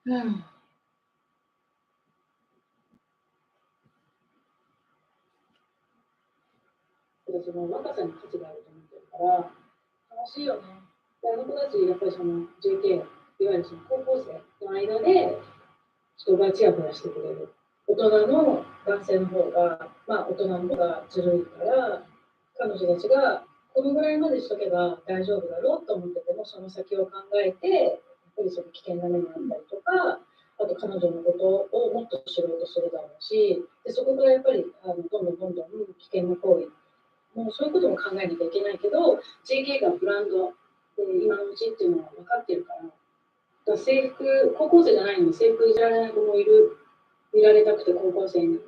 その若さに価値があると思ってるから、悲しいよね。で、あの子たち、やっぱりその JK、いわゆるその高校生の間で人がチヤホヤしてくれる。大人の男性の方が、まあ大人の方がずるいから、彼女たちがこのぐらいまでしとけば大丈夫だろうと思ってても、その先を考えて、やっぱりその危険な目にあったりとか、あと彼女のことをもっと知ろうとするだろうし、でそこからやっぱりどんどん危険な行為、もうそういうことも考えなきゃいけないけど、JK がブランドで今のうちっていうのは分かってるから、制服、高校生じゃないのに制服いじられない子もいる、いられたくて高校生に。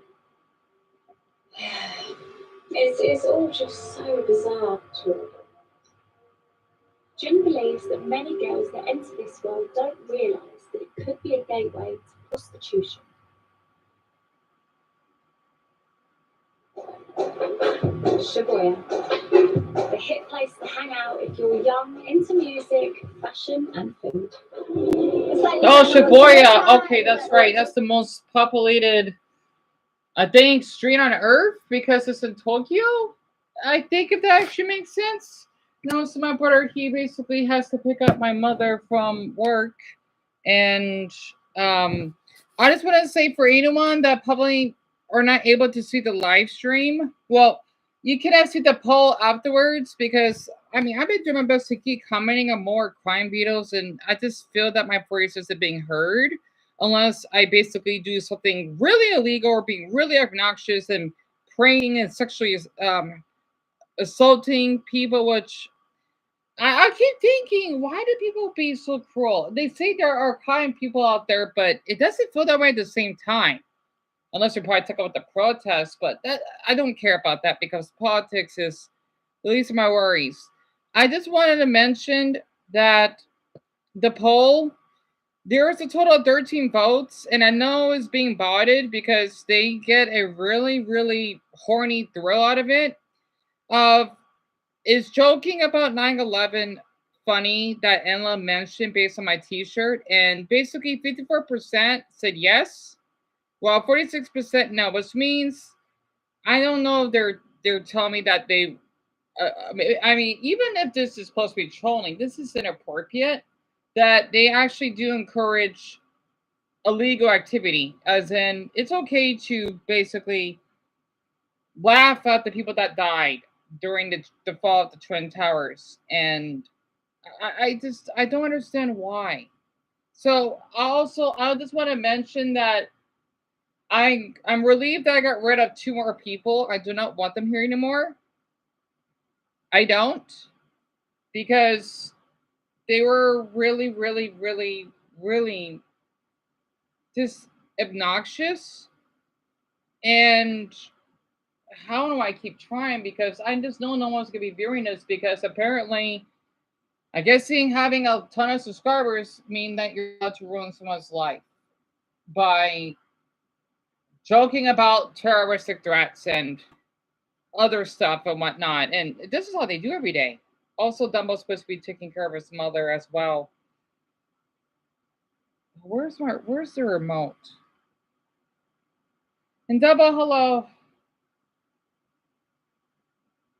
It's all just so bizarre. Jim believes that many girls that enter this world don't realise that it could be a gateway to prostitution. Shibuya, the hit place to hang out if you're young, into music, fashion, and food. Oh, Shibuya. Okay, that's right. That's the most populated, I think, street on Earth because it's in Tokyo. I think if that actually makes sense. No, so my brother, he basically has to pick up my mother from work, and I just want to say for anyone that probably are not able to see the live stream, well, you can have see the poll afterwards because I mean I've been doing my best to keep commenting on more crime videos, and I just feel that my voice isn't being heard unless I basically do something really illegal or being really obnoxious and praying and sexually assaulting people, which I keep thinking, why do people be so cruel? They say there are kind people out there, but it doesn't feel that way at the same time. Unless you probably took out the protests, but that I don't care about that because politics is the least of my worries. I just wanted to mention that the poll, there is a total of 13 votes, and I know it's being botted because they get a really, really horny thrill out of it. Of is joking about 9/11 funny that Enla mentioned based on my t-shirt? And basically 54% said yes, while 46% no, which means I don't know if they're telling me that they I mean, even if this is supposed to be trolling, this is inappropriate that they actually do encourage illegal activity, as in it's okay to basically laugh at the people that died during the fall of the Twin Towers, and I don't understand why. So also I just want to mention that I'm relieved that I got rid of two more people. I do not want them here anymore. I don't, because they were really, really, really, really just obnoxious. And how do I keep trying? Because I just know no one's gonna be viewing this because apparently, I guess having a ton of subscribers mean that you're allowed to ruin someone's life by joking about terroristic threats and other stuff and whatnot. And this is all they do every day. Also, Dumbo's supposed to be taking care of his mother as well. Where's the remote? And Dumbo, hello.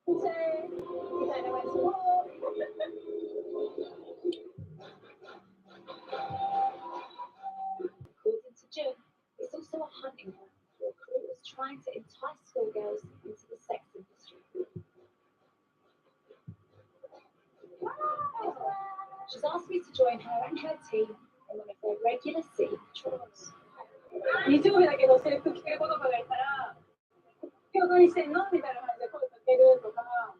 According to Jim, it's also a hunting ground for recruiters trying to entice schoolgirls into the sex industry. She's asked me to join her and her team in one of their regular city patrols. 日曜日だけど制服着てる子とかがいたら、今日何してんのみたいな感じで声かけるとか。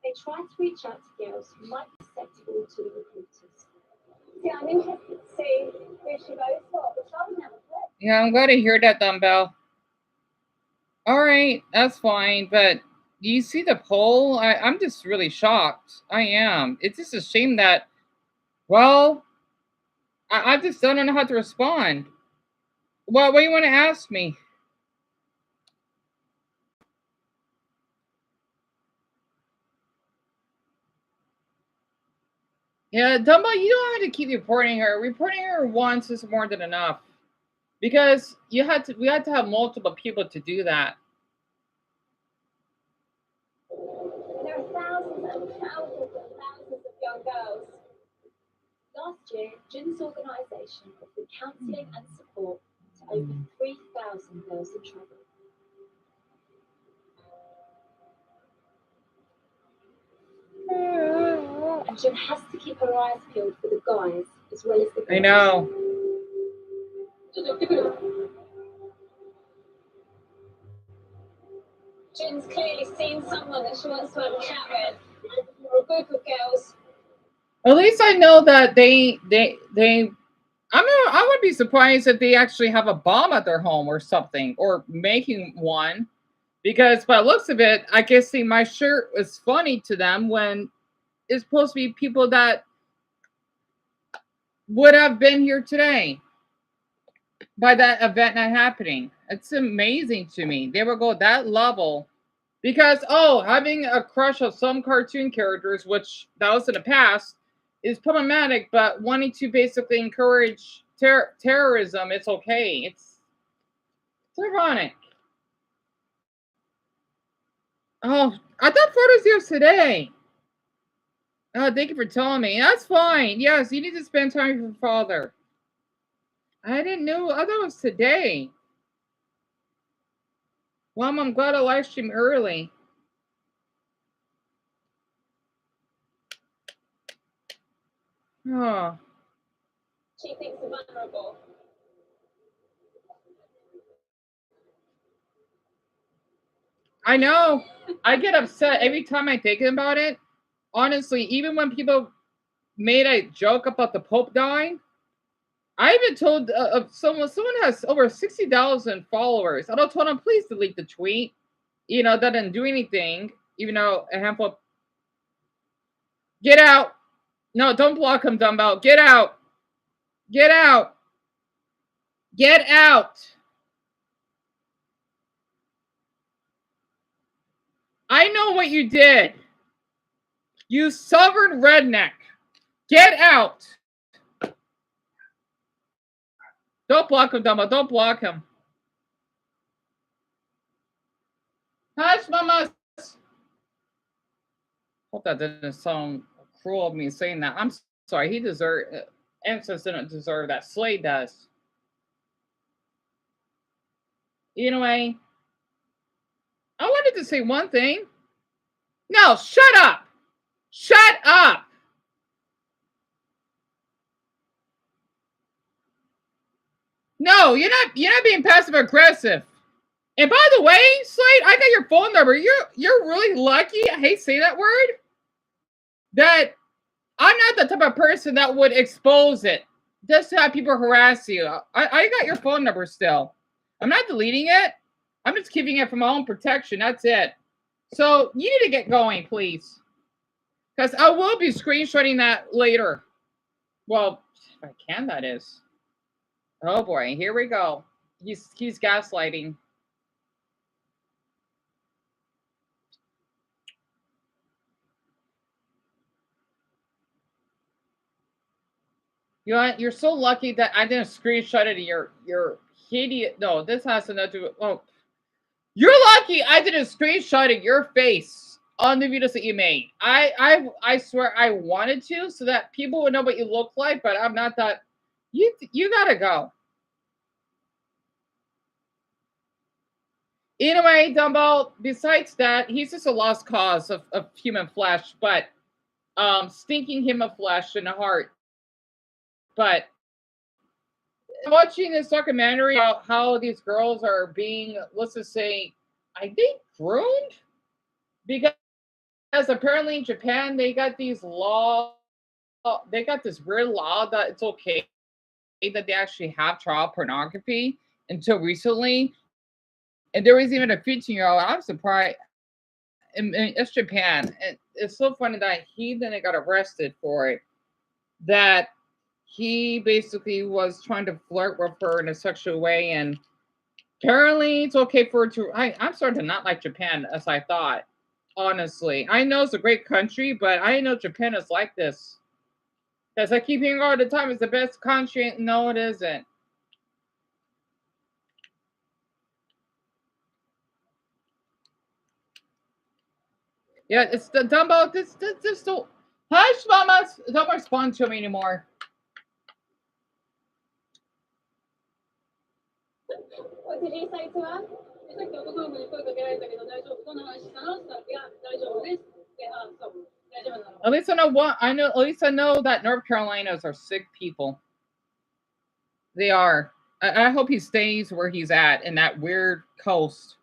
They try to reach out to girls who might be susceptible to the recruiters. Yeah, I'm interested to see who she goes for. Yeah, I'm glad to hear that, Dumbbell. All right, that's fine, but do you see the poll? I'm just really shocked. I am. It's just a shame that, well, I just don't know how to respond. What do you want to ask me? Yeah, Dumbo, you don't have to keep reporting her. Reporting her once is more than enough. Because we had to have multiple people to do that. There are thousands and thousands and thousands of young girls. Last year, Jin's organisation offered counselling and support to over 3,000 girls in trouble. And Jin has to keep her eyes peeled for the guys as well as the girls. I know. Jin's clearly seen someone that she wants to have a chat with. Or a group of girls. At least I know that I would be surprised if they actually have a bomb at their home or something, or making one. Because by the looks of it, I guess my shirt was funny to them when it's supposed to be people that would have been here today by that event not happening. It's amazing to me. They would go that level because, having a crush of some cartoon characters, which that was in the past, is problematic, but wanting to basically encourage terrorism, it's okay. It's ironic. Oh, I thought photos here today. Oh, thank you for telling me. That's fine. Yes, you need to spend time with your father. I didn't know. I thought it was today. Well, I'm glad I live streamed early. Oh. She thinks are vulnerable. I know. I get upset every time I think about it. Honestly, even when people made a joke about the Pope dying, I even told someone has over 60,000 followers. I told them, please delete the tweet. That didn't do anything, even though a handful of... Get out. No, don't block him, Dumbo. Get out. Get out. Get out. I know what you did. You stubborn redneck. Get out. Don't block him, Dumbo. Don't block him. Hush, mamas. Hope that didn't sound cruel of me saying that. I'm sorry. He deserved... Ancestors didn't deserve that. Slade does. Anyway, I wanted to say one thing. No, shut up. Shut up. No, you're not being passive aggressive. And by the way, Slade, I got your phone number. You're really lucky. I hate to say that word. That I'm not the type of person that would expose it just to have people harass you. I got your phone number still. I'm not deleting it. I'm just keeping it for my own protection. That's it. So you need to get going, please. Because I will be screenshotting that later. Well, if I can, that is. Oh boy, here we go. He's gaslighting. You're so lucky that I didn't screenshot it. Your idiot. No, this has nothing to do with... Oh, you're lucky I didn't screenshot it your face on the videos that you made. I swear I wanted to so that people would know what you look like, but I'm not that. You gotta go. Anyway, Dumbo, besides that, he's just a lost cause of human flesh, but stinking him of flesh and a heart. But watching this documentary about how these girls are being, let's just say, I think groomed, because apparently in Japan they got this weird law that it's okay that they actually have child pornography until recently. And there was even a 15-year-old. I'm surprised. It's Japan. And it's so funny that he then got arrested for it. That he basically was trying to flirt with her in a sexual way. And apparently it's okay for her to... I'm starting to not like Japan as I thought. Honestly. I know it's a great country, but I know Japan is like this. Because I keep hearing all the time it's the best country. No, it isn't. Yeah, it's the Dumbo. This don't. Hush, mama. Don't respond to me anymore. 藤井さんいつはさっき男の子に声かけられたけど大丈夫どんな話したのって言ったらいや大丈夫ですってそう大丈夫なの At least I know what I know. At least I know that North Carolinas are sick people. They are. I hope he stays where he's at in that weird coast.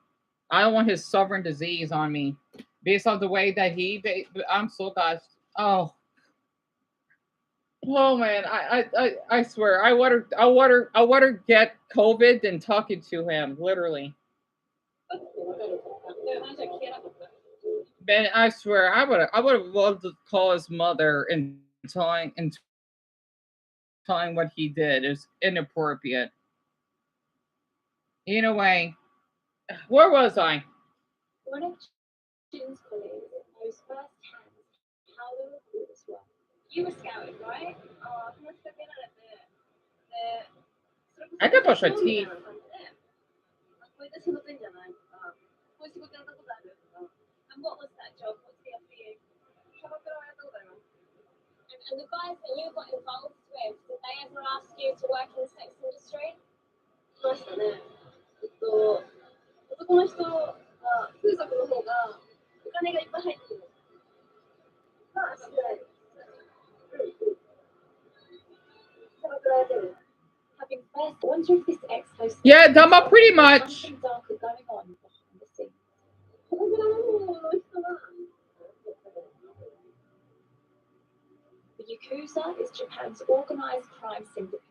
I don't want his sovereign disease on me, based on the way that I'm so gosh. Oh, oh man. I swear. I want to get COVID than talking to him. Literally. Man, I swear, I would have loved to call his mother and telling what he did is inappropriate. In a way, where was I? One of Jin's colleagues knows firsthand how the recruiters work. You were scouted, right? I could brush my teeth. And what was that job? What's the offer you? And the guys that you got involved with, did they ever ask you to work in the sex industry? いましたね。男の人は風俗の方がお金がいっぱい入ってる。まあ、しない。キャバクラやってる。Having first, I wonder if this ex-host. Yeah, Dama, pretty much. Something darker going on behind the scenes. The Yakuza is Japan's organized crime syndicate.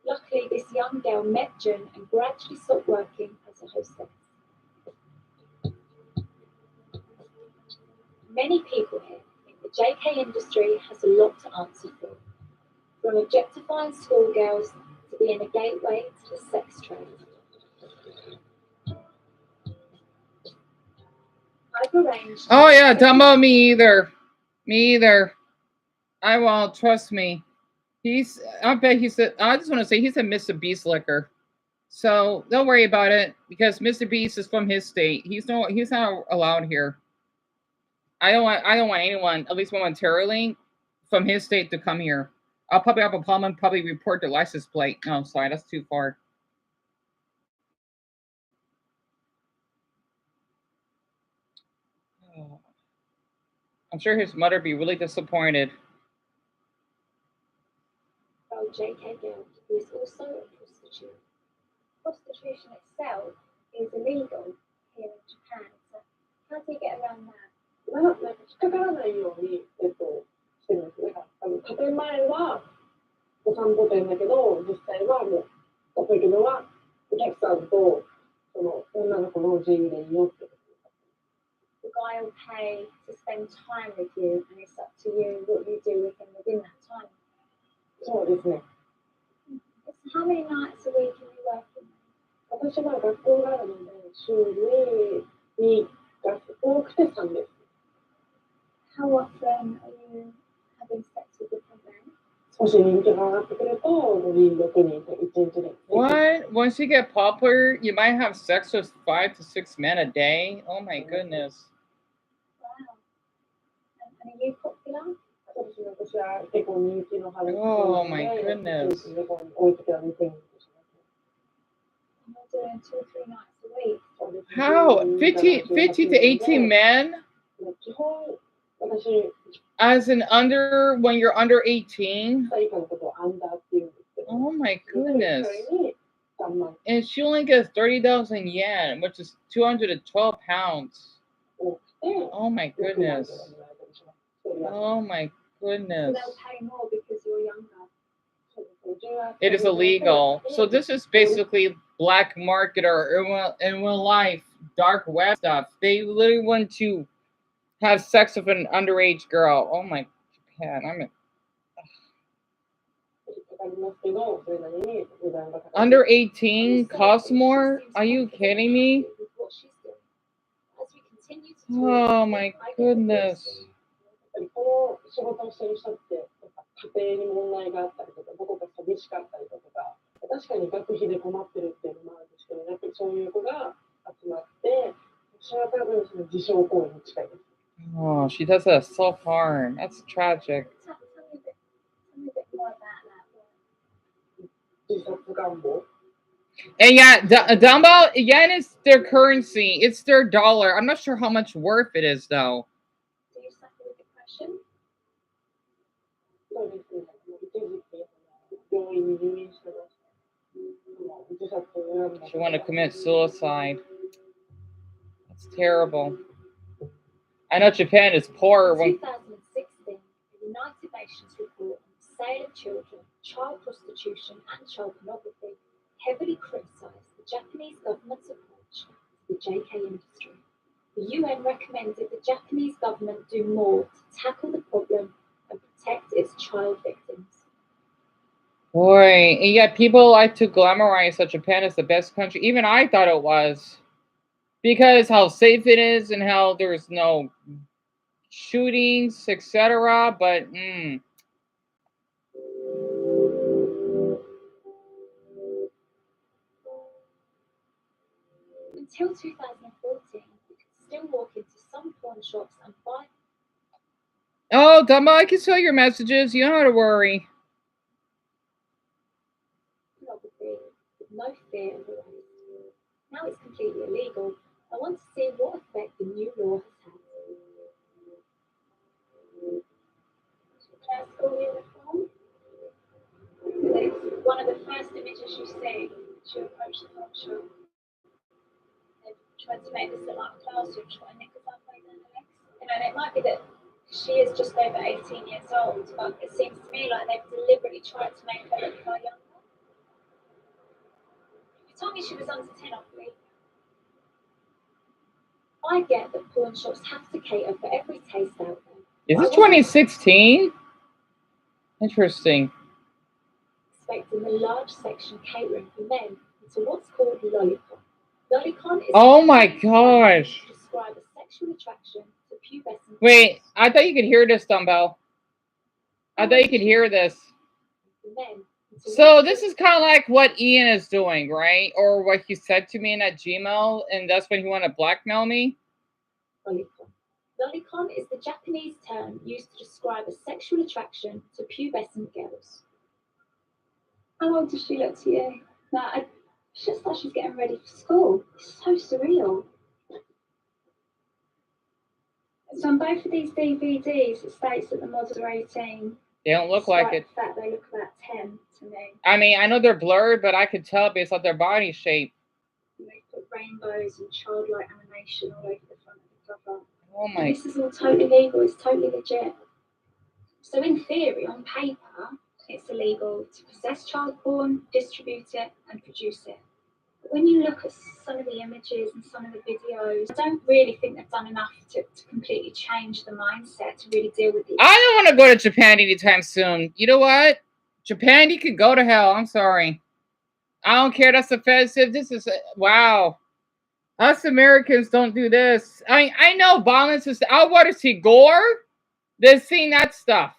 Luckily, this young girl met Jun and gradually stopped working as a hostess. Many people here think the JK industry has a lot to answer for, from objectifying schoolgirls to being a gateway to the sex trade. I've arranged. Oh yeah, Dumbo, me either. Me either. I won't. Trust me. I bet he said. I just want to say he's a Mr. Beast liquor. So don't worry about it because Mr. Beast is from his state. He's not allowed here. I don't want anyone, at least momentarily, from his state to come here. I'll probably have a problem and probably report the license plate. No, sorry, that's too far. I'm sure his mother would be really disappointed. Well, J.K. Guild is also a prostitute. Prostitution itself is illegal here in Japan. So how do you get around that? なんか引っかからないように、してるんですね。建前はお散歩店だけど、実際はもう、だけどはお客さんとその女の子の自由でいいよって。The guy will pay to spend time with you, and it's up to you what you do with him within that time. そうですね。How many nights a week are you working? 私は学校があるので、週に多くて3です。How often are you having sex with different men? 少し人気が上がってくると、5人、6人と1日で。What? Once you get popular, you might have sex with 5 to 6 men a day? Oh my goodness. Wow. And are you popular? Oh my goodness. You're doing 2 or 3 nights a week. How? 50 to 18 men? As in when you're under 18? Oh my goodness. And she only gets 30,000 yen, which is 212 pounds. Oh my goodness. Oh my goodness. They'll pay more because you're younger. It is illegal. So this is basically black market or in real life, dark web stuff. They literally want to have sex with an underage girl. Oh my Japan. Under 18 costs more? Are you kidding me? Oh my goodness. 家庭に問題があったりとか、どこか寂しかったりとか、確かに学費で困ってるっていうのもあるんですけど、やっぱりそういう子が集まって、私は多分その自傷行為に近いです。Oh, she does that so hard. That's tragic. Tell me a bit more about that. 自殺願望。 And yeah, Dumbo, yen is their currency. It's their dollar. I'm not sure how much worth it is, though. Do you suffer with depression? そうですね。一時期病院に入院してました。自殺を選んだ。She wanted to commit suicide. That's terrible. I know Japan is poor. In 2016, the United Nations report on the sale of children, child prostitution, and child pornography heavily criticised the Japanese government's approach to the JK industry. The UN recommended the Japanese government do more to tackle the problem and protect its child victims. Boy, and yet people like to glamorize that Japan is the best country. Even I thought it was. Because how safe it is and how there's no shootings, etc. But, Until 2014, you could still walk into some pawn shops and buy. Oh, Dumbo, I can sell your messages. You don't have to worry. Pornography with no fear of arrest. Now it's completely illegal. I want to see what effect the new law has had. Classical uniform. It's one of the first images you see. She approached the pawn shop. They tried to make this look like a classroom. She got a knickers halfway down her legs. You know, it might be that she is just over 18 years old, but it seems to me like they've deliberately tried to make her look far younger. If you told me she was under 10, I'd believe you. I get that pawn shops have to cater for every taste out there. Is this 2016? Interesting. Expecting the large section catering for men into what's called lolicon. Lolicon is Oh my gosh. to describe a sexual attraction to pubescent. Wait, I thought you could hear this, Dumbo. I thought you could hear this. Men. So this is kind of like what Ian is doing, right? Or what he said to me in that Gmail, and that's when he wanted to blackmail me. Lolicon. Lolicon is the Japanese term used to describe a sexual attraction to pubescent girls. How old does she look to you? Like, she looks like she's getting ready for school. It's so surreal. So on both of these DVDs, it states that the models are 18. They don't look like it. The fact they look about 10 to me. I mean, I know they're blurred, but I could tell based on their body shape. They put rainbows and childlike animation all over the front of the cover. Oh my. This is all totally legal. It's totally legit. So in theory, on paper, it's illegal to possess child porn, distribute it, and produce it. But when you look at some of the images and some of the videos, I don't really think they've done enough to completely change the mindset to really deal with it. I don't want to go to Japan anytime soon. You know what? Japan, you could go to hell. I'm sorry. I don't care. That's offensive. This is wow. Us Americans don't do this. I know violence is. I want to see gore than seeing that stuff.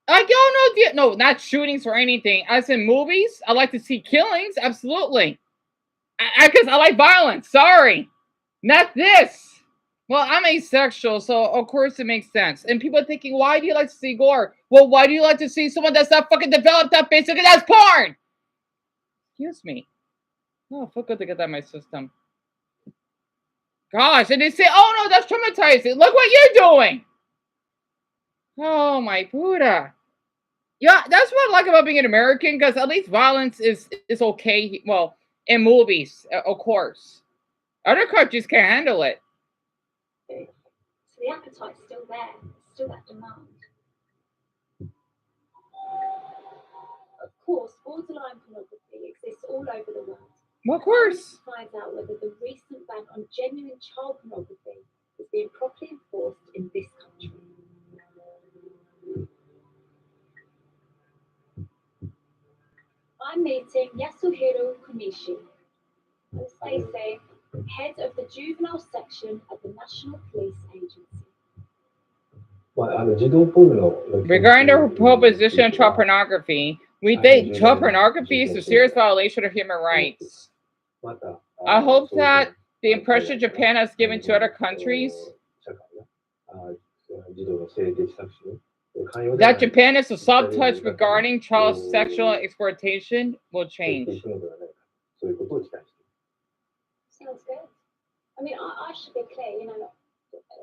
Like y'all know, no, not shootings or anything. As in movies, I like to see killings. Absolutely. Because I like violence. Sorry, not this. Well, I'm asexual, so of course it makes sense. And people are thinking, why do you like to see gore? Well, why do you like to see someone that's not fucking developed that basically that's porn? Excuse me. Oh, I feel good to get that in my system. Gosh, and they say, oh no, that's traumatizing. Look what you're doing. Oh my Buddha. Yeah, that's what I like about being an American, because at least violence is okay. Well, in movies, of course. Other countries can't handle it. So the appetite's still there. There's still that demand. Of course, borderline pornography exists all over the world. Well, of course. To find out whether the recent ban on genuine child pornography is being properly enforced in this country. I'm meeting Yasuhiro Konishi, as they say, head of the juvenile section at the National Police Agency. Regarding the prohibition of child pornography, we think child pornography is a serious violation of human rights. I hope that the impression Japan has given to other countries that Japan is a soft touch regarding child sexual exploitation will change. Sounds good. I mean, I should be clear,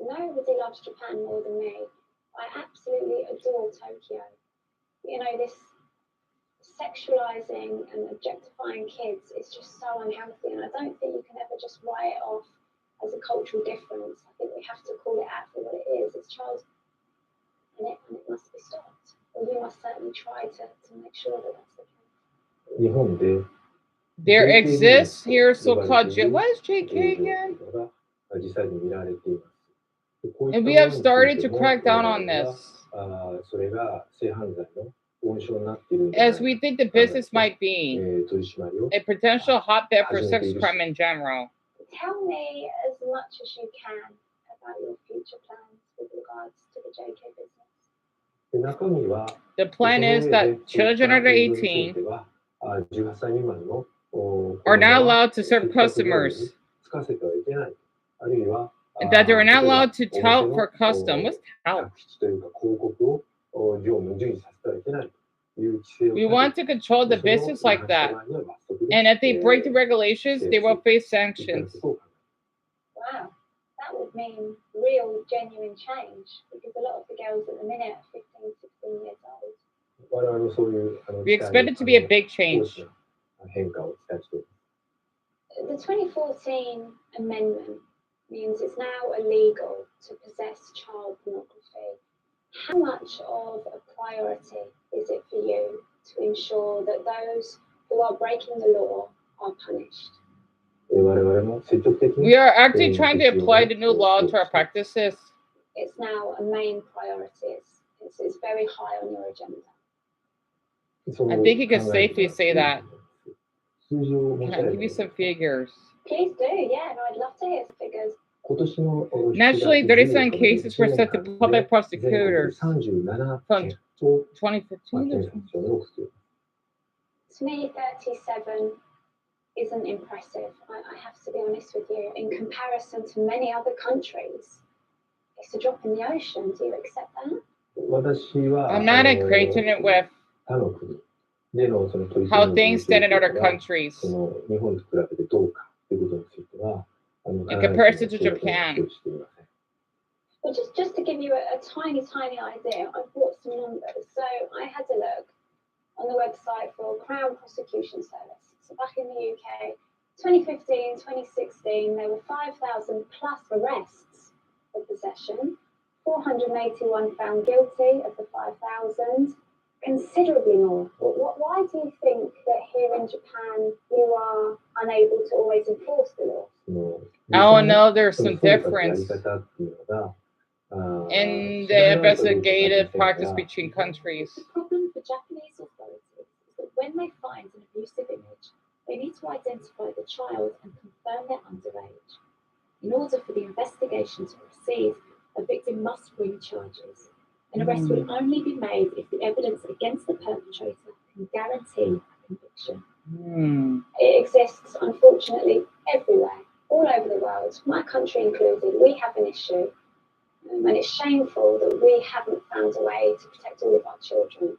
nobody loves Japan more than me. I absolutely adore Tokyo. This sexualizing and objectifying kids is just so unhealthy, and I don't think you can ever just write it off as a cultural difference. I think we have to call it out for what it is. It's child, and it must be stopped. Or we must certainly try to make sure that that's the case. There exists here so-called what is JK again? And we have started to crack down on this, as we think the business might be a potential hotbed for sex crime in general. Tell me as much as you can about your future plans with regards to the JK business. The plan is that children under 18 are not allowed to serve customers, and that they are not allowed to tout for custom. What's tout? We want to control the business like that, and if they break the regulations, they will face sanctions. Wow, that would mean real, genuine change, because a lot of the girls at the minute are 15, 16 years old. We expect it to be a big change. The 2014 amendment means it's now illegal to possess child pornography. How much of a priority is it for you to ensure that those who are breaking the law are punished? We are actually trying to apply the new law to our practices. It's now a main priority. It's very high on your agenda. I think you can safely say that. Can I give you some figures? Please do, yeah, no, I'd love to hear some figures. Naturally, 37 cases were sent to public prosecutors from 2015 to 2016. To me, 37 isn't impressive. I have to be honest with you. In comparison to many other countries, it's a drop in the ocean. Do you accept that? I'm not equating it with how things stand in other countries in comparison to Japan. Well, just to give you a tiny idea, I've brought some numbers. So I had a look on the website for Crown Prosecution Service. So back in the UK, 2015, 2016, there were 5,000 plus arrests for possession, 481 found guilty of the 5,000, considerably more. Why do you think that here in Japan you are unable to always enforce the law? Oh no, there's some difference in the investigative practice between countries. The problem for Japanese authorities is that when they find an abusive image, they need to identify the child and confirm they're underage. In order for the investigation to proceed, a victim must bring charges. An arrest will only be made if the evidence against the perpetrator can guarantee a conviction. It exists, unfortunately, everywhere, all over the world, my country included. We have an issue, and it's shameful that we haven't found a way to protect all of our children.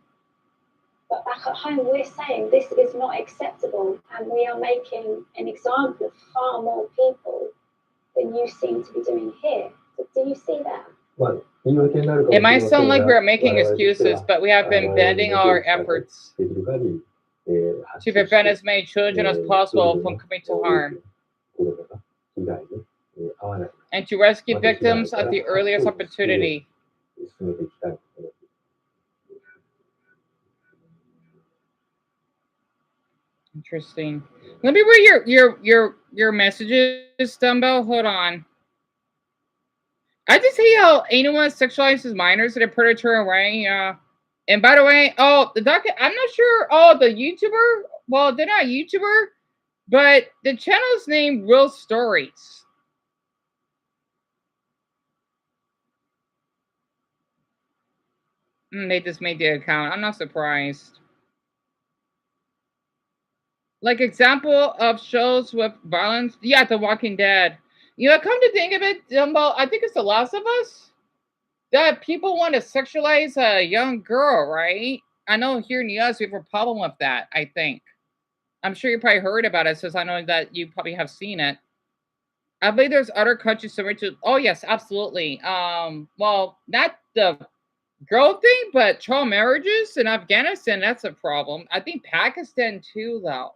But back at home, we're saying this is not acceptable, and we are making an example of far more people than you seem to be doing here. So do you see that? It might sound like we're making excuses, but we have been bending our efforts to prevent as many children as possible from coming to harm and to rescue victims at the earliest opportunity. Interesting. Let me read your messages, Dumbo. Hold on. I just see how anyone sexualizes minors in a predatory way. And by the way, the I'm not sure. The YouTuber. Well, they're not a YouTuber, but the channel's named Real Stories. They just made the account. I'm not surprised. Like example of shows with violence. Yeah, The Walking Dead. You know, come to think of it, Dumbo, I think it's The Last of Us that people want to sexualize a young girl, right? I know here in the US we have a problem with that, I think. I'm sure you probably heard about it since I know that you probably have seen it. I believe there's other countries similar to. Oh yes, absolutely. Well, not the girl thing, but child marriages in Afghanistan. That's a problem. I think Pakistan too, though.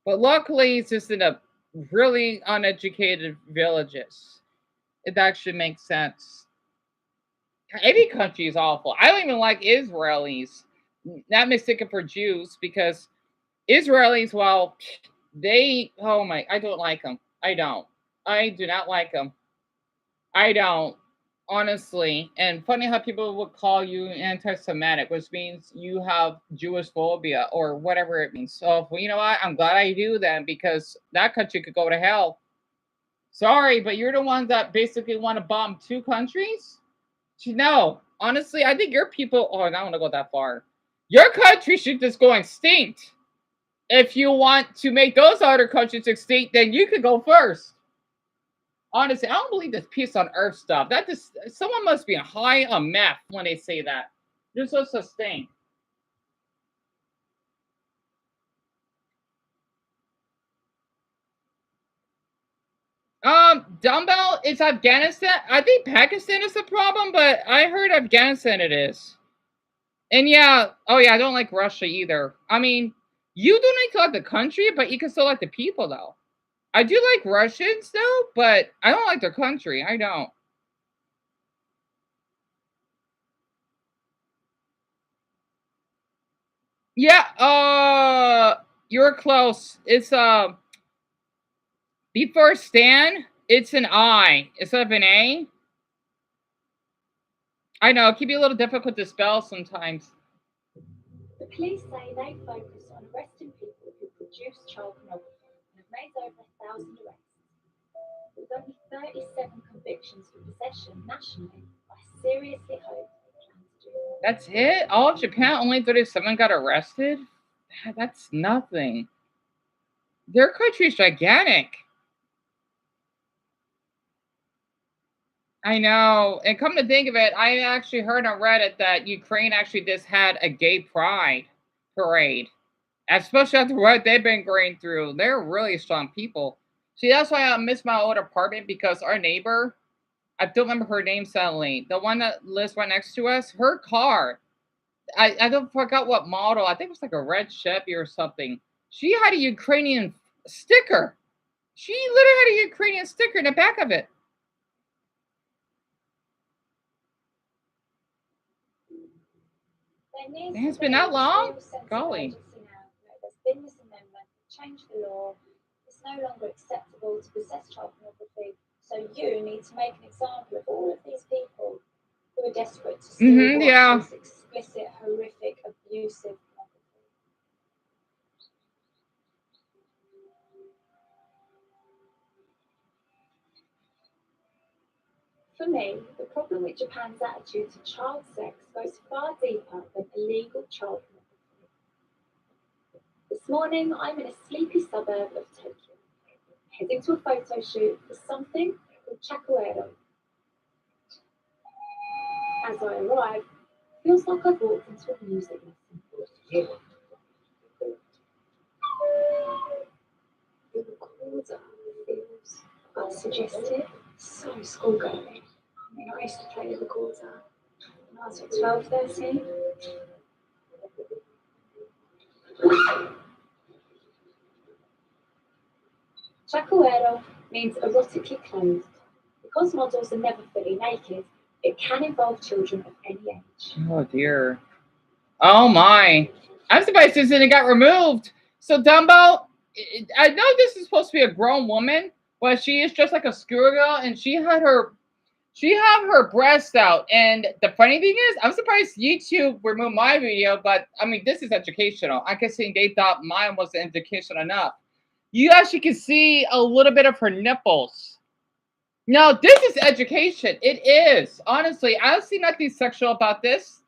But luckily, it's just in a really uneducated villages. It actually makes sense. Any country is awful. I don't even like Israelis. Not mistaken for Jews because Israelis, well, they, oh my, I don't like them. I don't. I do not like them. I don't, honestly. And funny how people would call you anti-Semitic, which means you have Jewish phobia or whatever it means. So, well, you know what? I'm glad I do that because that country could go to hell. Sorry, but you're the ones that basically want to bomb two countries? No, honestly, I think your people. Oh, I don't want to go that far. Your country should just go extinct. If you want to make those other countries extinct, then you could go first. Honestly, I don't believe this peace on earth stuff. That just someone must be high on meth when they say that. There's no such thing. Dumbbell is Afghanistan. I think Pakistan is the problem, but I heard Afghanistan it is. And yeah, oh yeah, I don't like Russia either. I mean, you don't like the country, but you can still like the people though. I do like Russians though, but I don't like their country. I don't. Yeah, you're close. It's before Stan, it's an I instead of an A. I know it can be a little difficult to spell sometimes. The police say they focus on arresting people who produce child pornography and have made over 1,000 arrests. With only 37 convictions for possession nationally, I seriously hope they plan to do more. That's it? All of Japan, only 37 got arrested? That's nothing. Their country is gigantic. I know. And come to think of it, I actually heard on Reddit that Ukraine actually just had a gay pride parade. Especially after what they've been going through. They're really strong people. See, that's why I miss my old apartment because our neighbor, I don't remember her name suddenly, the one that lives right next to us, her car, I don't forgot what model. I think it was like a red Chevy or something. She had a Ukrainian sticker. She literally had a Ukrainian sticker in the back of it. It's been that long? Golly. There's been this amendment, changed the law. It's no longer acceptable to possess child pornography. So you need to make an example of all of these people who are desperate to still watch this explicit, horrific, abusive pornography. For me, the problem with Japan's attitude to child sex goes far deeper than illegal child pornography. This morning, I'm in a sleepy suburb of Tokyo, heading to a photo shoot for something called Chakuero. As I arrive, it feels like I've walked into a music lesson. The recorder feels suggestive, so schoolgirly. I mean, I used to play the recorder when I was 12, 13. Chakuero means erotically clothed. Because models are never fully naked, it can involve children of any age. Oh dear. Oh my. I'm surprised this didn't got removed. So Dumbo, I know this is supposed to be a grown woman, but she is just like a schoolgirl, and she had her breasts out. And the funny thing is, I'm surprised YouTube removed my video, but I mean, this is educational. I guess they thought mine wasn't educational enough. You actually can see a little bit of her nipples. No, this is education. It is. Honestly, I don't see nothing sexual about this.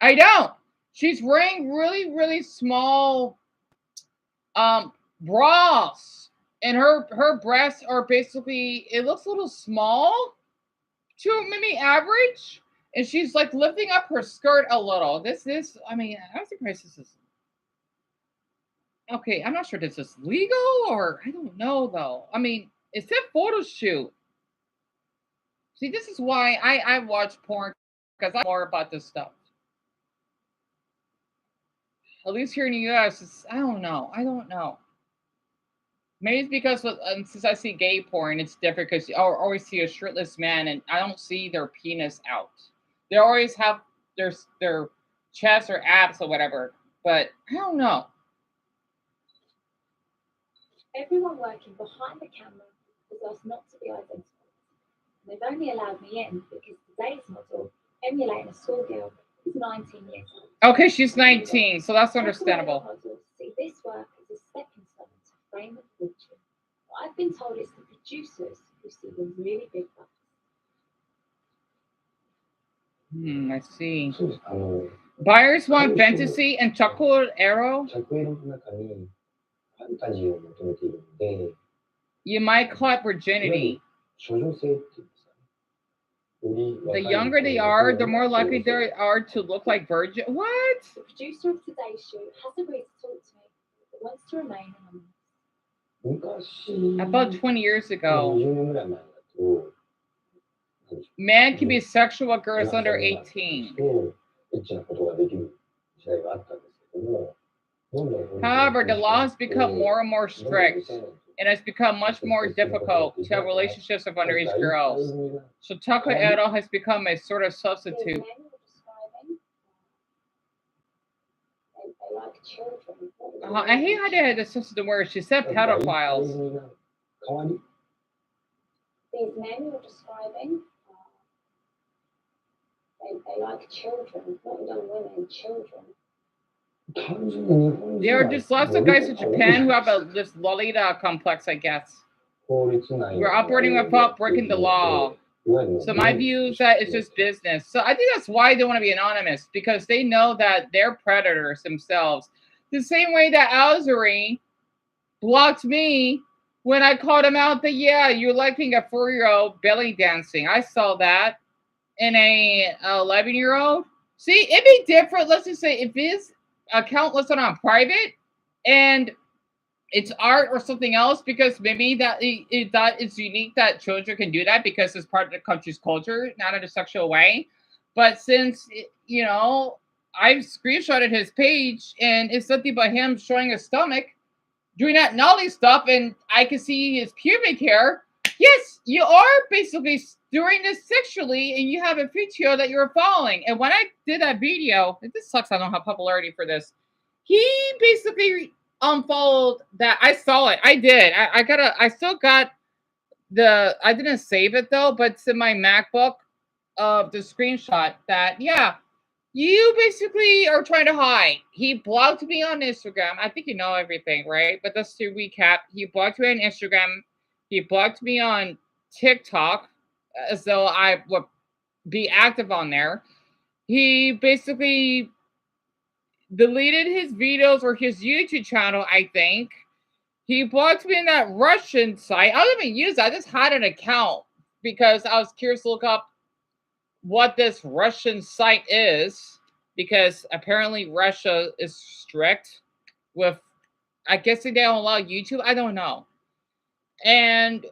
I don't. She's wearing really, really small bras. And her breasts are basically, it looks a little small to maybe average. And she's like lifting up her skirt a little. I mean, I'm surprised this is okay. I'm not sure this is legal or I don't know though. I mean, it said photo shoot. See, this is why I watch porn because I know more about this stuff. At least here in the US, I don't know. I don't know. Maybe it's because since I see gay porn, it's different because I always see a shirtless man and I don't see their penis out. They always have their chest or abs or whatever, but I don't know. Everyone working behind the camera was asked not to be identified. They've only allowed me in because today's model, emulating a schoolgirl, is 19 years old. Okay, she's 19, so that's understandable. Models see this work as a stepping stone to frame of fortune. What I've been told is the producers who see the really big bucks. I see. Buyers want fantasy and chocolate arrow. You might call it virginity. The younger they are, the more likely they are to look like virgin. What? The producer of today's show has agreed to talk to me, but wants to remain anonymous. About 20 years ago, men can be sexual with girls under 18. However, the law has become more and more strict, and it's become much more difficult to have relationships with underage girls. So chocolate arrow has become a sort of substitute. I hate how they had this the word. She said pedophiles. These men you're describing, they like children, not young women, children. There are just lots of guys in Japan who have this Lolita complex, I guess. We're operating without breaking the law. So my view is that it's just business. So I think that's why they want to be anonymous, because they know that they're predators themselves. The same way that Alzuri blocked me when I called him out that, yeah, you're liking a 4-year-old belly dancing. I saw that in a 11-year-old. See, it'd be different. Let's just say if his account listed on private and it's art or something else, because maybe that it's unique that children can do that because it's part of the country's culture, not in a sexual way. But since, I've screenshotted his page and it's something about him showing his stomach, doing that naughty stuff, and I can see his pubic hair. Yes, you are basically doing this sexually, and you have a video that you're following. And when I did that video, this sucks. I don't have popularity for this. He basically unfollowed that. I saw it. I did. I still got I didn't save it though, but it's in my MacBook of the screenshot that, yeah, you basically are trying to hide. He blocked me on Instagram. I think you know everything, right? But just to recap, he blocked me on Instagram. He blocked me on TikTok as though I would be active on there. He basically deleted his videos or his YouTube channel, I think. He blocked me in that Russian site. I don't even use that. I just had an account because I was curious to look up what this Russian site is, because apparently Russia is strict with, I guess they don't allow YouTube. I don't know. And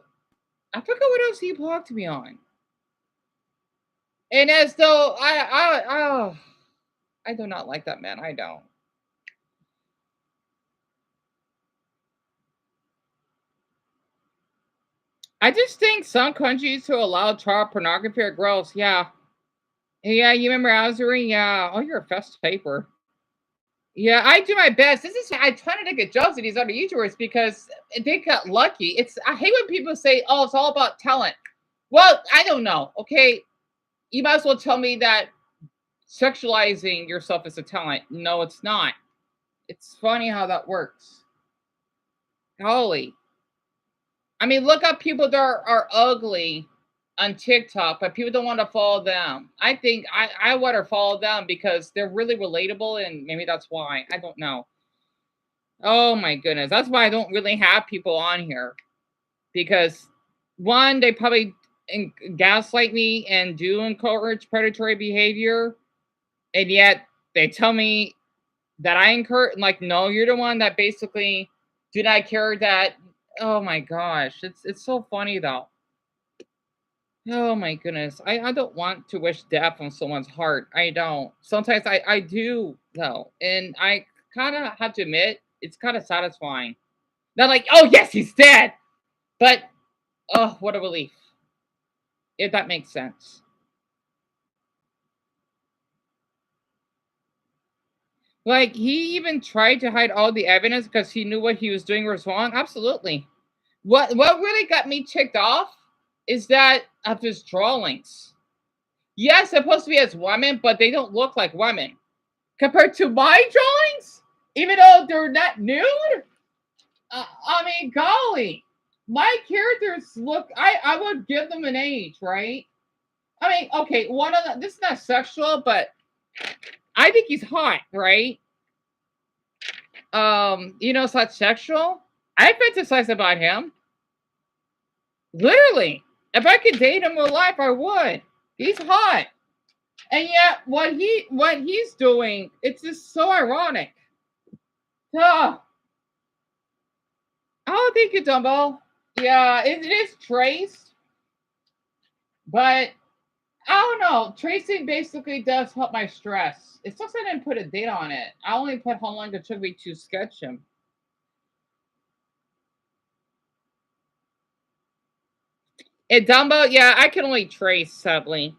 I forgot what else he blocked me on. And as though I do not like that man. I don't. I just think some countries who allow child pornography are gross. Yeah. Yeah, you remember Azuri? Yeah. Oh, you're a fast paper. Yeah, I do my best. I try to get jobs at these other YouTubers because they got lucky. I hate when people say, oh, it's all about talent. Well, I don't know. Okay. You might as well tell me that sexualizing yourself is a talent. No, it's not. It's funny how that works. Holy. I mean, look up people that are ugly on TikTok, but people don't want to follow them. I think I want to follow them because they're really relatable, and maybe that's why. I don't know. Oh my goodness. That's why I don't really have people on here. Because one, they probably gaslight me and do encourage predatory behavior. And yet they tell me that I encourage, like, no, you're the one that basically do not care that. Oh my gosh. It's so funny though. Oh my goodness. I don't want to wish death on someone's heart. I don't. Sometimes I do though. And I kind of have to admit, it's kind of satisfying. Not like, oh yes, he's dead. But oh, what a relief. If that makes sense. Like, he even tried to hide all the evidence because he knew what he was doing was wrong. Absolutely. What really got me ticked off is that of his drawings. Yes, supposed to be as women, but they don't look like women. Compared to my drawings, even though they're not nude, I mean, golly, my characters look. I would give them an age, right? I mean, okay, one of the, this is not sexual, but I think he's hot, right? It's not sexual. I fantasize about him. Literally, if I could date him in real life, I would. He's hot, and yet what he's doing, it's just so ironic. Oh, thank you, Dumbo. Yeah, it is traced, but I don't know. Tracing basically does help my stress. It sucks I didn't put a date on it. I only put how long it took me to sketch him. And Dumbo, yeah, I can only trace, sadly.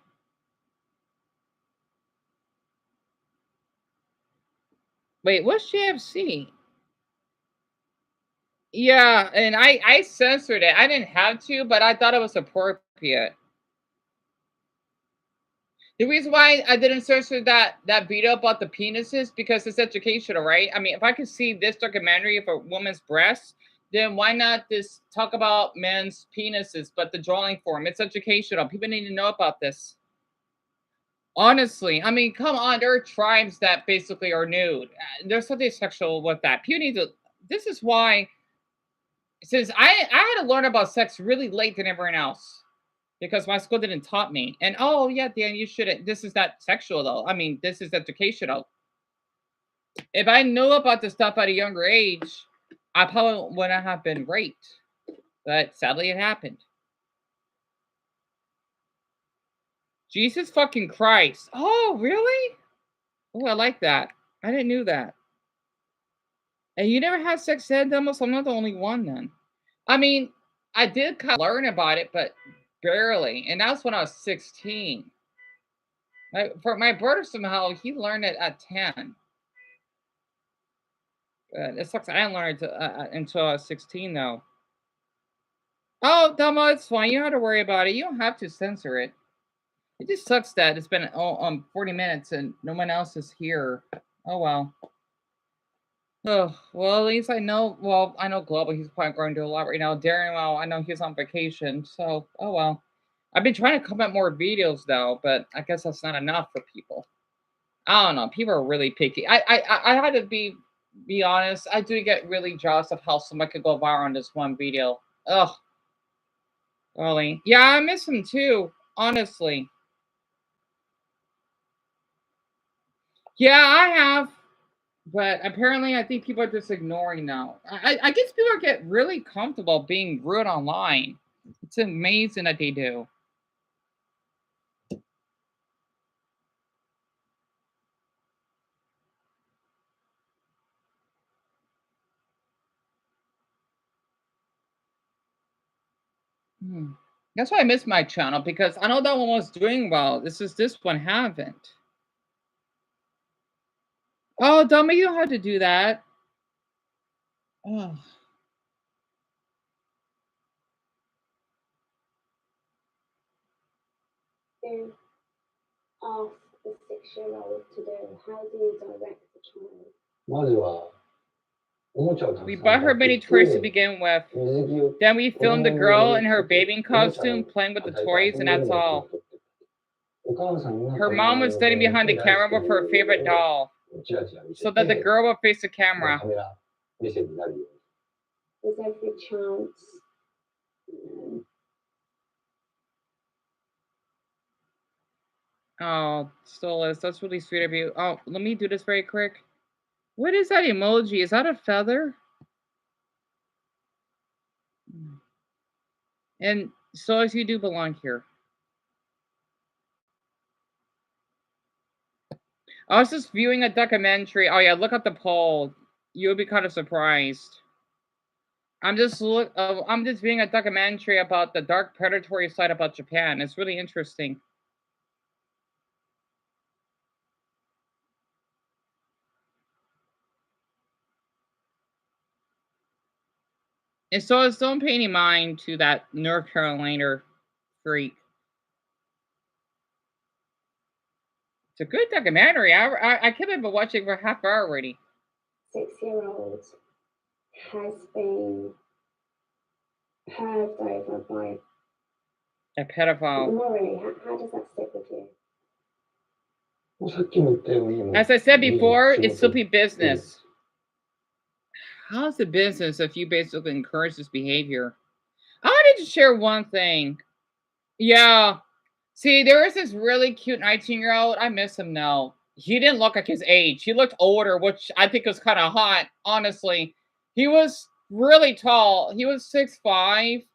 Wait, what's JFC? Yeah, and I censored it. I didn't have to, but I thought it was appropriate. The reason why I didn't censor that video about the penises because it's educational, right? I mean, if I could see this documentary of a woman's breasts, then why not just talk about men's penises, but the drawing form? It's educational. People need to know about this. Honestly, I mean, come on. There are tribes that basically are nude. There's something sexual with that. People need to. This is why, since I had to learn about sex really late than everyone else because my school didn't taught me. And oh yeah, Dan, you shouldn't. This is not sexual though. I mean, this is educational. If I knew about this stuff at a younger age, I probably wouldn't have been raped. But sadly, it happened. Jesus fucking Christ. Oh, really? Oh, I like that. I didn't know that. And you never had sex ed demo, so I'm not the only one then. I mean, I did kind of learn about it, but barely. And that was when I was 16. For my brother, somehow, he learned it at 10. It sucks. I didn't learn it until I was 16, though. Oh, Dama, it's fine. You don't have to worry about it. You don't have to censor it. It just sucks that it's been 40 minutes and no one else is here. Oh, well. Oh, well, at least I know. Well, I know Global. He's probably going to do a lot right now. Darren, well, I know he's on vacation. So, oh, well. I've been trying to come up more videos, though, but I guess that's not enough for people. I don't know. People are really picky. I had to be honest. I do get really jealous of how someone could go viral on this one video. Ugh. Really. Yeah, I miss him too. Honestly. Yeah, I have. But apparently, I think people are just ignoring now. I guess people get really comfortable being rude online. It's amazing that they do. Hmm. That's why I miss my channel because I know that one was doing well. This one haven't. Oh, dummy, you don't have to do that. Oh. Then ask the 6-year-old to do. How do you direct the child? まずは We bought her mini toys to begin with. Then we filmed the girl in her bathing costume playing with the toys, and that's all. Her mom was standing behind the camera with her favorite doll, so that the girl would face the camera. There's every chance. Oh, Stolas, that's really sweet of you. Oh, let me do this very quick. What is that emoji? Is that a feather? And Stolas, you do belong here. I was just viewing a documentary. Oh yeah, look at the poll. You'll be kind of surprised. I'm just viewing a documentary about the dark predatory side about Japan. It's really interesting. And so don't pay any mind to that North Carolina freak. It's a good documentary. I can't been watching for half hour already. 6-year-old has been curved over by a pedophile. Maury, how does that sit with you? As I said before, it's simply business. How's the business if you basically encourage this behavior? I wanted to share one thing. Yeah. See, there is this really cute 19-year-old. I miss him now. He didn't look like his age. He looked older, which I think was kind of hot, honestly. He was really tall. He was 6'5".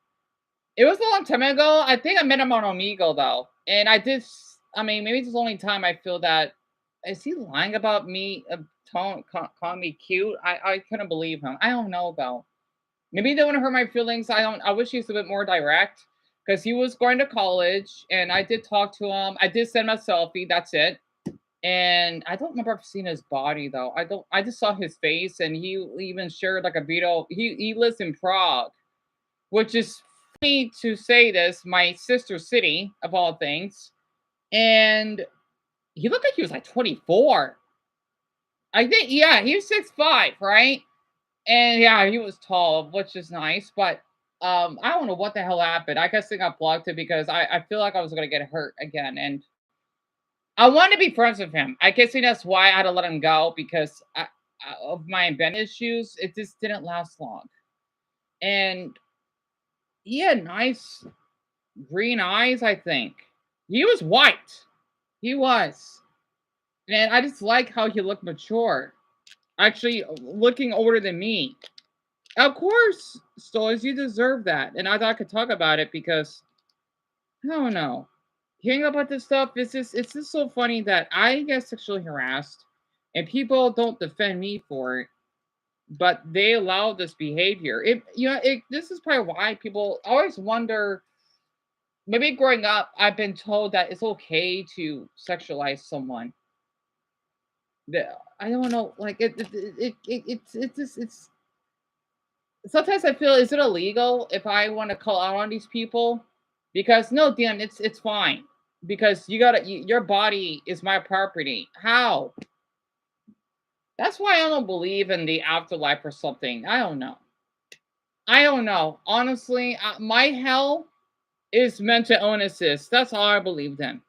It was a long time ago. I think I met him on Omegle, though. And maybe it's the only time I feel that, is he lying about me, calling me cute? I couldn't believe him. I don't know, though. Maybe they want to hurt my feelings. I wish he was a bit more direct, because he was going to college, and I did talk to him. I did send him a selfie. That's it. And I don't remember seeing his body, though. I just saw his face, and he even shared like a video. He lives in Prague, which is funny to say this, my sister city of all things. And he looked like he was like 24. I think, yeah, he was 6'5", right? And yeah, he was tall, which is nice, but I don't know what the hell happened. I guess I got blocked it because I feel like I was gonna get hurt again, and I want to be friends with him. I guess that's why I had to let him go, because of my event issues. It just didn't last long, and he had nice green eyes. I think he was white. He was, and I just like how he looked mature. Actually, looking older than me. Of course, Stolas, you deserve that. And I thought I could talk about it because, I don't know. Hearing about this stuff, it's just so funny that I get sexually harassed and people don't defend me for it, but they allow this behavior. This is probably why people always wonder, maybe growing up, I've been told that it's okay to sexualize someone. I don't know, like it's sometimes I feel, is it illegal if I want to call out on these people? Because no, Dan, it's fine. Because your body is my property. How? That's why I don't believe in the afterlife or something. I don't know. Honestly, my hell is mental illnesses. That's all I believed in.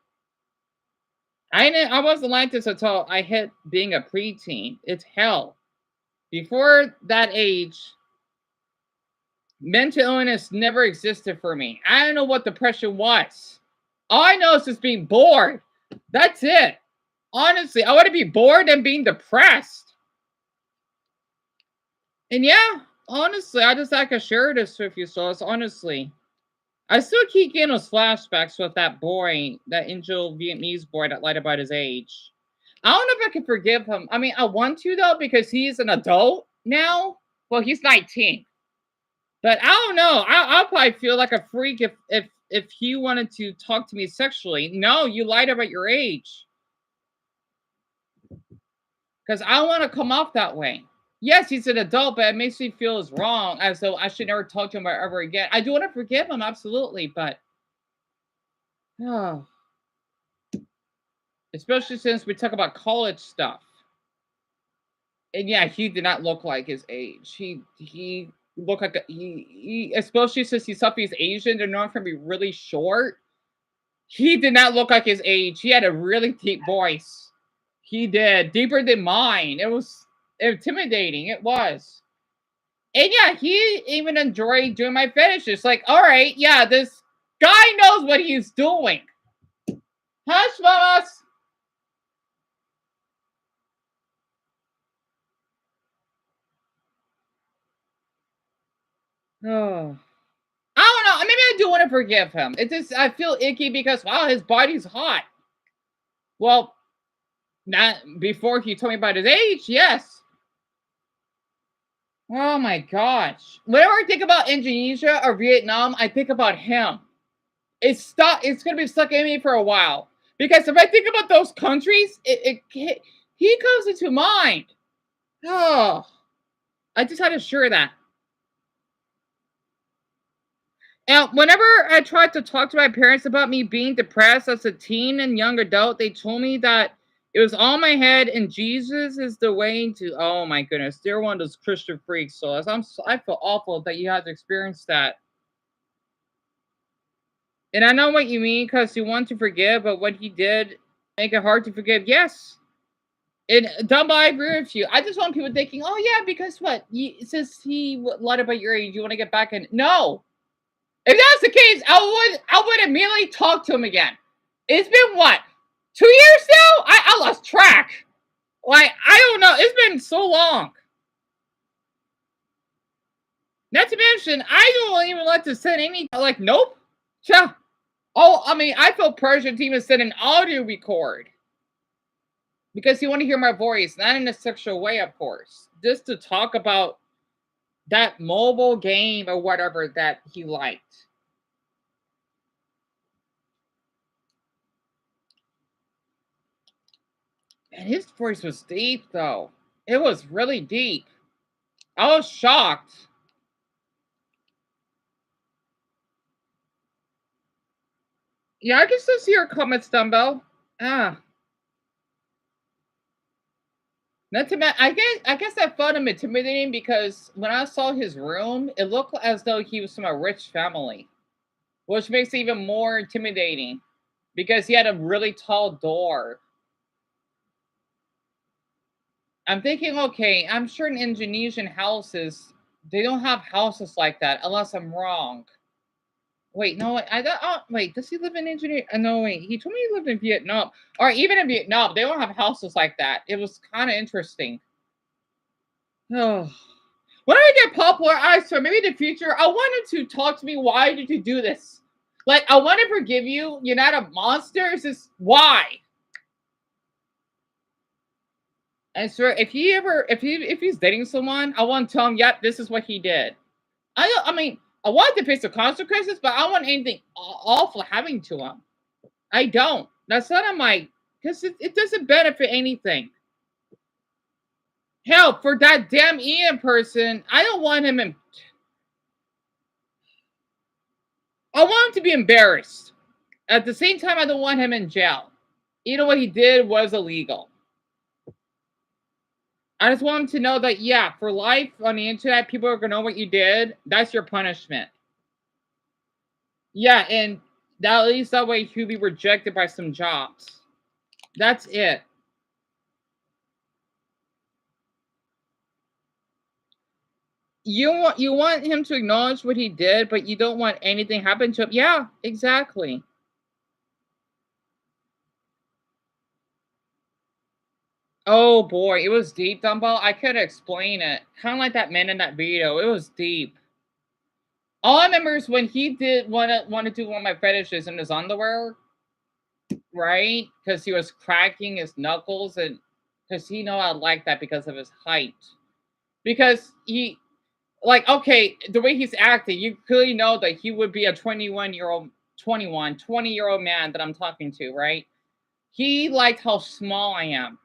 I wasn't like this until I hit being a preteen. It's hell. Before that age, mental illness never existed for me. I don't know what depression was. All I know is just being bored. That's it. Honestly, I want to be bored and being depressed. And yeah, honestly, I just could share this with you, so it's honestly. I still keep getting those flashbacks with that boy, that Angel Vietnamese boy that lied about his age. I don't know if I can forgive him. I mean, I want to, though, because he's an adult now. Well, he's 19. But I don't know. I'll probably feel like a freak if he wanted to talk to me sexually. No, you lied about your age. Because I don't want to come off that way. Yes, he's an adult, but it makes me feel as wrong, as though I should never talk to him ever again. I do want to forgive him, absolutely, but especially since we talk about college stuff. And yeah, he did not look like his age. He looked like he especially since he's Southeast Asian, they're known for being really short. He did not look like his age. He had a really deep voice. He did, deeper than mine. It was intimidating. It was. And yeah, he even enjoyed doing my fetishes. Like, all right, yeah, this guy knows what he's doing. Hush, mamas. Oh. I don't know. Maybe I do want to forgive him. It's just I feel icky because wow, his body's hot. Well, not before he told me about his age, yes. Oh my gosh. Whenever I think about Indonesia or Vietnam, I think about him. It's gonna be stuck in me for a while. Because if I think about those countries, he comes into mind. Oh, I just had to share that. And whenever I tried to talk to my parents about me being depressed as a teen and young adult, they told me that it was all my head and Jesus is the way to. Oh my goodness, they're one of those Christian freaks. So I feel awful that you had to experience that. And I know what you mean because you want to forgive, but what he did make it hard to forgive. Yes. And Dumbo, I agree with you. I just want people thinking, oh yeah, because what? Since he lied about your age, you want to get back in. No. If that's the case, I would immediately talk to him again. It's been what? 2 years now? I lost track. Like, I don't know. It's been so long. Not to mention, I don't even like to send any like nope. Yeah. Oh, I mean, I feel pressure to even send an audio record. Because you want to hear my voice, not in a sexual way, of course. Just to talk about that mobile game or whatever that he liked. And his voice was deep, though. It was really deep. I was shocked. Yeah, I can still see your comments, Dumbo. Ah. Not to mention, I guess I found him intimidating because when I saw his room, it looked as though he was from a rich family, which makes it even more intimidating because he had a really tall door. I'm thinking, okay, I'm sure in Indonesian houses, they don't have houses like that unless I'm wrong. Wait, no, I don't. Oh, wait, does he live in Indonesia? No, wait, he told me he lived in Vietnam, or even in Vietnam, they don't have houses like that. It was kind of interesting. Oh, when I get popular, I swear, maybe in the future, I want him to talk to me. Why did you do this? Like, I want to forgive you. You're not a monster. It's just why. I swear, if he's dating someone, I want to tell him, yep, this is what he did. I mean, I want to face the consequences, but I don't want anything awful happening to him. I don't. That's not on my because it doesn't benefit anything. Hell, for that damn Ian person, I don't want him in. I want him to be embarrassed. At the same time, I don't want him in jail. You know what he did was illegal. I just want him to know that, yeah, for life on the internet, people are going to know what you did. That's your punishment. Yeah, and that at least that way he'll be rejected by some jobs. That's it. You want him to acknowledge what he did, but you don't want anything happen to him. Yeah, exactly. Oh boy, it was deep, Dumbo. I could explain it. Kind of like that man in that video. It was deep. All I remember is when he did want to do one of my fetishes in his underwear, right? Because he was cracking his knuckles and because he know I like that because of his height. Because he like okay, the way he's acting, you clearly know that he would be a 21-year-old 20-year-old man that I'm talking to, right? He liked how small I am.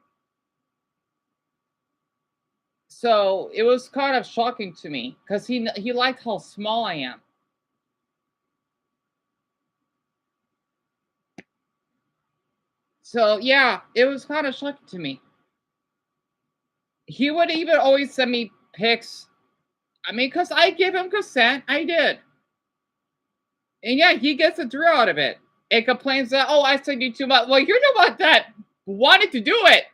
So it was kind of shocking to me because he liked how small I am. So yeah, it was kind of shocking to me. He would even always send me pics. I mean, because I gave him consent. I did. And yeah, he gets a thrill out of it. It complains that, oh, I send you too much. Well, you're the one that wanted to do it.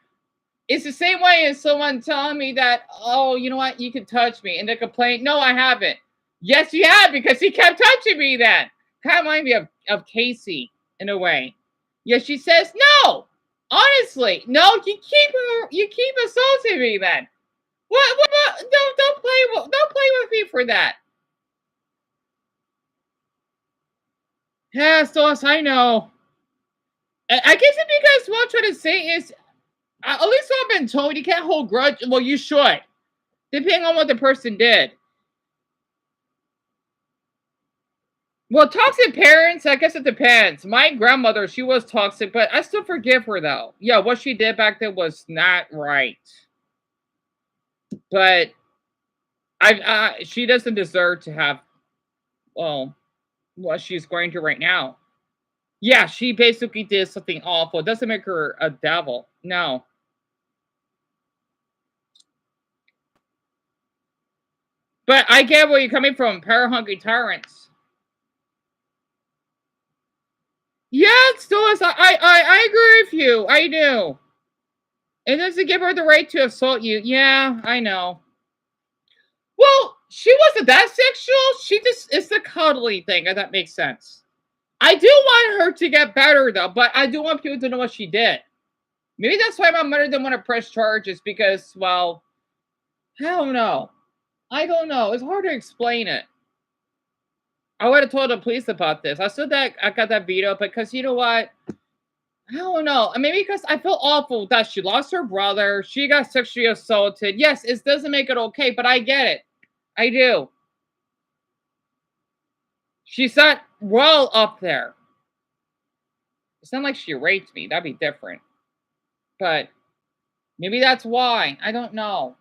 It's the same way as someone telling me that, oh, you know what, you can touch me. And they complain, no, I haven't. Yes, you have, because he kept touching me then. Kind of reminds me of Casey in a way. Yeah, she says, no. Honestly, no, you keep assaulting me then. What? Don't play with me for that. Yeah, Sauce, I know. I guess it's because what I'm trying to say is, at least I've been told you can't hold grudge. Well, you should, depending on what the person did. Well, toxic parents, I guess it depends. My grandmother, she was toxic, but I still forgive her though. Yeah, what she did back then was not right. But she doesn't deserve to have, well, what she's going to right now. Yeah, she basically did something awful. It doesn't make her a devil. No. But I get where you're coming from, power-hungry tyrants. Yeah, it still is. I agree with you. I do. It doesn't give her the right to assault you. Yeah, I know. Well, she wasn't that sexual. She just, it's the cuddly thing, if that makes sense. I do want her to get better, though, but I do want people to know what she did. Maybe that's why my mother didn't want to press charges, because, well, I don't know. I don't know. It's hard to explain it. I would have told the police about this. I said that I got that video because, you know what? I don't know. Maybe because I feel awful that she lost her brother. She got sexually assaulted. Yes, it doesn't make it okay, but I get it. I do. She's not well up there. It's not like she raped me. That'd be different. But maybe that's why. I don't know.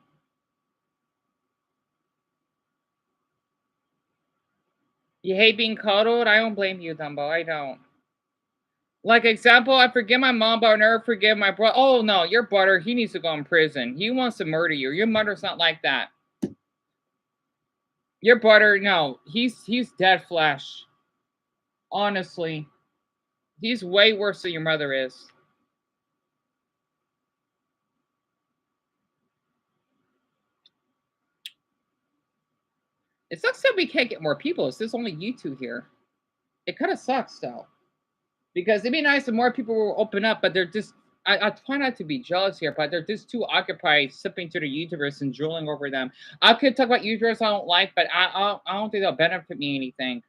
You hate being cuddled? I don't blame you, Dumbo. I don't. Like, example, I forgive my mom, but I'll never forgive my brother. Oh, no, your brother, he needs to go in prison. He wants to murder you. Your mother's not like that. Your brother, no, he's dead flesh. Honestly. He's way worse than your mother is. It sucks that we can't get more people. It's just only you two here. It kind of sucks, though. Because it'd be nice if more people will open up, but they're just, I try not to be jealous here, but they're just too occupied sipping to the YouTubers and drooling over them. I could talk about YouTubers I don't like, but I don't think they'll benefit me anything.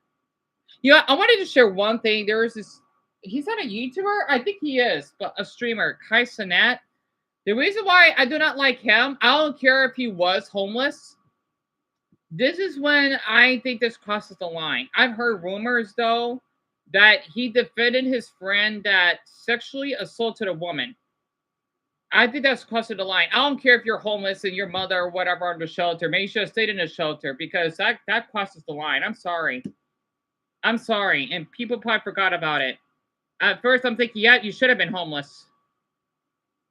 You know, I wanted to share one thing. There was this, he's not a YouTuber? I think he is, but a streamer, Kai Cenat. The reason why I do not like him, I don't care if he was homeless. This is when I think this crosses the line. I've heard rumors, though, that he defended his friend that sexually assaulted a woman. I think that's crossing the line. I don't care if you're homeless and your mother or whatever in the shelter. Maybe you should have stayed in the shelter, because that crosses the line. I'm sorry. I'm sorry. And people probably forgot about it. At first, I'm thinking, yeah, you should have been homeless.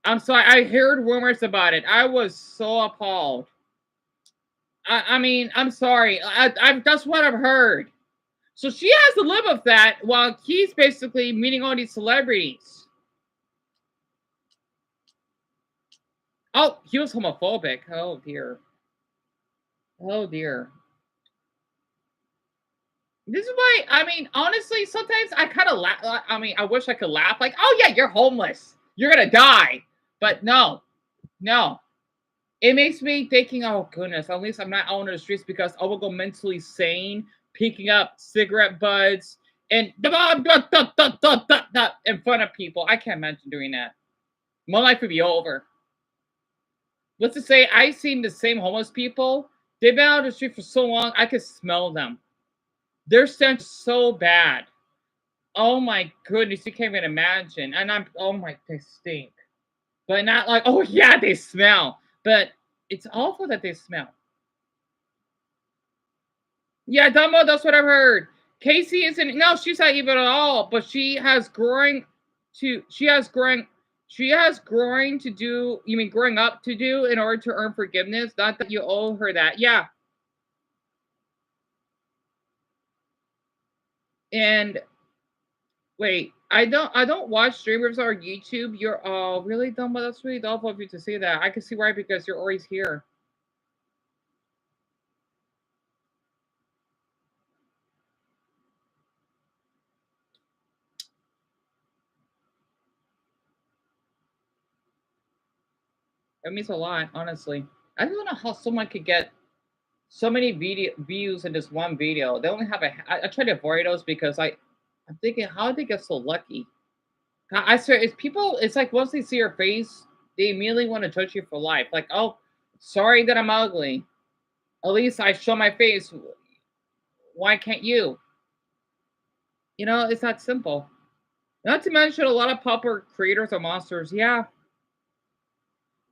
I'm sorry. I heard rumors about it. I was so appalled. I mean, I'm sorry. That's what I've heard. So she has to live with that while he's basically meeting all these celebrities. Oh, he was homophobic. Oh, dear. Oh, dear. This is why, I mean, honestly, sometimes I kind of laugh. I mean, I wish I could laugh. Like, oh, yeah, you're homeless. You're going to die. But no. No. It makes me thinking, oh, goodness, at least I'm not out on the streets, because I will go mentally sane, picking up cigarette butts and in front of people. I can't imagine doing that. My life would be over. Let's just say I've seen the same homeless people. They've been out on the street for so long, I could smell them. Their stench is so bad. Oh my goodness, you can't even imagine. And oh my, they stink. But not like, oh yeah, they smell. But it's awful that they smell. Yeah, Dumbo, that's what I've heard. Casey isn't, no, she's not evil at all, but she has growing She has growing to do, you mean growing up to do in order to earn forgiveness, not that you owe her that. Yeah. And wait, I don't watch streamers or YouTube. You're really dumb, but that's really thoughtful of you to say that. I can see why because you're always here. It means a lot, honestly. I don't know how someone could get so many video views in this one video. They only have I try to avoid those because I'm thinking how did they get so lucky? I swear, it's people. It's like once they see your face, they immediately want to judge you for life. Like, oh, sorry that I'm ugly. At least I show my face. Why can't you? You know, it's that simple. Not to mention a lot of popular creators are monsters. Yeah.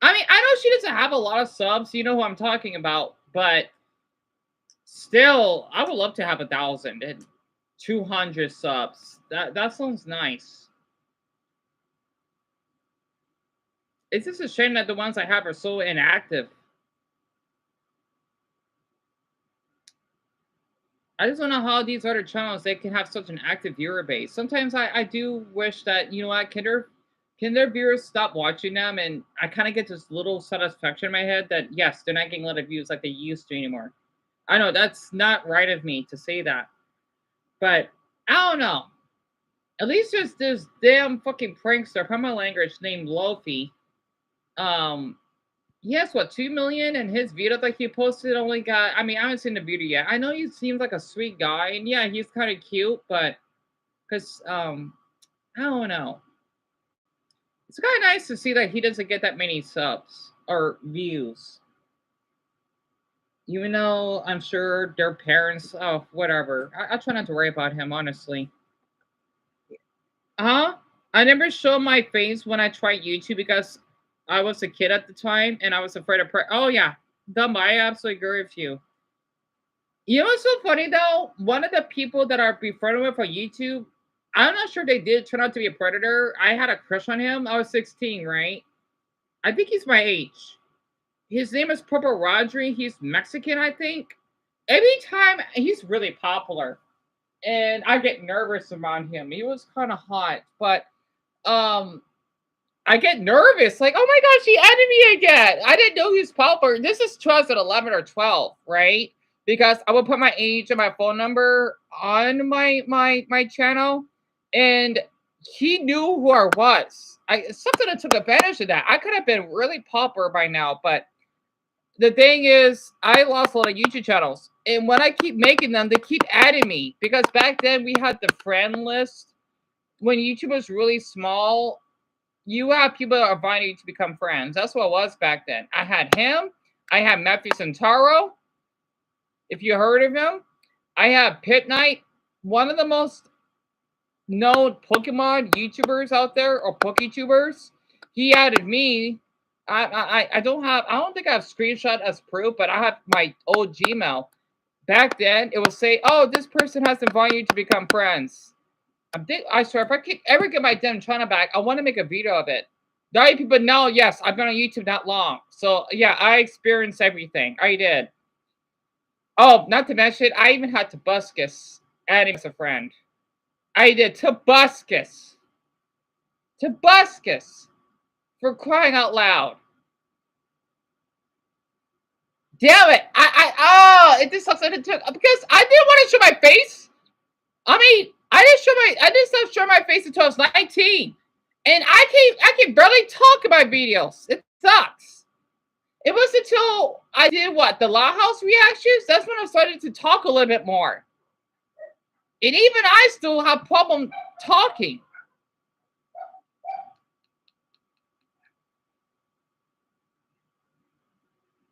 I mean, I know she doesn't have a lot of subs. You know who I'm talking about. But still, I would love to have 1,200 subs. That sounds nice. It's just a shame that the ones I have are so inactive. I just don't know how these other channels they can have such an active viewer base. Sometimes I do wish that you know what can their viewers stop watching them, and I kind of get this little satisfaction in my head that yes, they're not getting a lot of views like they used to anymore. I know that's not right of me to say that, but I don't know. At least there's this damn fucking prankster from my language named Lofi. Um, he has what 2 million, and his video that he posted only got. I mean, I haven't seen the video yet. I know he seems like a sweet guy, and yeah, he's kind of cute, but because I don't know. It's kind of nice to see that he doesn't get that many subs or views. Even though I'm sure their parents, oh, whatever. I try not to worry about him, honestly. Huh? I never show my face when I try YouTube because I was a kid at the time and I was afraid of. Oh yeah, dumb. I absolutely agree with you. You know what's so funny though? One of the people that I befriended with on YouTube, I'm not sure they did turn out to be a predator. I had a crush on him. I was 16, right? I think he's my age. His name is Purple Rodri. He's Mexican, I think. Every time he's really popular, and I get nervous around him. He was kind of hot, but um, I get nervous. Like, oh my gosh, he added me again. I didn't know he was popular. This is 2011 or 12, right? Because I would put my age and my phone number on my channel, and he knew who I was. I something that took advantage of that. I could have been really popular by now, but the thing is, I lost a lot of YouTube channels, and when I keep making them, they keep adding me because back then we had the friend list when YouTube was really small. You have people that are inviting you to become friends. That's what it was back then. I had him. I had Matthew Centaro, if you heard of him. I have Pit Knight, one of the most known Pokemon YouTubers out there, or PokeTubers. He added me. I don't think I have screenshot as proof, but I have my old Gmail. Back then, it would say, "Oh, this person has invited you to become friends." I swear, if I could ever get my damn channel back, I want to make a video of it. That way people know, yes, I've been on YouTube that long. So, yeah, I experienced everything. I did. Oh, not to mention, I even had Tobuscus add him as a friend. I did. Tobuscus. Tobuscus. For crying out loud. Damn it. It just sucks that it took, because I didn't want to show my face. I mean, I didn't start showing my face until I was 19. And I can barely talk in my videos. It sucks. It was until I did what? The La House reactions? That's when I started to talk a little bit more. And even I still have problem talking.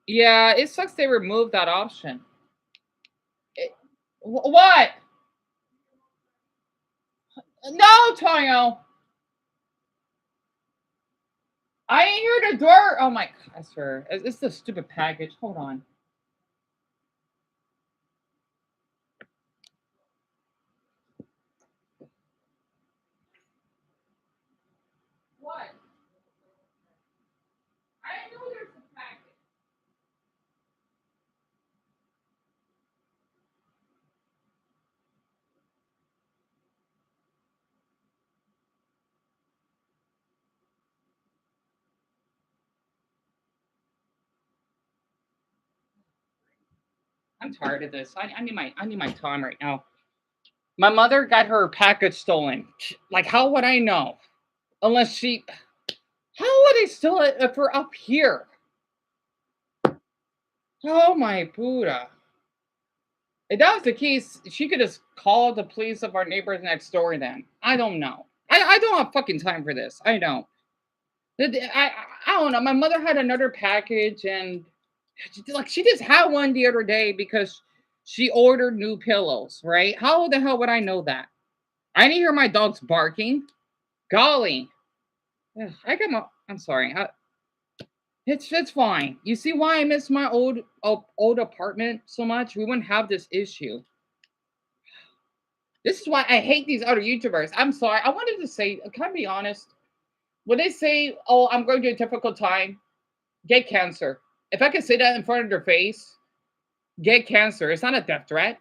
Yeah, it sucks they removed that option. What? No, Tonyo. I ain't hear the door. Oh my god, I swear. It's the stupid package. Hold on. What? I'm tired of this. I need my time right now. My mother got her package stolen. Like, how would I know? Unless she, how would they steal it if we're up here? Oh my Buddha! If that was the case, she could just call the police of our neighbors next door. Then I don't know. I don't have fucking time for this. I don't. I don't know. My mother had another package, and like she just had one the other day because she ordered new pillows. Right? How the hell would I know that? I didn't hear my dogs barking. Golly, I got my. I'm sorry. It's fine. You see why I miss my old apartment so much? We wouldn't have this issue. This is why I hate these other YouTubers. I'm sorry. I wanted to say, can I be honest? When they say, "Oh, I'm going through a difficult time," get cancer. If I could say that in front of their face, get cancer. It's not a death threat.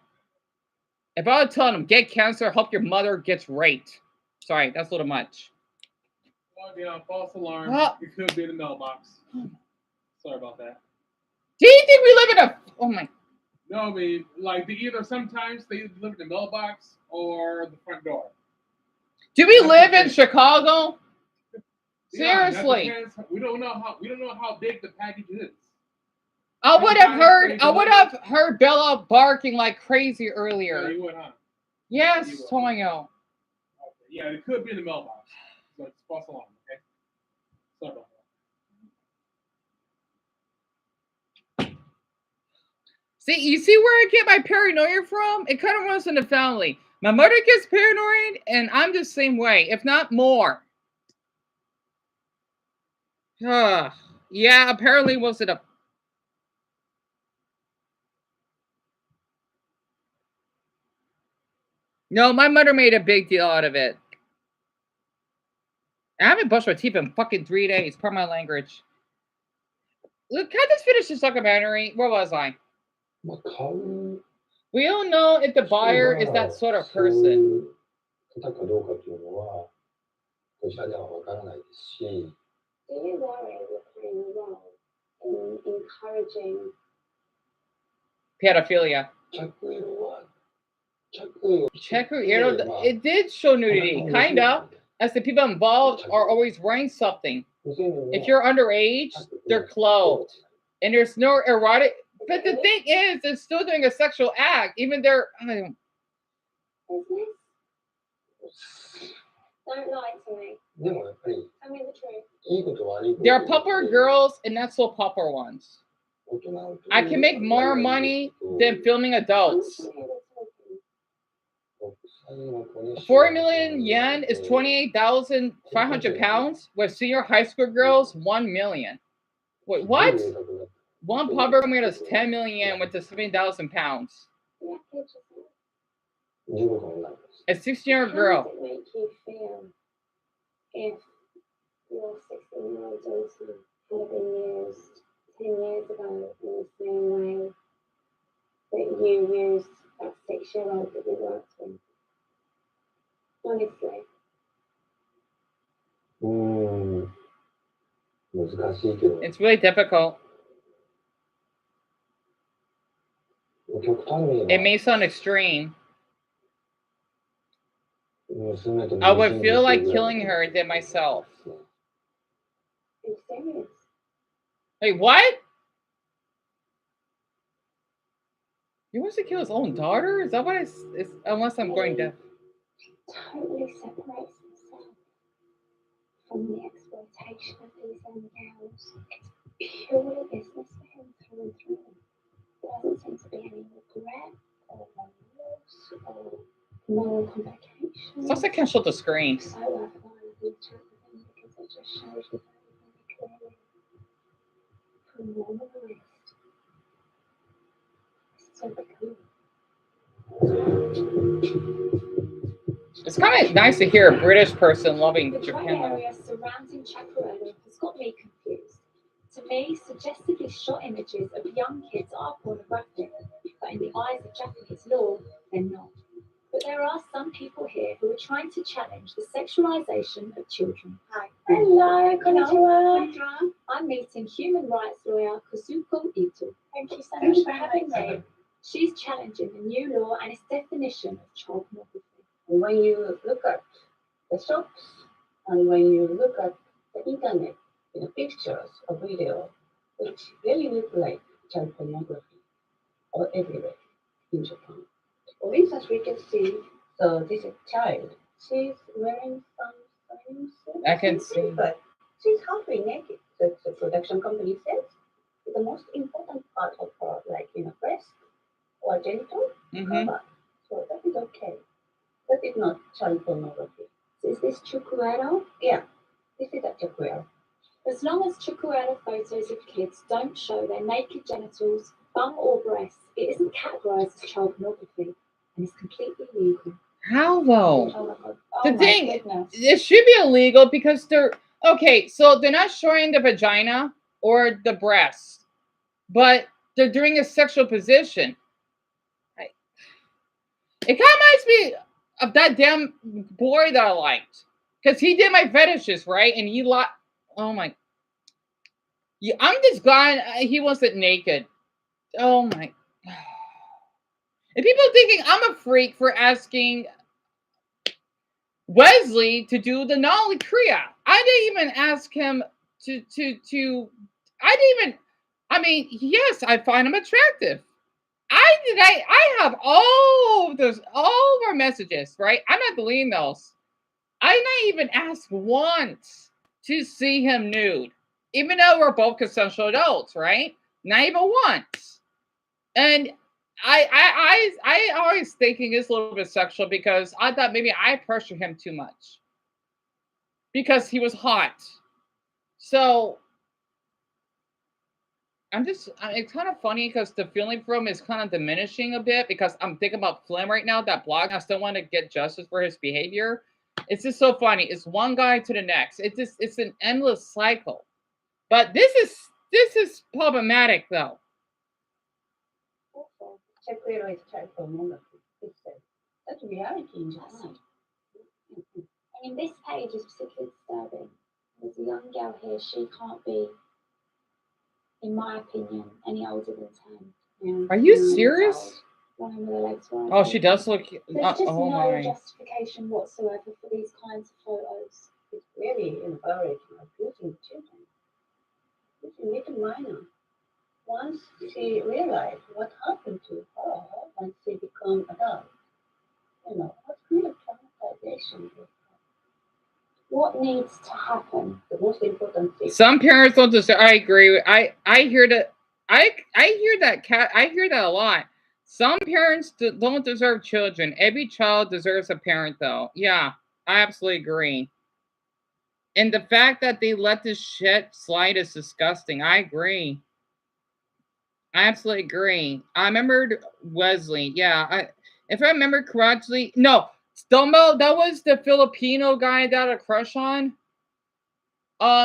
If I would tell them, get cancer, hope your mother gets raped. Sorry, that's a little much. Well, yeah, false alarm. Well, It could be in the mailbox. Sorry about that. Do you think we live in a? Oh my! No, I mean, like sometimes they either live in the mailbox or the front door. Do we That's live in okay. Chicago? Yeah, that Seriously. depends. We don't know how big the package is. I would have Sometimes they heard Bella barking like crazy Yeah, earlier. you would, huh? Yes, You would. Tonyo. Okay. Yeah, it could be in the mailbox. So it's false alarm. Okay. Sorry about that. See, you see where I get my paranoia from? It kind of runs in the family. My mother gets paranoid, and I'm the same way, if not more. Yeah, apparently was it a... No, my mother made a big deal out of it. I haven't brushed my teeth in fucking 3 days, per my language. Look, can I just finish this documentary? Where was I? まあ、買う We don't know if the 人 buyer is が that sort of そうい person. う方かどうかというのは、こちらではわからないですし、 Do you worry you're playing a role in encouraging Pedophilia. 着用は、着用 Check her ear. It did show nudity, kind of. As the people involved are always wearing something. If you're underage, they're clothed. And there's no erotic. But the thing is, they're still doing a sexual act. Even they're. I don't, business? Don't lie to me. でもやっぱり Tell me the truth. いいこと悪いこと there are pupper girls and not so pupper ones. 大人を I can make more money than filming adults. Honestly, you're talking. 40 million yen is 28,500 pounds. With senior high school girls, 1 million. Wait, what? One pupper made us 10 million yen with the 7,000 pounds. Yeah, kids just- 15個になります。 A 16-year-old How girl. does it make you feel if your 16-year-old daughter had been used 10 years ago in the same way that you used that 6-year-old that you worked with? Honestly. 難しいけど、 It's really difficult. 極端に It may sound extreme. 娘と I would feel like killing her than myself. Are you serious? Wait, what? He wants to kill his own daughter? Is that what it's unless I'm going deaf. Totally separates himself from the exploitation of these young girls. It's purely business for him through and through. There doesn't seem to be any regret or remorse or moral complications. Sometimes I can't show the screen. So worthwhile having a chat with him because it just shows you very, very clearly how normalised this has become. It's kind of nice to hear a British person loving The grey Japan. area surrounding Chakarolo has got me confused. To me, suggestively shot images of young kids are pornographic, but in the eyes of Japanese law, they're not. But there are some people here who are trying to challenge the sexualization of children. Hi. Hello, konnichiwa. I'm meeting human rights lawyer Kazuko Ito. Thank you so much for having me. She's challenging the new law and its definition of child pornography. And when you look at the shops and when you look at the internet, pictures or video, which really look like child pornography, or everywhere in Japan. For instance, we can see, so this is child. She's wearing some swimsuit. I can see. But she's halfway naked. So the production company says the most important part of her, like breast or genital, cover. So that is okay. That is not child pornography. So is this chukuero? Yeah, this is a chukuero. As long as chukuero photos of kids don't show their naked genitals, bum or breasts, it isn't categorized as child pornography and is completely legal. How though? Oh my God. The Oh my thing, goodness. it should be illegal because they're okay. So they're not showing the vagina or the breast, but they're doing a sexual position. It kind of reminds me of that damn boy that I liked because he did my fetishes, right? And he oh my. Yeah, I'm just glad he wasn't naked. Oh my. And people thinking I'm a freak for asking Wesley to do the Nolly Kriya. I didn't even ask him to I didn't even, I mean, yes, I find him attractive. I have all of our messages, right? I'm not deleting those. I not even asked once to see him nude. Even though we're both consensual adults, right? Not even once. And I always thinking it's a little bit sexual because I thought maybe I pressured him too much. Because he was hot. So it's kind of funny because the feeling for him is kind of diminishing a bit because I'm thinking about Flynn right now, that blog. I still want to get justice for his behavior. It's just so funny. It's one guy to the next. It's an endless cycle. But this is problematic though. Also, chukuero is child pornography. That's reality in Japan. I mean, this page is particularly disturbing. There's a young girl here. She can't be, in my opinion, any older than 10. Are you serious? Running with her legs wide. Oh, she does look. There's just oh no my. justification whatsoever for these kinds of photos. It's really embarrassing, abusing children. It's a little minor. Once she realized what happened to her once she became adult, what kind of traumatization is her? What needs to happen? The most important thing. Some parents don't deserve. I agree. I hear that. I hear that I hear that a lot. Some parents don't deserve children. Every child deserves a parent, though. Yeah, I absolutely agree. And the fact that they let this shit slide is disgusting. I agree. I absolutely agree. I remembered Wesley. Yeah, if I remember correctly, no, Stumbo, that was the Filipino guy that I had a crush on.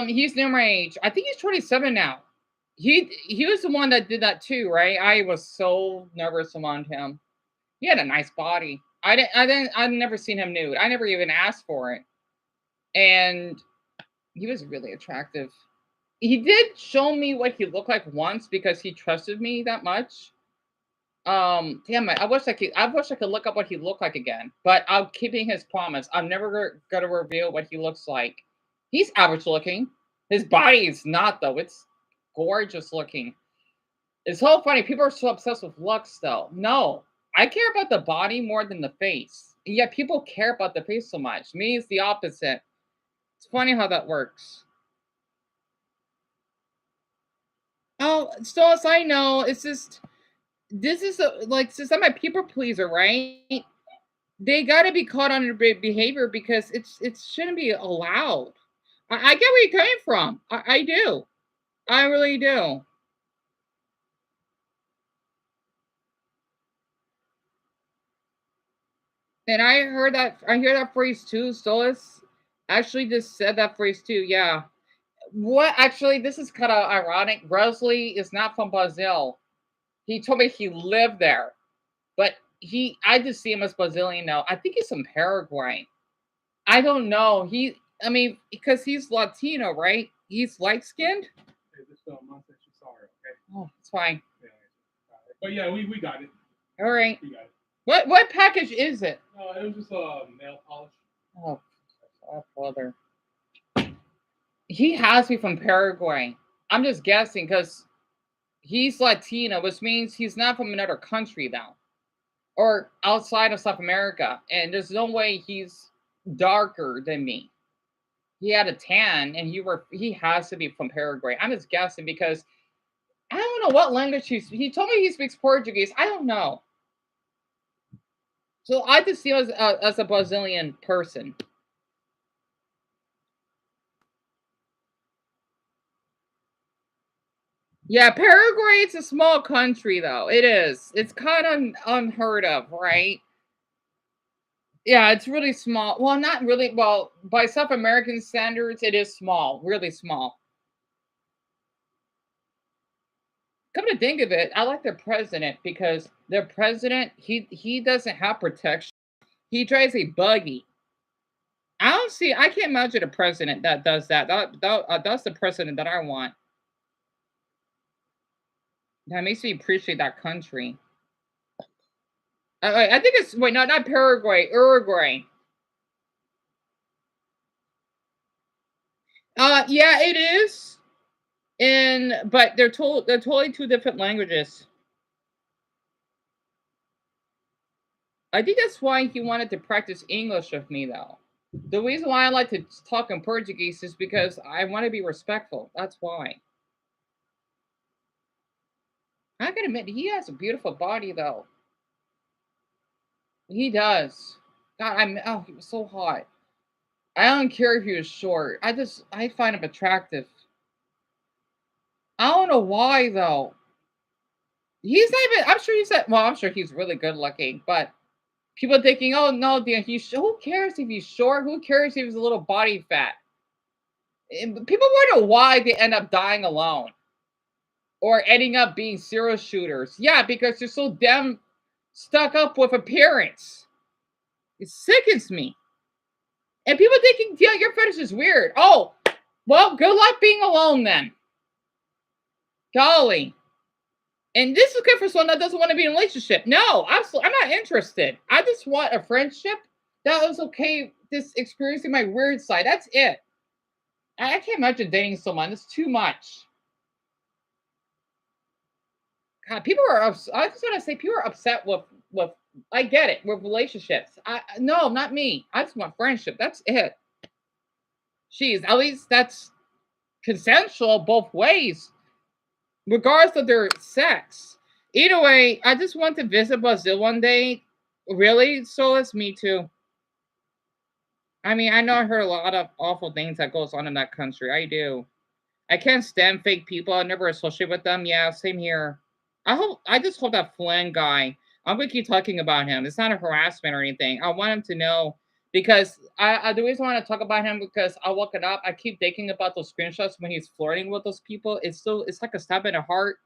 He's near my age. I think he's 27 now. He was the one that did that too, right? I was so nervous around him. He had a nice body. I've never seen him nude. I never even asked for it. And he was really attractive. He did show me what he looked like once because he trusted me that much. Damn it! I wish I could look up what he looked like again. But I'm keeping his promise. I'm never gonna reveal what he looks like. He's average looking. His body is not though. It's gorgeous looking. It's so funny. People are so obsessed with looks though. No, I care about the body more than the face. And yet people care about the face so much. Me, it's the opposite. It's funny how that works. Oh, so as I know, it's just this is since I'm a people pleaser, right? They got to be caught on their behavior because it shouldn't be allowed. I get where you're coming from. I do. I really do. And I hear that phrase too. Solis actually just said that phrase too. Yeah. What actually? This is kind of ironic. Wesley is not from Brazil. He told me he lived there, but I just see him as Brazilian now. I think he's from Paraguay. I don't know. Because he's Latino, right? He's light skinned. Hey, this sorry, okay? Oh, it's fine. Yeah. But yeah, we got it. All right. You got it. What package is it? It was just nail polish. Oh, brother. He has to be from Paraguay. I'm just guessing because he's Latino, which means he's not from another country though, or outside of South America. And there's no way he's darker than me. He had a tan, and he has to be from Paraguay. I'm just guessing because I don't know what language he told me he speaks Portuguese. I don't know. So I just see him as a Brazilian person. Yeah, Paraguay, it's a small country, though. It is. It's kind of unheard of, right? Yeah, it's really small. Well, not really. Well, by South American standards, it is small, really small. Come to think of it, I like the president because the president, he doesn't have protection. He drives a buggy. I can't imagine a president that does that. That's the president that I want. That makes me appreciate that country. I think it's wait, no, not Paraguay, Uruguay. Yeah, it is. But they're totally two different languages. I think that's why he wanted to practice English with me, though. The reason why I like to talk in Portuguese is because I want to be respectful. That's why. I can admit he has a beautiful body, though. He does. God, he was so hot. I don't care if he was short. I find him attractive. I don't know why though. He's not even. I'm sure he's. Well, I'm sure he's really good looking, but people thinking, oh no, Dan, who cares if he's short? Who cares if he's a little body fat? And people wonder why they end up dying alone or ending up being serial shooters. Yeah, because they're so damn stuck up with appearance. It sickens me. And people thinking, yeah, your fetish is weird. Oh, well, good luck being alone then. Golly. And this is good for someone that doesn't want to be in a relationship. No, I'm not interested. I just want a friendship that was okay, just experiencing my weird side. That's it. I can't imagine dating someone. It's too much. God, people are. I just want to say, people are upset with. I get it with relationships. No, not me. I just want friendship. That's it. Jeez, at least that's consensual both ways, regardless of their sex. Either way, I just want to visit Brazil one day. Really? So is me too. I mean, I know I heard a lot of awful things that goes on in that country. I do. I can't stand fake people. I never associate with them. Yeah, same here. I just hope that Flynn guy. I'm gonna keep talking about him. It's not a harassment or anything. I want him to know because the reason I want to talk about him because I look it up. I keep thinking about those screenshots when he's flirting with those people. It's like a stab in the heart.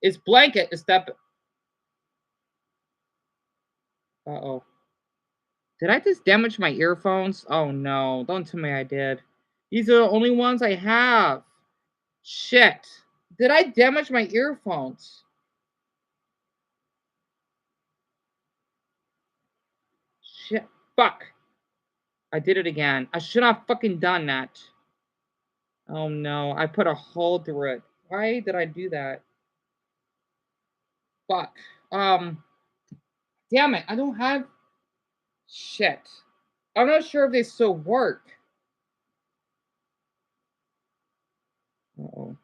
It's blanket. It's that. Uh-oh. Did I just damage my earphones? Oh no, don't tell me I did. These are the only ones I have. Shit. Did I damage my earphones? Shit. Fuck. I did it again. I should have fucking done that. Oh no, I put a hole through it. Why did I do that? Fuck. Damn it, I don't have shit. I'm not sure if they still work. Uh-oh.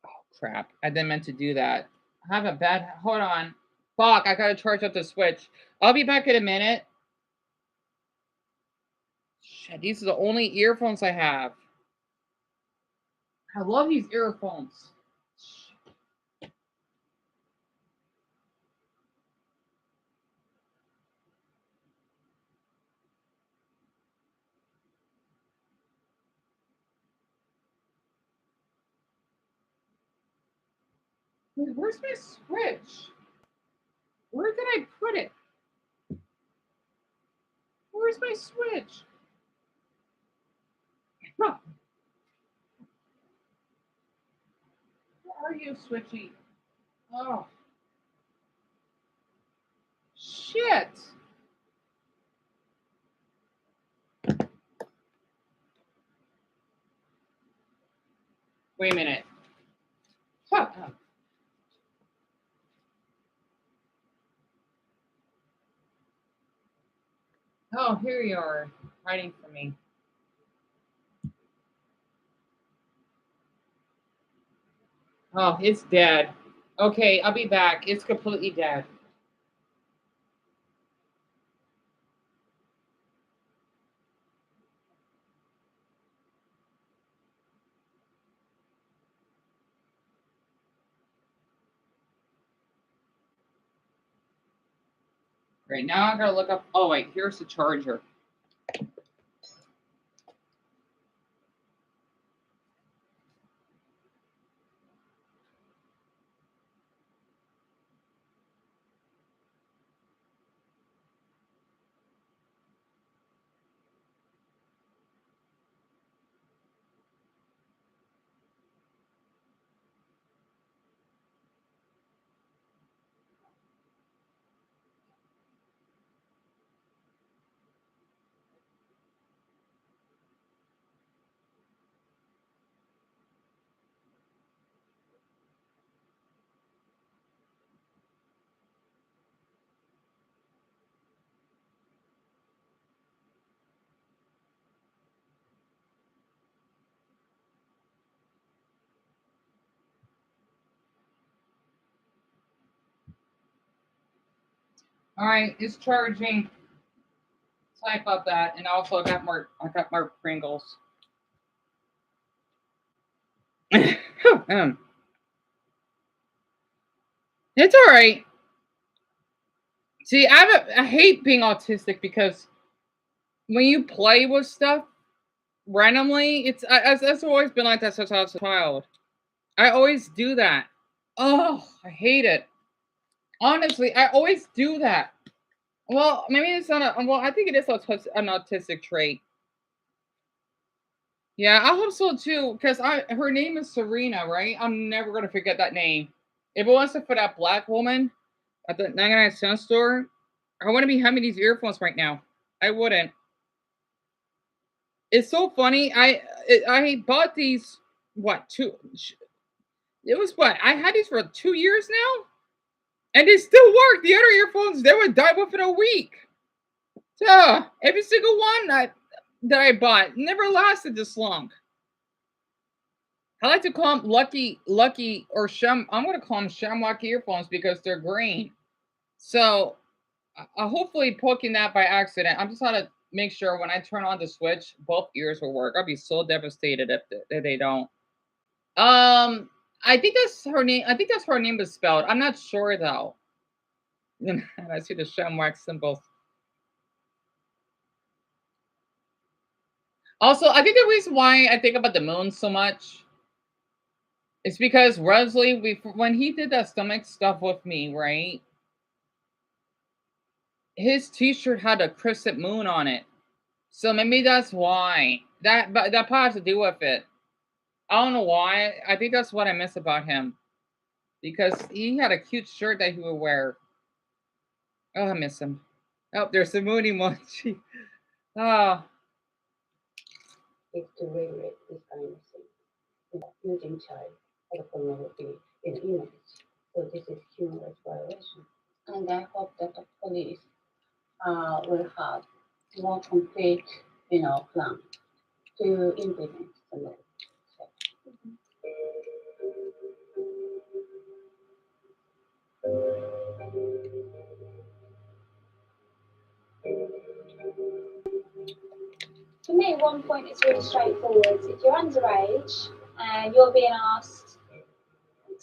Oh crap. I didn't meant to do that. I have a bad hold on. Fuck, I gotta charge up the switch. I'll be back in a minute. Shit, these are the only earphones I have. I love these earphones. Wait, where's my switch? Where did I put it? Where's my switch? Huh. Where are you, Switchy? Oh. Shit. Wait a minute. Huh. Oh, here you are, hiding from me. Oh, it's dead. Okay, I'll be back. It's completely dead. Right, now I gotta look up. Oh, wait, here's the charger. All right, it's charging. Type up that, and also I got more Pringles. It's all right. See, I hate being autistic because when you play with stuff randomly, it's always been like that since I was a child. I always do that. Oh, I hate it. Honestly, I always do that. Well, maybe it's not a. Well, I think it is an autistic trait. Yeah, I hope so too. Because her name is Serena, right? I'm never gonna forget that name. If it wasn't for that black woman at the 99-cent store, I wouldn't be having these earphones right now. I wouldn't. It's so funny. I bought these. What two? It was what I had these for 2 years now, and they still work. The other earphones they would die within a week. So every single one that I bought never lasted this long. I like to call them lucky, or I'm going to call them Shamrock earphones because they're green. So, hopefully poking that by accident. I'm just trying to make sure when I turn on the switch, both ears will work. I'll be so devastated if they don't. I think that's her name. I think that's her name is spelled. I'm not sure though. And I see the Shamrock symbol. Also, I think the reason why I think about the moon so much is because Wesley, when he did that stomach stuff with me, right? His T-shirt had a crescent moon on it, so maybe that's why. But that probably has to do with it. I don't know why. I think that's what I miss about him, because he had a cute shirt that he would wear. Oh, I miss him. Oh, there's the moon emoji. Oh. Is to regulate this kind of thing. Using child or pornography in image. So this is human rights violation. And I hope that the police will have more complete, plan to implement the law. For me, one point is really straightforward. If you're underage and you're being asked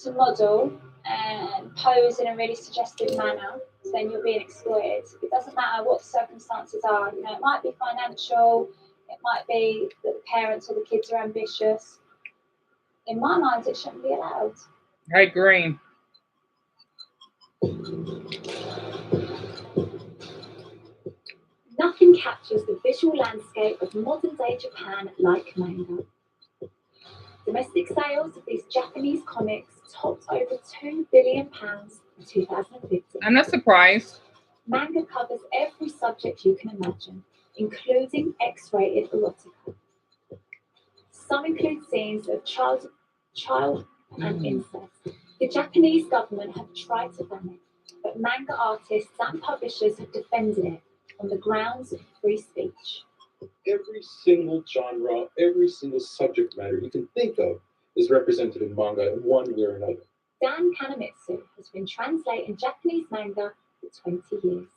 to model and pose in a really suggestive manner, then you're being exploited. It doesn't matter what the circumstances are. It might be financial, it might be that the parents or the kids are ambitious. In my mind, it shouldn't be allowed. I agree. Nothing captures the visual landscape of modern-day Japan like manga. Domestic sales of these Japanese comics topped over £2 billion in 2015. I'm not surprised. Manga covers every subject you can imagine, including X-rated erotica. Some include scenes of child and incest. The Japanese government have tried to ban it, but manga artists and publishers have defended it on the grounds of free speech. Every single genre, every single subject matter you can think of is represented in manga in one way or another. Dan Kanemitsu has been translating Japanese manga for 20 years.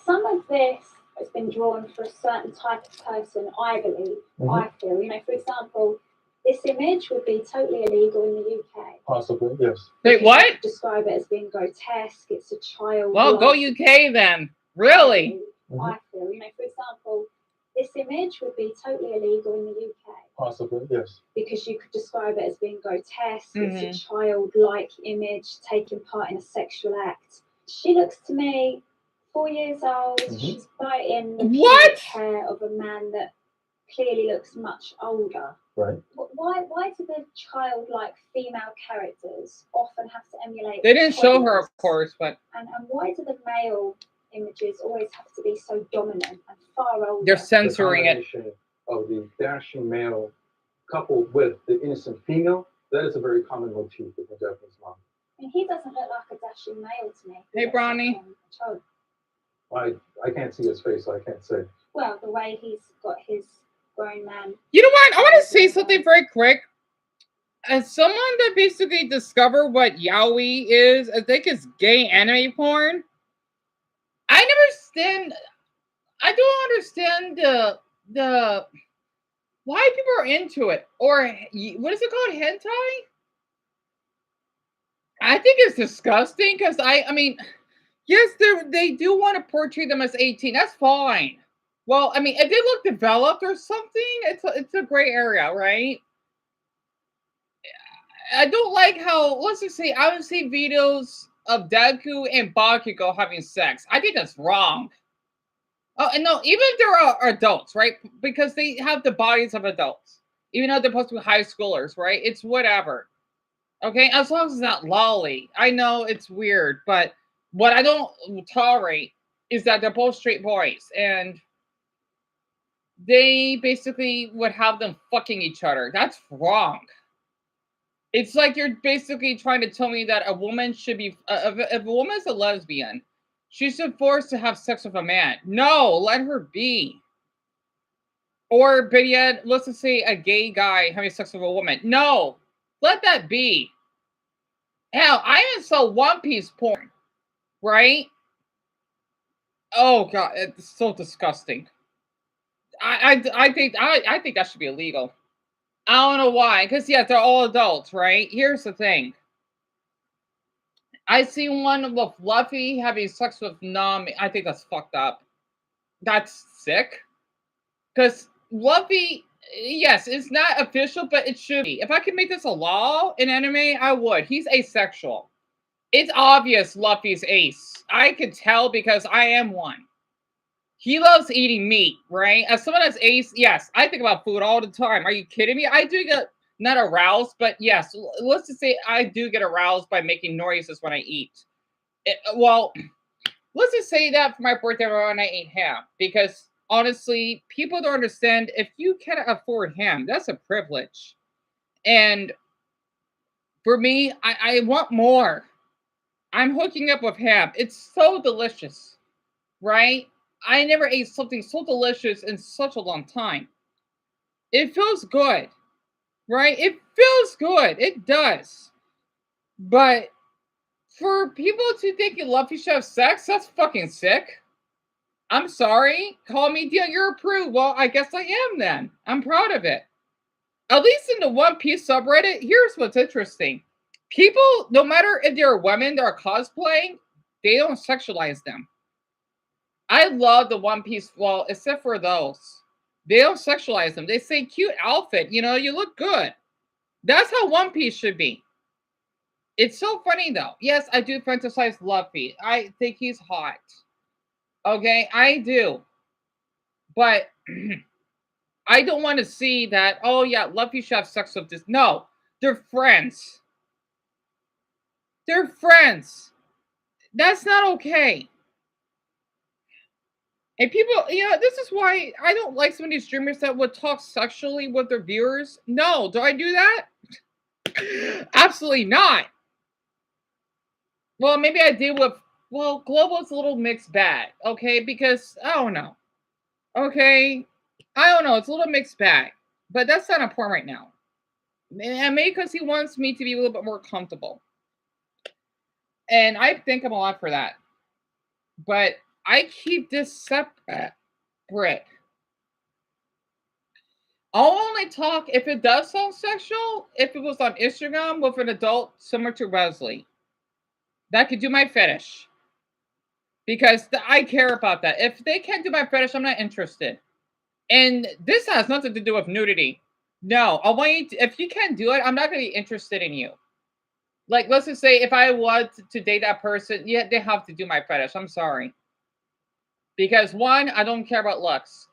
Some of this has been drawn for a certain type of person, I believe, I feel. You know, for example, this image would be totally illegal in the UK. Possibly, yes. Wait, what? Describe it as being grotesque. It's a child. Well, go UK then. Really? I feel. You know, for example, this image would be totally illegal in the UK. Possibly, yes. Because you could describe it as being grotesque. It's a childlike image taking part in a sexual act. She looks to me 4 years old. She's biting the pubic hair of a man that clearly looks much older. Right. Why do the childlike female characters often have to emulate? They didn't show her, of course, but. And why do the male images always have to be so dominant and far older? They're censoring it. Of the dashing male coupled with the innocent female, that is a very common motif in the Japanese manga. And he doesn't look like a dashing male to me. Hey, Bronny. I can't see his face, so I can't say. Well, the way he's got his grown man. You know what? I want to say something very quick. As someone that basically discovered what yaoi is, I think it's gay anime porn. I don't understand the why people are into it, or what is it called, hentai? I think it's disgusting because I mean, yes, they do want to portray them as 18. That's fine. Well, I mean, if they look developed or something, it's a gray area, right? I don't like how, let's just say, I would see videos of Deku and Bakugo having sex. I think that's wrong. Oh, and no, even if they're adults, right? Because they have the bodies of adults. Even though they're supposed to be high schoolers, right? It's whatever. Okay? As long as it's not lolly. I know it's weird, but what I don't tolerate is that they're both straight boys. And they basically would have them fucking each other. That's wrong. It's like you're basically trying to tell me that a woman should be, if a woman is a lesbian, she should force to have sex with a man. No, let her be. Or, but yet, let's just say a gay guy having sex with a woman. No, let that be. Hell, I even saw One Piece porn, right? Oh God, it's so disgusting. I think that should be illegal. I don't know why, because yeah, they're all adults, right? Here's the thing. I seen one with Luffy having sex with Nami. I think that's fucked up. That's sick. Because Luffy, yes, it's not official, but it should be. If I could make this a law in anime, I would. He's asexual. It's obvious Luffy's ace. I could tell because I am one. He loves eating meat, right? As someone that's ace, yes, I think about food all the time. Are you kidding me? I do get not aroused, but yes, let's just say I do get aroused by making noises when I eat. Well, let's just say that for my birthday when I ate ham, because honestly, people don't understand, if you can't afford ham, that's a privilege. And for me, I want more. I'm hooking up with ham. It's so delicious, right? I never ate something so delicious in such a long time. It feels good, right? It feels good. It does. But for people to think you love you should have sex, that's fucking sick. I'm sorry. Call me Dia, you're approved. Well, I guess I am then. I'm proud of it. At least in the One Piece subreddit, here's what's interesting. People, no matter if they're women, they're cosplaying, they don't sexualize them. I love the One Piece, well, except for those. They don't sexualize them. They say, cute outfit, you know, you look good. That's how One Piece should be. It's so funny, though. Yes, I do fantasize Luffy. I think he's hot. Okay, I do. But I don't want to see that, oh yeah, Luffy should have sex with this. No, they're friends. They're friends. That's not okay. And people, this is why I don't like some of these streamers that would talk sexually with their viewers. No, do I do that? Absolutely not. Well, maybe I deal with, Global's a little mixed bag, okay? Because, I don't know. Okay? I don't know. It's a little mixed bag. But that's not important right now. And maybe because he wants me to be a little bit more comfortable. And I thank him a lot for that. But I keep this separate. I'll only talk if it does sound sexual, if it was on Instagram with an adult similar to Wesley. That could do my fetish. Because I care about that. If they can't do my fetish, I'm not interested. And this has nothing to do with nudity. No, I want you to, if you can't do it, I'm not going to be interested in you. Like, let's just say if I want to date that person, yeah, they have to do my fetish. I'm sorry. Because 1, I don't care about looks.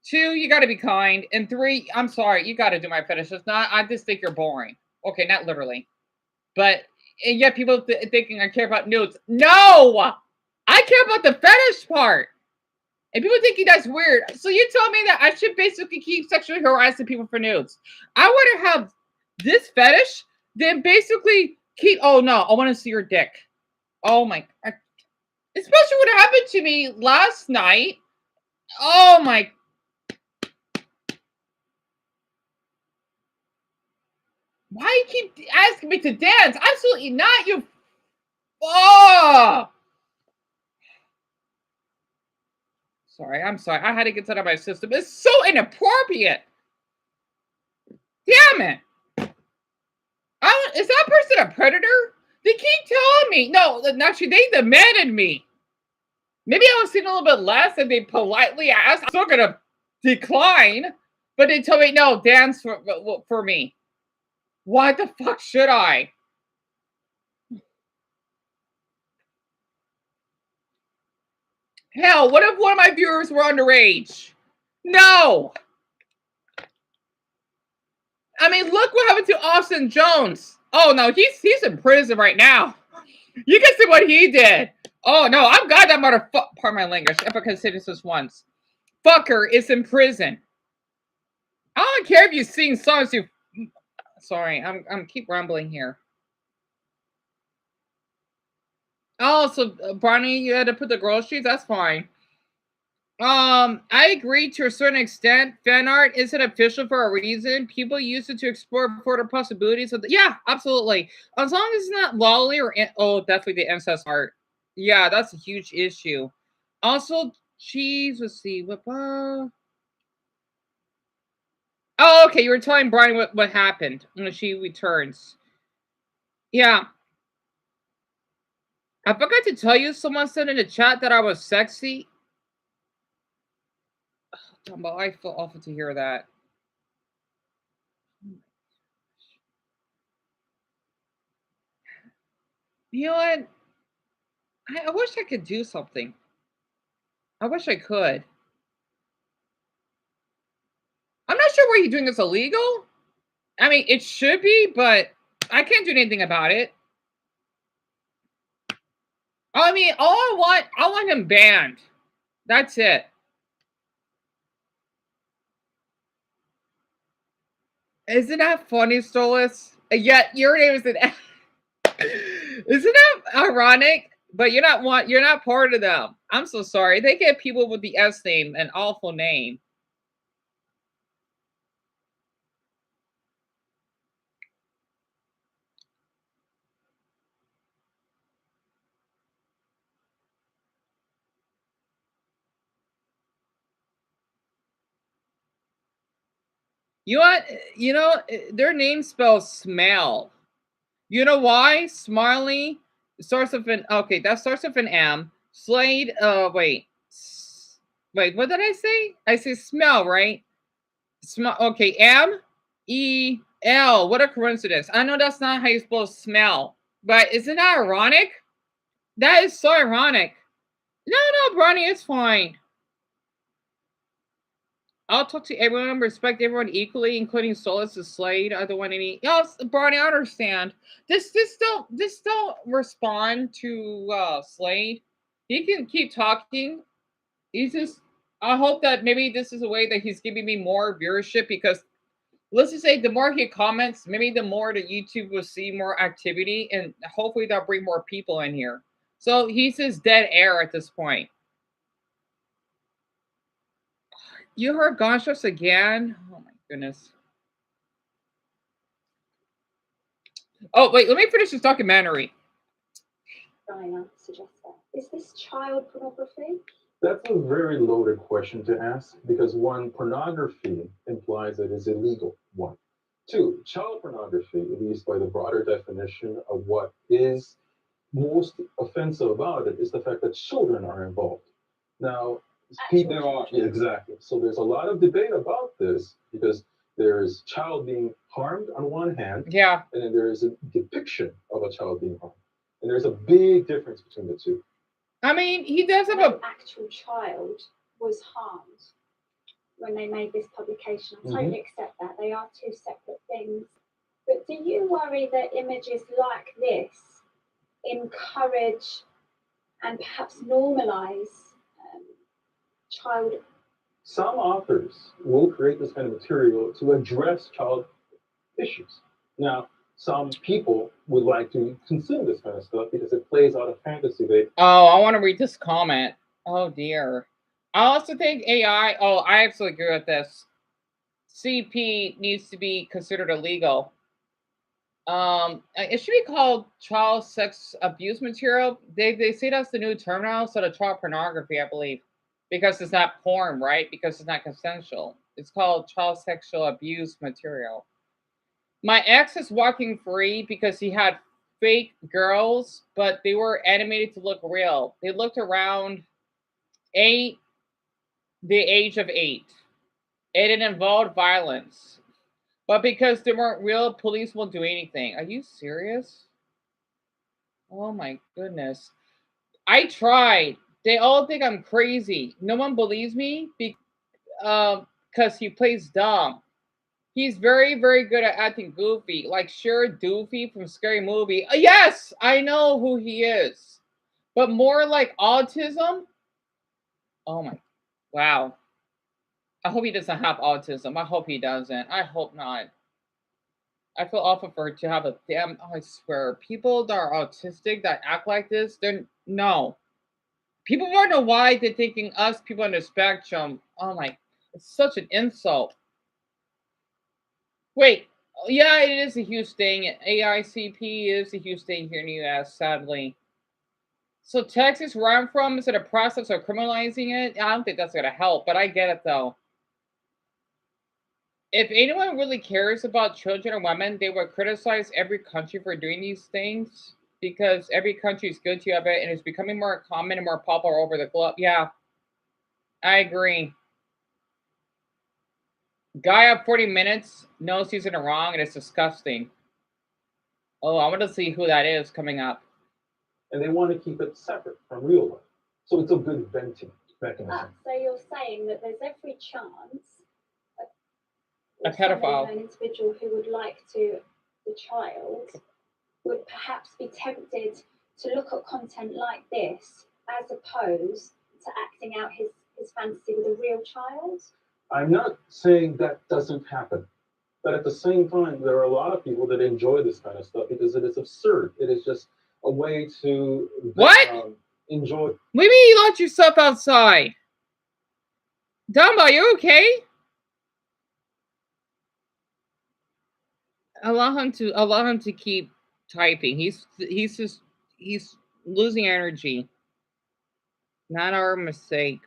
2, you got to be kind. And 3, I'm sorry, you got to do my fetish. If not, I just think you're boring. Okay, not literally. But, and yet people thinking I care about nudes. No! I care about the fetish part. And people thinking that's weird. So you tell me that I should basically keep sexually harassing people for nudes. I want to have this fetish, then basically keep, oh no, I want to see your dick. Oh my, especially what happened to me last night. Oh my. Why you keep asking me to dance? Absolutely not, you. Oh. Sorry, I'm sorry. I had to get that out of my system. It's so inappropriate. Damn it. Is that person a predator? They keep telling me. No, actually, they demanded me. Maybe I was seeing a little bit less and they politely asked. I'm still going to decline. But they told me, no, dance for me. Why the fuck should I? Hell, what if one of my viewers were underage? No. I mean, look what happened to Austin Jones. Oh no, he's in prison right now. You can see what he did. Oh no, I'm glad that motherfucker. Pardon my language. If I can say this once, fucker is in prison. I don't care if you've seen songs. You. Sorry, I'm keep rambling here. Oh, so Bonnie, you had to put the groceries. That's fine. I agree to a certain extent. Fan art isn't official for a reason. People use it to explore further possibilities. Yeah, absolutely. As long as it's not lolly or definitely the incest art. Yeah, that's a huge issue. Also, cheese. Let's see. Oh, okay. You were telling Brian what happened when she returns. Yeah. I forgot to tell you. Someone said in the chat that I was sexy. But I feel awful to hear that. You know what? I wish I could do something. I wish I could. I'm not sure what you're doing is illegal. I mean, it should be, but I can't do anything about it. I mean, I want him banned. That's it. Isn't that funny, Stolas? Yet your name is an. Isn't that ironic? But you're not part of them. I'm so sorry. They get people with the S name, an awful name. You know what? You know, their name spells smell. You know why? Smiley starts with an okay, that starts with an M. Slade, wait, what did I say? I say smell, right? Smell. Okay, M-E-L. What a coincidence. I know that's not how you spell smell, but isn't that ironic? That is so ironic. No, Bronny, it's fine. I'll talk to everyone, respect everyone equally, including Solus and Slade. I don't want any. Yes, Barney, I understand. Just don't respond to Slade. He can keep talking. He's just. I hope that maybe this is a way that he's giving me more viewership because let's just say the more he comments, maybe the more that YouTube will see more activity, and hopefully that'll bring more people in here. So he's just dead air at this point. You heard gunshots again? Oh my goodness. Oh wait, let me finish this documentary. Diana suggests that. Is this child pornography? That's a very loaded question to ask because one, pornography implies that it's illegal. One. Two, child pornography, at least by the broader definition of what is most offensive about it, is the fact that children are involved. Now, there are exactly. So there's a lot of debate about this because there's child being harmed on one hand, Yeah. and then there is a depiction of a child being harmed, and there's a big difference between the two. I mean, he does have No a actual child was harmed when they made this publication. I totally accept that. They are two separate things. But do you worry that images like this encourage and perhaps normalize child? Some authors will create this kind of material to address child issues. Now, some people would like to consume this kind of stuff because it plays out a fantasy they. Oh, I want to read this comment. Oh dear. I also think AI. Oh, I absolutely agree with this. CP needs to be considered illegal. It should be called child sex abuse material. They say that's the new term now, so the child pornography, I believe, because it's not porn, right? Because it's not consensual. It's called child sexual abuse material. My ex is walking free because he had fake girls, but they were animated to look real. They looked around the age of 8. It involved violence. But because they weren't real, police won't do anything. Are you serious? Oh my goodness. I tried. They all think I'm crazy. No one believes me because he plays dumb. He's very, very good at acting goofy, like sure Doofy from Scary Movie. Yes, I know who he is, but more like autism. Oh my, wow. I hope he doesn't have autism. I hope he doesn't. I hope not. I feel awful for her to have a damn. Oh, I swear, people that are autistic that act like this, they're no. People wonder why they're thinking us people on the spectrum. Oh my, it's such an insult. Wait, yeah, it is a huge thing. AICP is a huge thing here in the US, sadly. So Texas, where I'm from, is in a process of criminalizing it. I don't think that's gonna help, but I get it though. If anyone really cares about children or women, they would criticize every country for doing these things because every country is guilty of it and it's becoming more common and more popular over the globe. Yeah, I agree. Guy up 40 minutes knows he's in the wrong and it's disgusting. Oh, I want to see who that is coming up. And they want to keep it separate from real life. So it's a good venting mechanism. So you're saying that there's every chance A pedophile. An individual who would like to the child would perhaps be tempted to look at content like this as opposed to acting out his fantasy with a real child? I'm not saying that doesn't happen. But at the same time, there are a lot of people that enjoy this kind of stuff because it is absurd. It is just a way to enjoy. Maybe you locked yourself outside. Dumbo, you okay? Allow him to keep typing. He's losing energy. Not our mistake.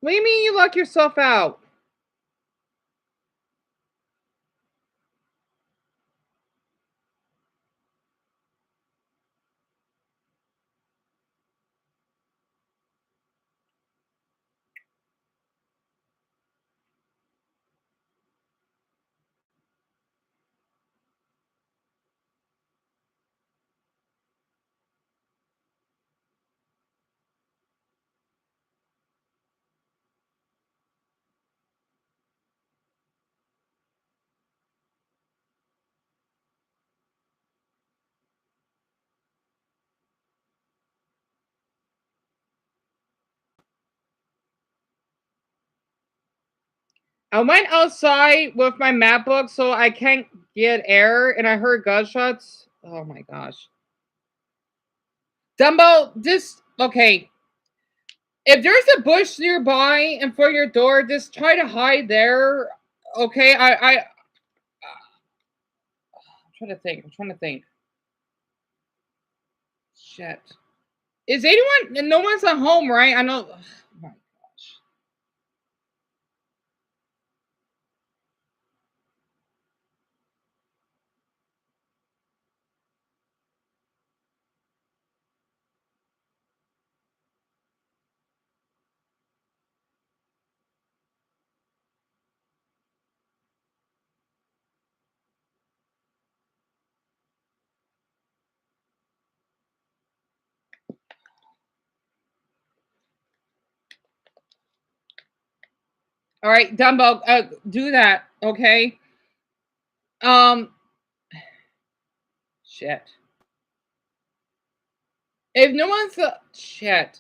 What do you mean you lock yourself out? I went outside with my MacBook so I can't get air, and I heard gunshots. Oh my gosh. Dumbo, just okay. If there's a bush nearby in front of your door, just try to hide there. Okay, I'm trying to think. I'm trying to think. Shit. Is anyone? No one's at home, right? I know. Oh my gosh. All right, Dumbo, do that. Okay. Um. Shit. If no one's shit.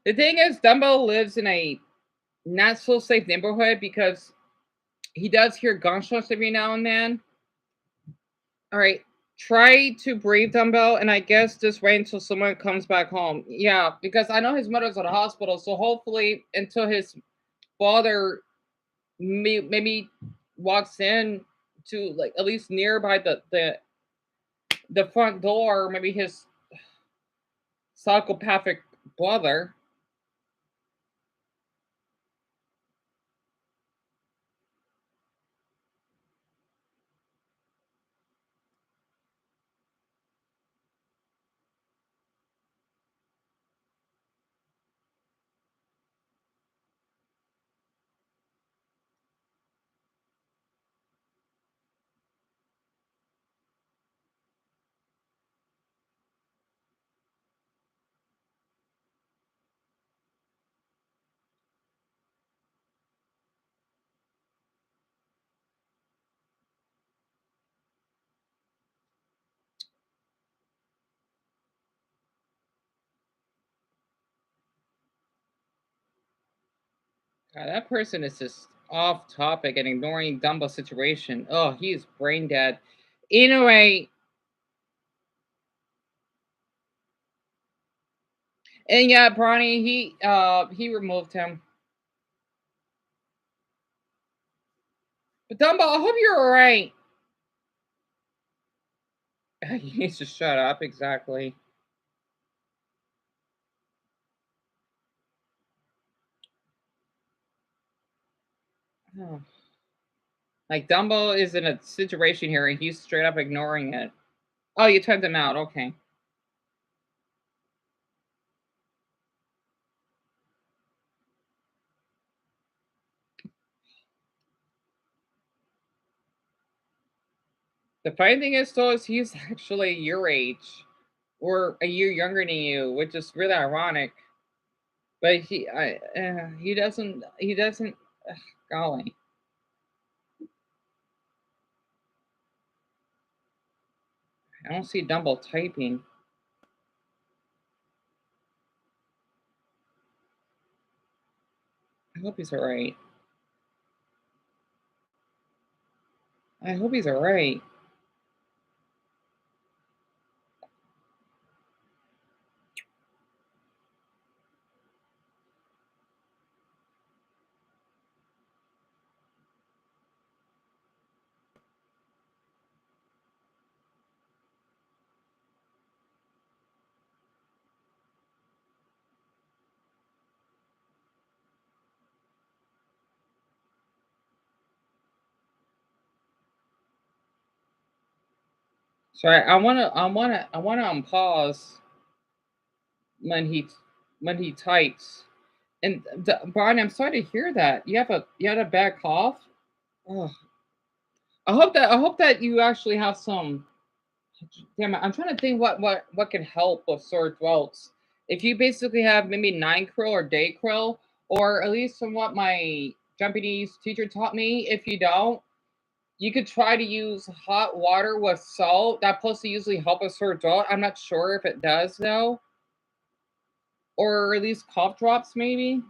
The thing is, Dumbo lives in a not so safe neighborhood because he does hear gunshots every now and then. All right, try to breathe, Dumbo, and I guess just wait until someone comes back home. Yeah, because I know his mother's at the hospital, so hopefully until his father maybe walks in to like at least nearby the front door, maybe his psychopathic brother. God, that person is just off topic and ignoring Dumbo's situation. Oh, he's brain dead. Anyway, and yeah, Bronny, he removed him. But Dumbo, I hope you're alright. He needs to shut up, exactly. Oh. Like Dumbo is in a situation here and he's straight up ignoring it. Oh, you turned him out, okay. The funny thing is, though, is he's actually your age, or a year younger than you, which is really ironic. But he doesn't. Golly, I don't see Dumbo typing. I hope he's alright. I hope he's alright. Sorry, I wanna unpause when he types. And Brian, I'm sorry to hear that. You had a bad cough. Oh, I hope that you actually have some. Damn it, I'm trying to think what can help with sore throats. If you basically have maybe 9 krill or day krill, or at least from what my Japanese teacher taught me, if you don't, you could try to use hot water with salt. That's supposed to usually help a sore throat. I'm not sure if it does though, or at least cough drops maybe.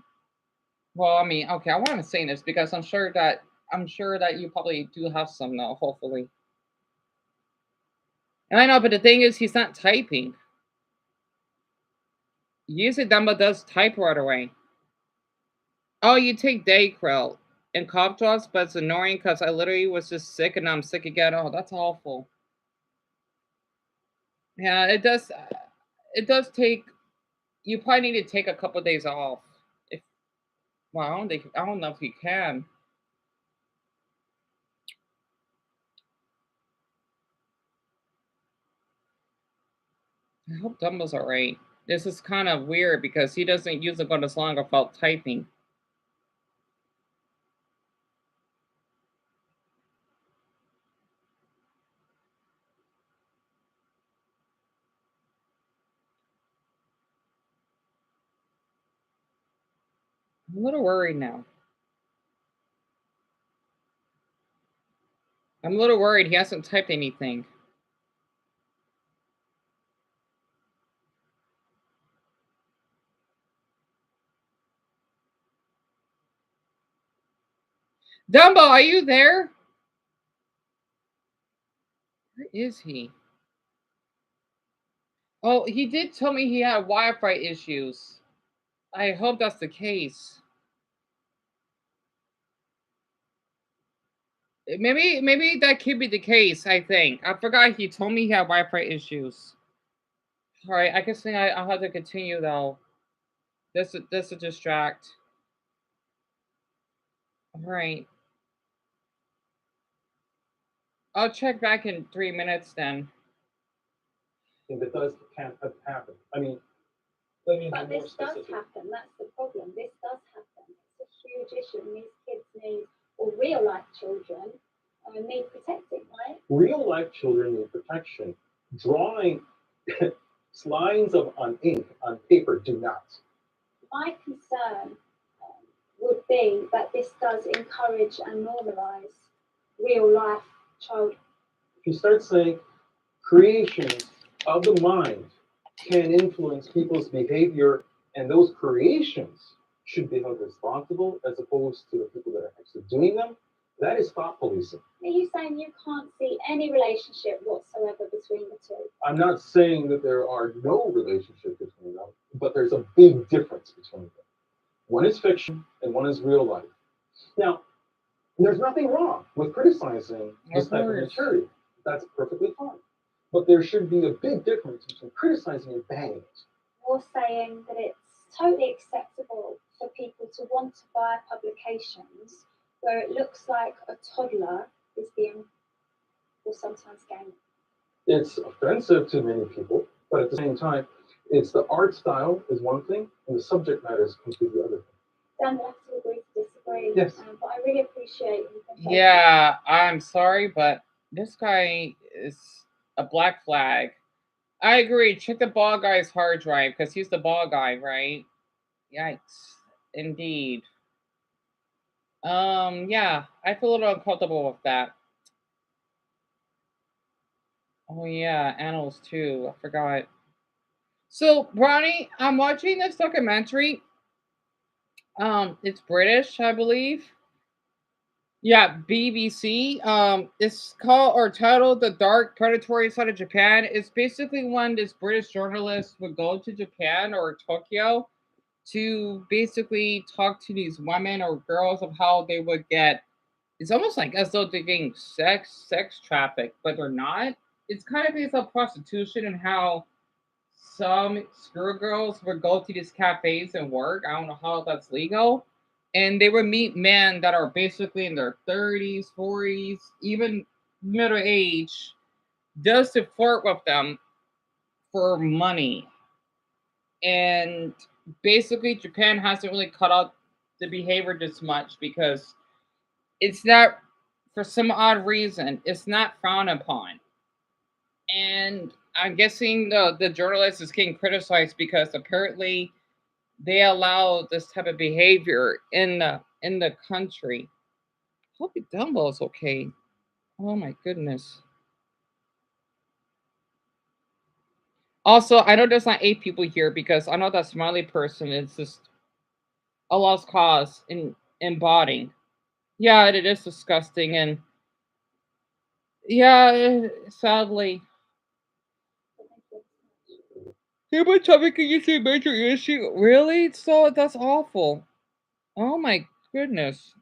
Well, I mean, okay, I want to say this because I'm sure that you probably do have some now, hopefully. And I know, but the thing is, he's not typing. Usually, Dumbo does type right away. Oh, you take Dayquil and cough drops, but it's annoying because I literally was just sick and now I'm sick again. Oh, that's awful. Yeah, it does. It does take. You probably need to take a couple days off. If well, I don't know if you can. I hope Dumbo's alright. This is kind of weird because he doesn't usually go this long without typing. I'm a little worried now. I'm a little worried he hasn't typed anything. Dumbo, are you there? Where is he? Oh, he did tell me he had Wi-Fi issues. I hope that's the case. Maybe that could be the case, I think. I forgot he told me he had Wi-Fi issues. Alright, I guess I'll have to continue though. This to distract. Alright. I'll check back in 3 minutes then. If it does, can't happen. I mean, but this does happen. That's the problem. This does happen. It's a huge issue. And these kids need, or real life children, need protecting, right? Real life children need protection. Drawing lines on ink on paper do not. My concern would be that this does encourage and normalize real life child. If you start saying creations of the mind can influence people's behavior, and those creations should be held responsible as opposed to the people that are actually doing them, that is thought policing. Are you saying you can't see any relationship whatsoever between the two? I'm not saying that there are no relationships between them, but there's a big difference between them. One is fiction and one is real life. Now, there's nothing wrong with criticizing this type of material. That's perfectly fine. But there should be a big difference between criticizing and banning it. You're saying that it's totally acceptable for people to want to buy publications where it looks like a toddler is being, or sometimes gaming. It's offensive to many people, but at the same time, it's the art style is one thing, and the subject matter is completely other thing. Dan, we'll have to agree to disagree. Yes. But I really appreciate you. Yeah, I'm sorry, but this guy is a black flag. I agree. Check the ball guy's hard drive because he's the ball guy, right? Yikes. Indeed. Yeah, I feel a little uncomfortable with that. Oh yeah, animals too. I forgot. So, Brownie, I'm watching this documentary. It's British, I believe. Yeah, BBC. It's called or titled "The Dark Predatory Side of Japan." It's basically when this British journalist would go to Japan or Tokyo to basically talk to these women or girls of how they would get. It's almost like as though they're getting sex trafficked, but they're not. It's kind of based on prostitution and how some schoolgirls would go to these cafes and work. I don't know how that's legal. And they would meet men that are basically in their 30s, 40s, even middle age, just to flirt with them for money. And basically, Japan hasn't really cut out the behavior just much because it's not, for some odd reason, it's not frowned upon. And I'm guessing the journalist is getting criticized because apparently they allow this type of behavior in the country. Hope Dumbo's okay. Oh my goodness. Also, I know there's not 8 people here because I know that smiley person is just a lost cause in embodying. Yeah, it is disgusting, and yeah, sadly. Human trafficking is a major issue. Really? So that's awful. Oh my goodness.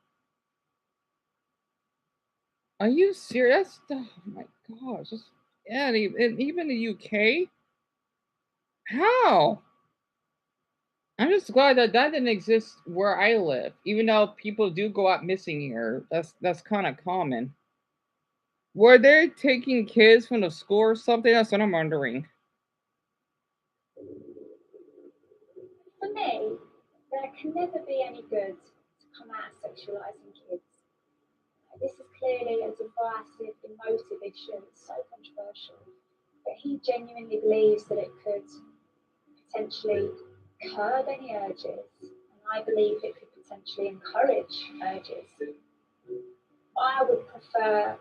Are you serious? Oh my gosh. Yeah, and even the UK? How? I'm just glad that that didn't exist where I live. Even though people do go out missing here, that's kind of common. Were they taking kids from the school or something? That's what I'm wondering. For me, there can never be any good to come out of sexualising kids. This is clearly a divisive, emotive issue. It's so controversial. But he genuinely believes that it could potentially curb any urges, and I believe it could potentially encourage urges. I would prefer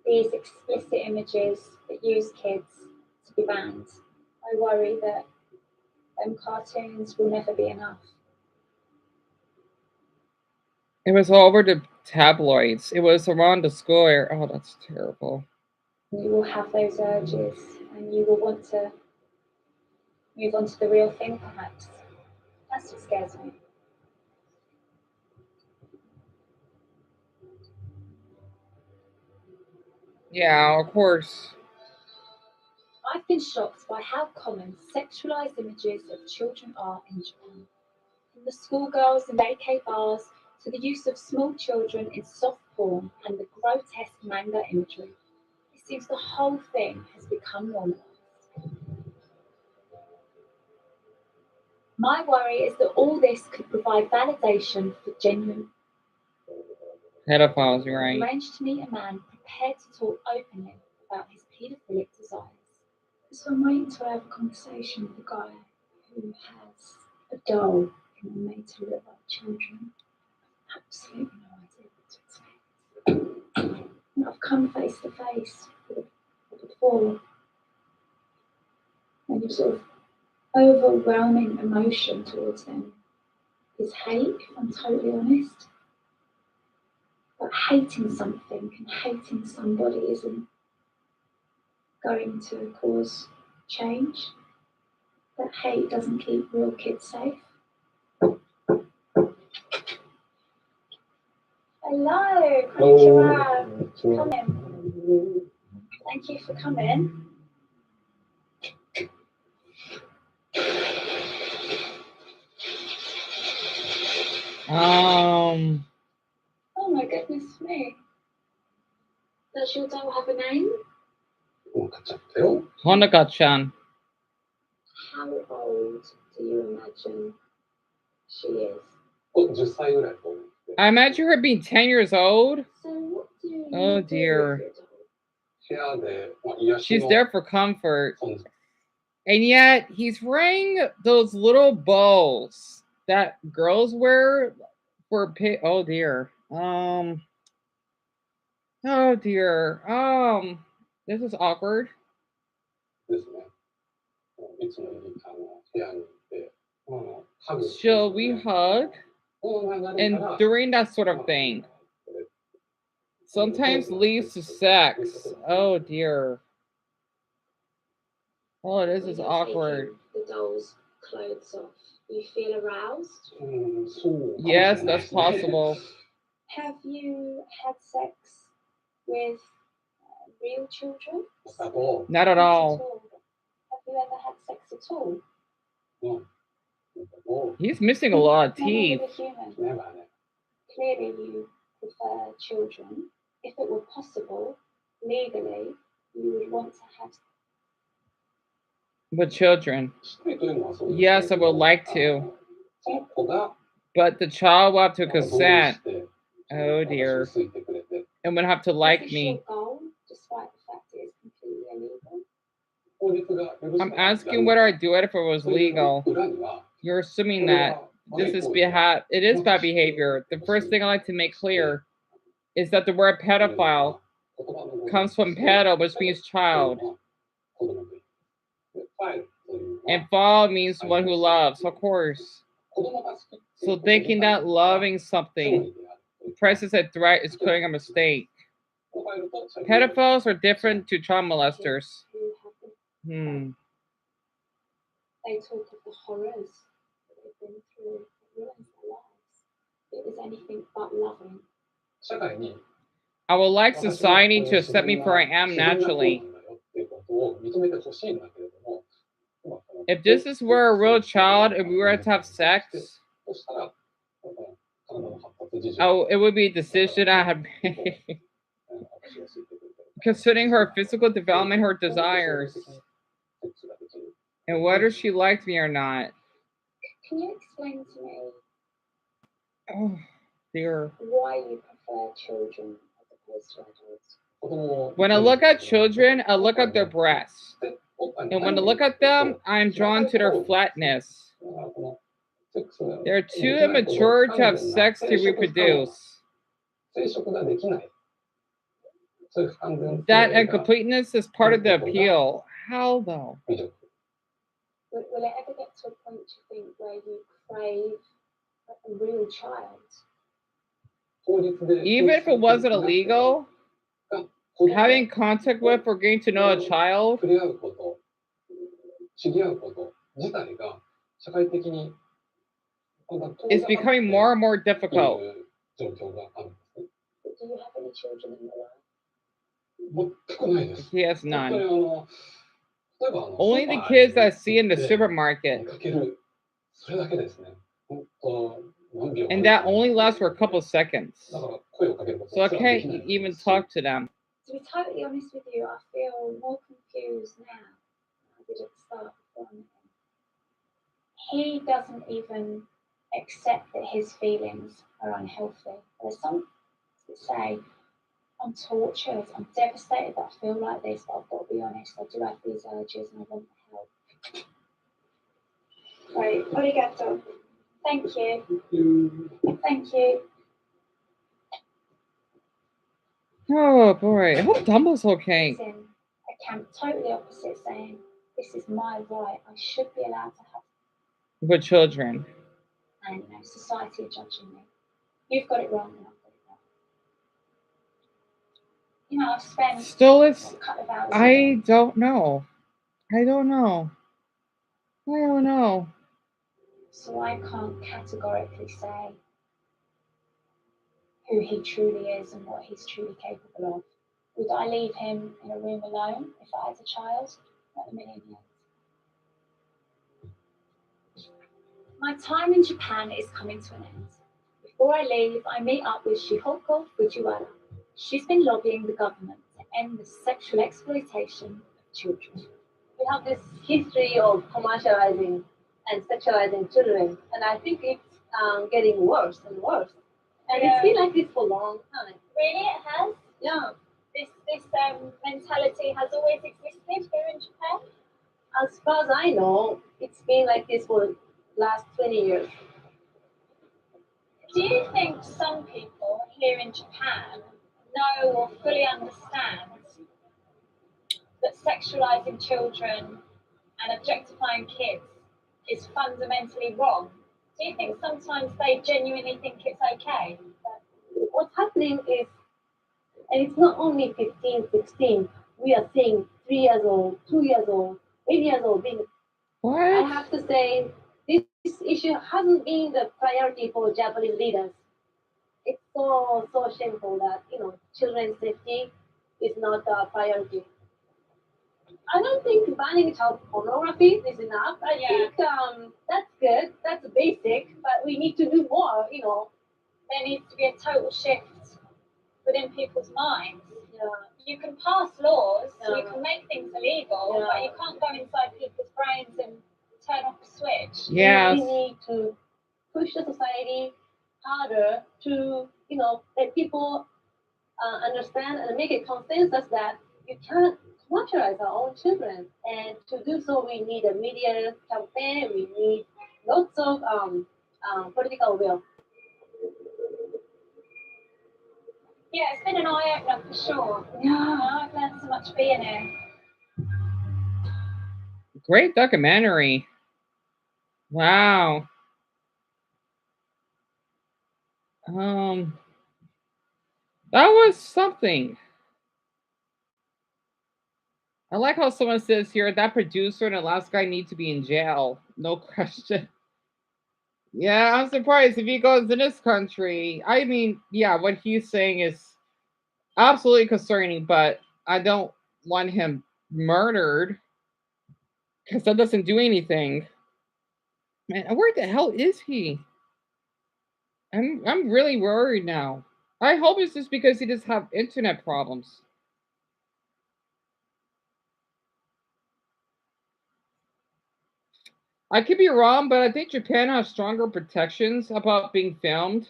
these explicit images that use kids to be banned. I worry that them cartoons will never be enough. It was all over the tabloids. It was around the school area. Oh, that's terrible. You will have those urges, and you will want to move on to the real thing, perhaps. That's what scares me. Yeah, of course. I've been shocked by how common sexualized images of children are in Japan. From the schoolgirls in vacay bars to the use of small children in soft porn and the grotesque manga imagery, it seems the whole thing has become normalized. My worry is that all this could provide validation for genuine. Pedophiles, you're right. Arranged to meet a man prepared to talk openly about his paedophilic desires. So I'm waiting to have a conversation with a guy who has a doll and made to look like children. Absolutely no idea what to expect. And I've come face to face with before. And your sort of overwhelming emotion towards them is hate, if I'm totally honest. But hating something and hating somebody isn't going to cause change. That hate doesn't keep real kids safe. Hello, konnichiwa. Come in. Thank you for coming. Oh my goodness me. Does your doll have a name? Honoka-chan. How old do you imagine she is? I imagine her being 10 years old. So what do you Oh do dear. with your doll? She's there for comfort. And yet he's wearing those little bows that girls wear for oh dear. Oh dear. This is awkward. Shall we hug? And during that sort of thing. Sometimes leads to sex. Oh dear. Oh, this is awkward. The doll's clothes off. You feel aroused? Yes, that's possible. Have you had sex with real children? Not at all. Have you ever had sex at all? He's missing a lot of teeth. Never. Clearly, you prefer children. If it were possible, legally, you would want to have. With children. Yes, I would like to. But the child will have to consent. Oh dear. And would have to like me. Goal, despite the fact it is completely I'm asking what I'd do it if it was legal. You're assuming that this is it is bad behavior. The first thing I like to make clear is that the word pedophile comes from pedo, which means child, and phile means one who loves, of course. So thinking that loving something presents a threat is clearing a mistake. Pedophiles are different to child molesters. They talk of the horrors that they've been through. It ruins their lives. It was anything but loving. I would like society to accept me for I am naturally. If this is where a real child, if we were to have sex, it would be a decision I had made. Considering her physical development, her desires, and whether she liked me or not. Can you explain to me Oh, dear. why you prefer children as opposed to adults? When I look at children, I look at their breasts. And when I look at them, I'm drawn to their flatness. They're too immature to have sex to reproduce. That incompleteness is part of the appeal. How though? Will it ever get to a point, you think, where you crave a real child? Even if it wasn't illegal, having contact with or getting to know a child is becoming more and more difficult. Do you have any children in your life? He has none. Only the kids I see in the supermarket. And that only lasts for a couple seconds. So I can't even talk to them. To be totally honest with you, I feel more confused now than I did at the start before I met him. He doesn't even accept that his feelings are unhealthy. There's some that say, I'm tortured, I'm devastated that I feel like this, but I've got to be honest, I do have these urges and I want the help. Right, arigato. Thank you. Thank you. Oh boy, I hope Dumble's okay. He's in a camp totally opposite, saying, this is my right, I should be allowed to have. With children. And society are judging me. You've got it wrong and I've got it wrong. I've spent Still, a couple of hours. I don't know. So I can't categorically say who he truly is and what he's truly capable of. Would I leave him in a room alone if I had a child? Not a million years. My time in Japan is coming to an end. Before I leave, I meet up with Shihoko Fujiwara. She's been lobbying the government to end the sexual exploitation of children. We have this history of commercializing and sexualizing children, and I think it's getting worse and worse. And it's been like this for a long time. Really, it has? Yeah. This mentality has always existed here in Japan? As far as I know, it's been like this for the last 20 years. Do you think some people here in Japan know or fully understand that sexualizing children and objectifying kids is fundamentally wrong? Do you think sometimes they genuinely think it's okay? What's happening is, and it's not only 15, 16, we are seeing 3 years old, 2 years old, 8 years old being. What? I have to say, this issue hasn't been the priority for Japanese leaders. It's so shameful that, children's safety is not a priority. I don't think banning child pornography is enough. I think that's good, that's basic, but we need to do more, There needs to be a total shift within people's minds. Yeah. You can pass laws, you can make things illegal, but you can't go inside people's brains and turn off a switch. Yes. We need to push the society harder to, let people understand and make a consensus that you can't naturalize our own children. And to do so, we need a media campaign. We need lots of political will. Yeah, it's been an eye opener for sure. Yeah, I've learned so much being here. Great documentary. Wow. That was something. I like how someone says here that producer and the last guy need to be in jail. No question. Yeah, I'm surprised if he goes in this country. I mean, yeah, what he's saying is absolutely concerning, but I don't want him murdered because that doesn't do anything. Man, where the hell is he? I'm really worried now. I hope it's just because he just have internet problems. I could be wrong, but I think Japan has stronger protections about being filmed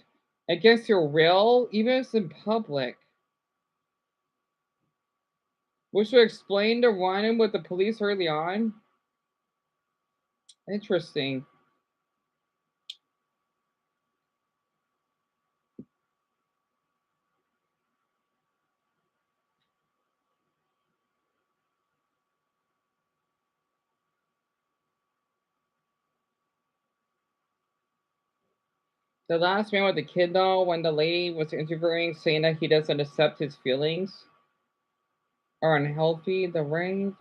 against your will, even if it's in public. Which would explain the run-in with the police early on. Interesting. The last man with the kid, though, when the lady was interviewing, saying that he doesn't accept his feelings are unhealthy. The rain,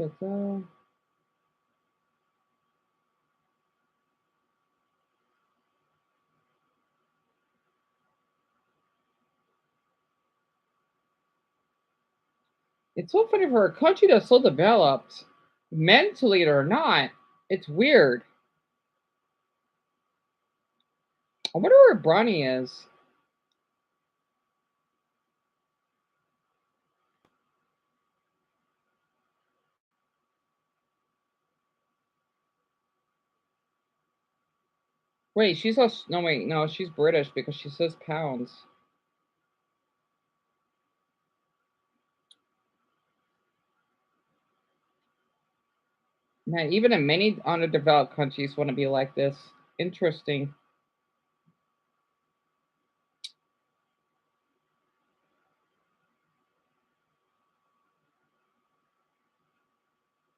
It's so funny for a country that's so developed, mentally or not. It's weird. I wonder where Bronny is. Wait, she's no wait, no, she's British because she says pounds. Man, even in many underdeveloped countries want to be like this. Interesting.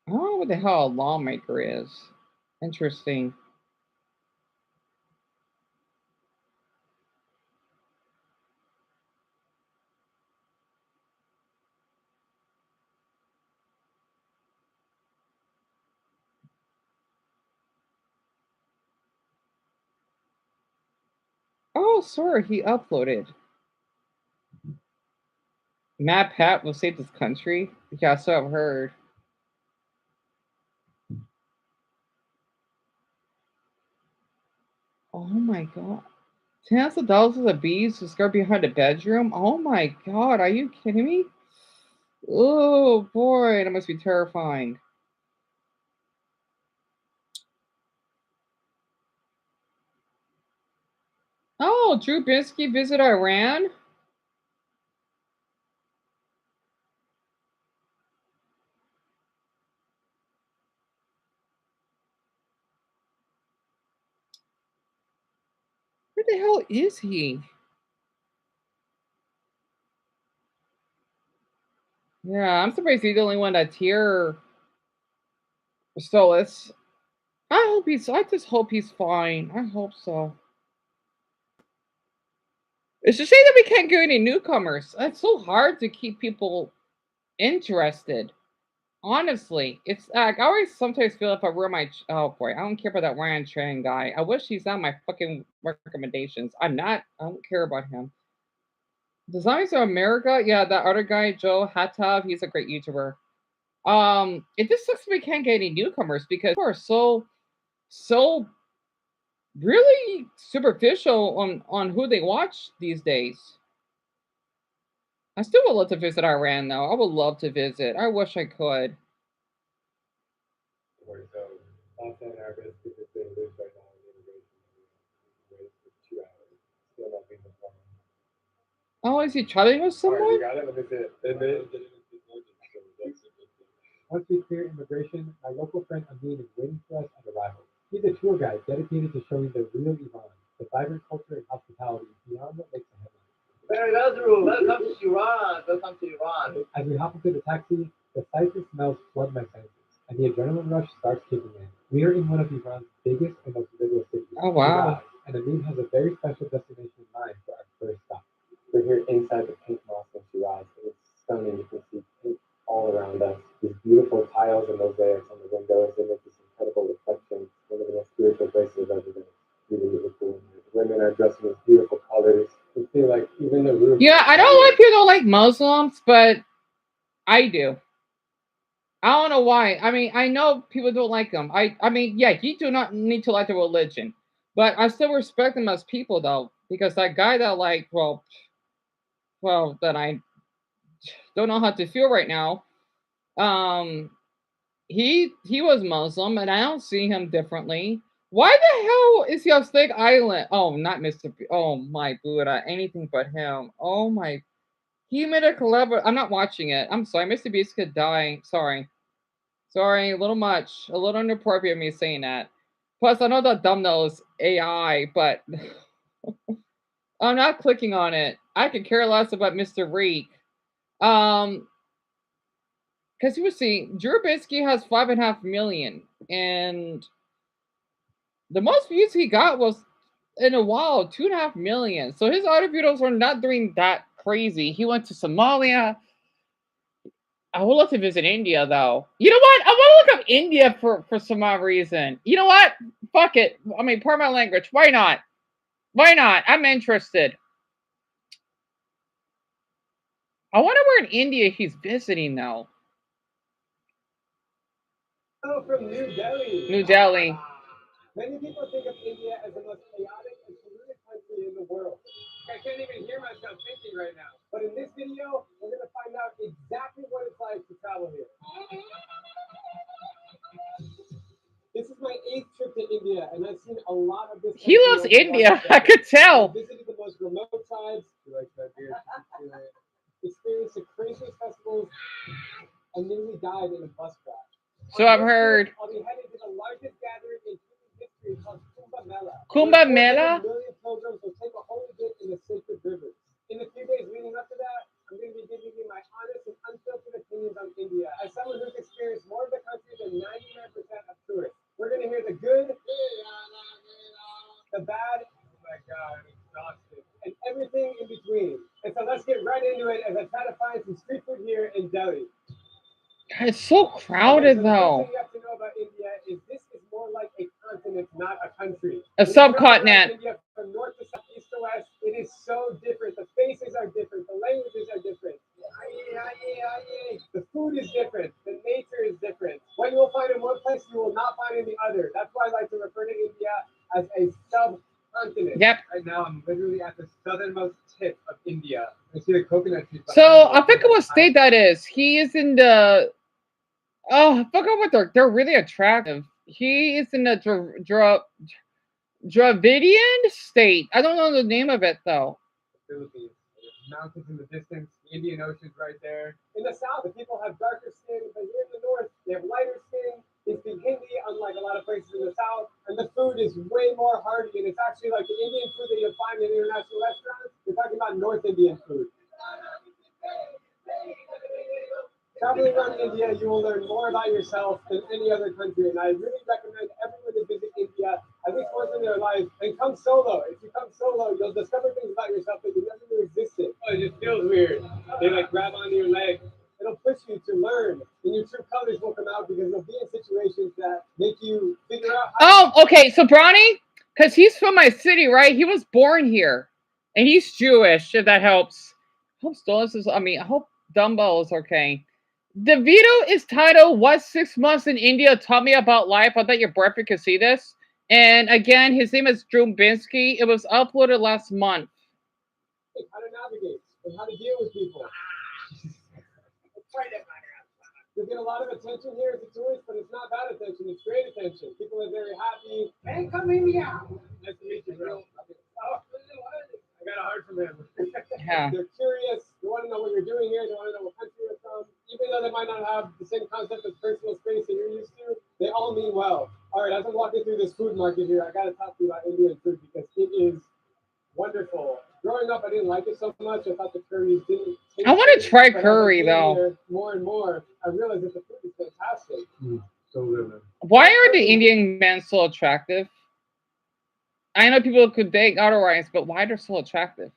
I don't know what the hell a lawmaker is. Interesting. Oh, sorry, he uploaded. Matt Pat will save this country. Yeah, so I've heard. Oh my god. Tens of thousands of bees to skirt behind a bedroom? Oh my god, are you kidding me? Oh boy, that must be terrifying. Oh, Drew Binsky visit Iran? Where the hell is he? Yeah, I'm surprised he's the only one that's here. So it's. I just hope he's fine. I hope so. It's a shame that we can't get any newcomers. It's so hard to keep people interested. Honestly, it's like I always sometimes feel if I wear my oh boy, I don't care about that Ryan Chang guy. I wish he's on my fucking recommendations. I'm not. I don't care about him. Designs of America, yeah, that other guy Joe Hatav, he's a great YouTuber. It just sucks we can't get any newcomers because people are so really superficial on who they watch these days. I still would love to visit Iran though. I would love to visit. I wish I could. Oh, is he chatting with someone? Once we clear immigration, my local friend Amin is waiting for us at arrival. He's a tour guide dedicated to showing the real Iran, the vibrant culture and hospitality beyond what makes a headline. Welcome to Iran. Welcome to Iran. As we hop into the taxi, the sights and smells flood my senses, and the adrenaline rush starts kicking in. We are in one of Iran's biggest and most liberal cities. Oh, wow. And Amin has a very special destination in mind for our first stop. We're here inside the Pink Mosque of Shiraz. It's stunning. You can see pink all around us. These beautiful tiles and mosaics on the windows. They make this incredible reflection. One of the most spiritual places I've ever been. Really, really cool. The women are dressed in these beautiful colors. You feel like even the roof. Yeah, I don't like people don't like Muslims, but I do. I don't know why. I mean, I know people don't like them. I mean, yeah, you do not need to like the religion, but I still respect them as people, though, because that guy that that I don't know how to feel right now. He was Muslim, and I don't see him differently. Why the hell is he on Snake Island? Oh, not Mr. B. Oh my Buddha, anything but him. Oh my. He made a collab. I'm not watching it. I'm sorry. Mr. Beast could die. Sorry, a little much. A little inappropriate me saying that. Plus, I know that thumbnail is AI, but I'm not clicking on it. I could care less about Mr. Reek. Because you would see, Drew Binsky has 5.5 million, and the most views he got was in a while 2.5 million. So his other videos were not doing that crazy. He went to Somalia. I would love to visit India, though. You know what? I want to look up India for some odd reason. You know what? Fuck it. I mean, pardon my language. Why not? Why not? I'm interested. I wonder where in India he's visiting, though. Oh, from New Delhi. New Delhi. Many people think of India as the most chaotic and polluted country in the world. I can't even hear myself thinking right now. But in this video, we're going to find out exactly what it's like to travel here. This is my 8th trip to India, and I've seen a lot of this. He loves India. I could tell. I visited the most remote tribes. You like that beard? Experienced the craziest festivals, and nearly died in a bus crash. So I've heard. I'll be heading to the largest gathering in human history called Kumbh Mela. Kumbh Mela? 1 million pilgrims will take a holy dip in the sacred rivers. In the few days leading up to that, I'm going to be giving you my honest and unfiltered opinions on India. As someone who's experienced more of the country than 99% of tourists, we're going to hear the good, the bad, oh my God, I'm exhausted, and everything in between. And so let's get right into it as I try to find some street food here in Delhi. It's so crowded, though. The thing you have to know about India is this is more like a continent, not a country. A subcontinent. India from north to south, east to west, it is so different. The faces are different. The languages are different. The food is different. The nature is different. What you will find in one place, you will not find in the other. That's why I like to refer to India as a subcontinent. Yep. Right now, I'm literally at the southernmost tip of India. I see the coconut trees. So I forget what state that is. He is in the. Oh, I forgot what they're really attractive. He is in the Dravidian state. I don't know the name of it though. Philippines. Mountains in the distance, the Indian Ocean's right there. In the south, the people have darker skin, but here in the north, they have lighter skin. They speak Hindi, unlike a lot of places in the south, and the food is way more hearty, and it's actually like the Indian food that you'll find in international restaurants. We're talking about North Indian food. Traveling around India, you will learn more about yourself than any other country, and I really recommend everyone to visit India at least once in their life, and come solo. If you come solo, you'll discover things about yourself that you never knew existed. Oh, it just feels weird. They like grab onto your leg. It'll push you to learn, and your true colors will come out because you'll be in situations that make you figure out. Oh, okay. So Brownie, because he's from my city, right? He was born here, and he's Jewish. If that helps. I hope Stolas is. I hope Dumbo is okay. The video is titled "What 6 Months in India Taught Me About Life." I thought your boyfriend could see this. And again, his name is Drew Binsky. It was uploaded last month. How to navigate and how to deal with people. You get a lot of attention here as a tourist, but it's not bad attention. It's great attention. People are very happy. Hey, come in here. Nice to meet you, bro. I got a heart from him. Yeah. They're curious. They want to know what you're doing here. They want to know what country you're from. Even though they might not have the same concept of All right, as I'm walking through this food market here, I gotta talk to you about Indian food because it is wonderful. Growing up, I didn't like it so much. I thought the curries didn't taste I want to good. try But as I curry came though. here more and more, I realized that the food is fantastic. So good. Why are the Indian men so attractive? I know people could date otherwise, but why they're so attractive?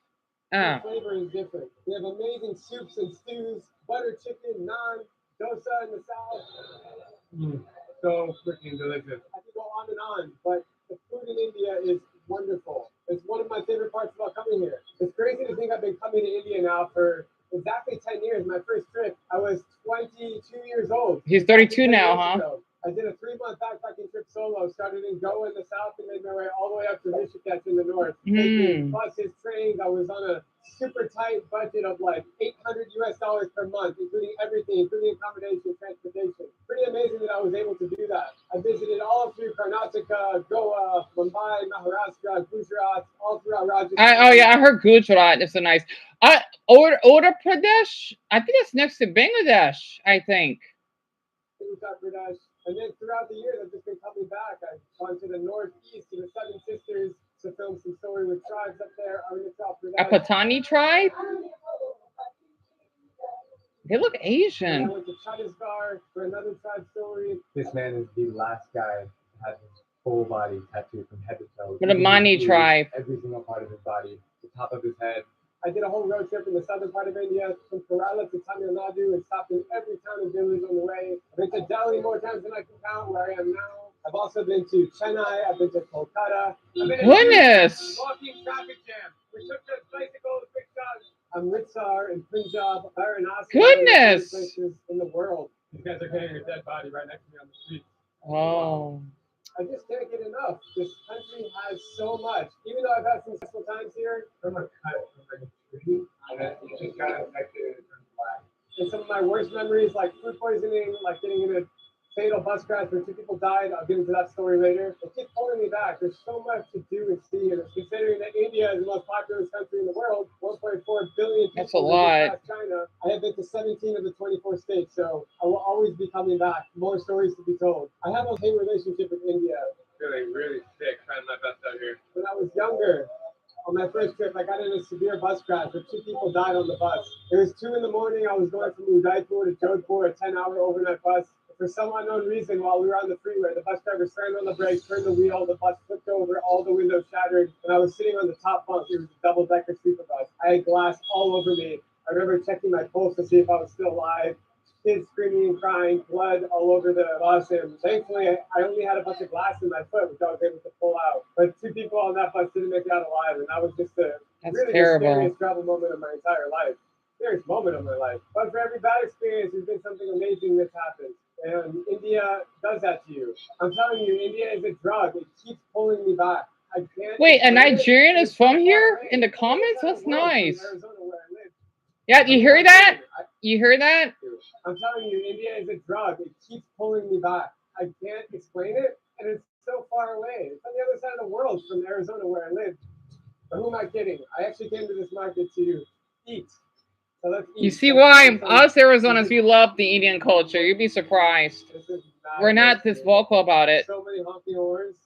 The flavor is different. We have amazing soups and stews, butter chicken, naan, dosa in the south. So freaking delicious. I could go on and on, but the food in India is wonderful. It's one of my favorite parts about coming here. It's crazy to think I've been coming to India now for exactly 10 years. My first trip, I was 22 years old. He's 32 now, 10 years huh? ago. I did a 3-month backpacking trip solo. Started in Goa in the south and made my way all the way up to Rishikesh in the north. Taking buses, trains. I was on a super tight budget of like $800 per month, including everything, including accommodation, transportation. Pretty amazing that I was able to do that. I visited all through Karnataka, Goa, Mumbai, Maharashtra, Gujarat, all throughout Rajasthan. Oh yeah, I heard Gujarat is a nice. Uttar Pradesh. I think it's next to Bangladesh. I think. Uttar Pradesh. And then throughout the years, I've just been coming back. I've gone to the northeast, to the Seven Sisters, to film some story with tribes up there. Arunachal A Pradesh. Patani tribe. They look And I Asian. went to Chhattisgarh for another tribe story. This man is the last guy to have his full body tattooed from head to toe. With a Mani tribe. Every single part of his body, the top of his head. I did a whole road trip in the southern part of India, from Kerala to Tamil Nadu, and stopped in every town and village on the way. I've been to Delhi more times than I can count, where I am now. I've also been to Chennai. I've been to Kolkata. I've been Goodness. walking traffic jam. We took the bicycle, quick shots. Amritsar in Punjab, Varanasi. Goodness. Places in the world. These guys are carrying a dead body right next to me on the street. Oh. I just can't get enough. This country has so much. Even though I've had some successful times here, from a cut from a tree, and then it just got infected and it turned black. And some of my worst memories, like food poisoning, like getting in a fatal bus crash where 2 people died. I'll get into that story later. It keeps pulling me back. There's so much to do and see, and considering that India is the most populous country in the world, 1.4 billion people. That's a lot. China. I have been to 17 of the 24 states, so I will always be coming back. More stories to be told. I have a hate relationship with India. Feeling really sick, trying my best out here. When I was younger, on my first trip, I got in a severe bus crash where 2 people died on the bus. It was 2 a.m. I was going from Udaipur to Jodhpur, a 10-hour overnight bus. For some unknown reason, while we were on the freeway, the bus driver slammed on the brakes, turned the wheel, the bus flipped over, all the windows shattered, and I was sitting on the top bunk. It was a double-decker sleeper bus. I had glass all over me. I remember checking my pulse to see if I was still alive. Kids screaming and crying, blood all over the bus, and thankfully I only had a bunch of glass in my foot, which I was able to pull out. But 2 people on that bus didn't make it out alive, and that was just That's really terrible. the scariest travel moment of my entire life. Scariest moment of my life. But for every bad experience, there's been something amazing that's happened. And India does that to you. I'm telling you, India is a drug. It keeps pulling me back. I can't. Wait, a explain it. Nigerian is It's from so here far in the away. comments? It's on That's the world from nice. Arizona, where I live. Yeah, you hear that? You hear that? I'm telling you, India is a drug. It keeps pulling me back. I can't explain it, and it's so far away. It's on the other side of the world from Arizona, where I live. But who am I kidding? I actually came to this market to eat. So let's eat. You see Let's why eat some- us Arizonans, we love the Indian culture. You'd be surprised. This is We're not this vocal about it. So many honky horns.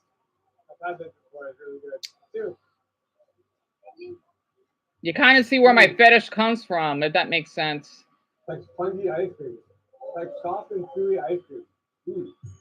I've had this before. It's really good. Too. You kind of see where my fetish comes from, if that makes sense. Like spongy ice cream. Like soft and chewy ice cream.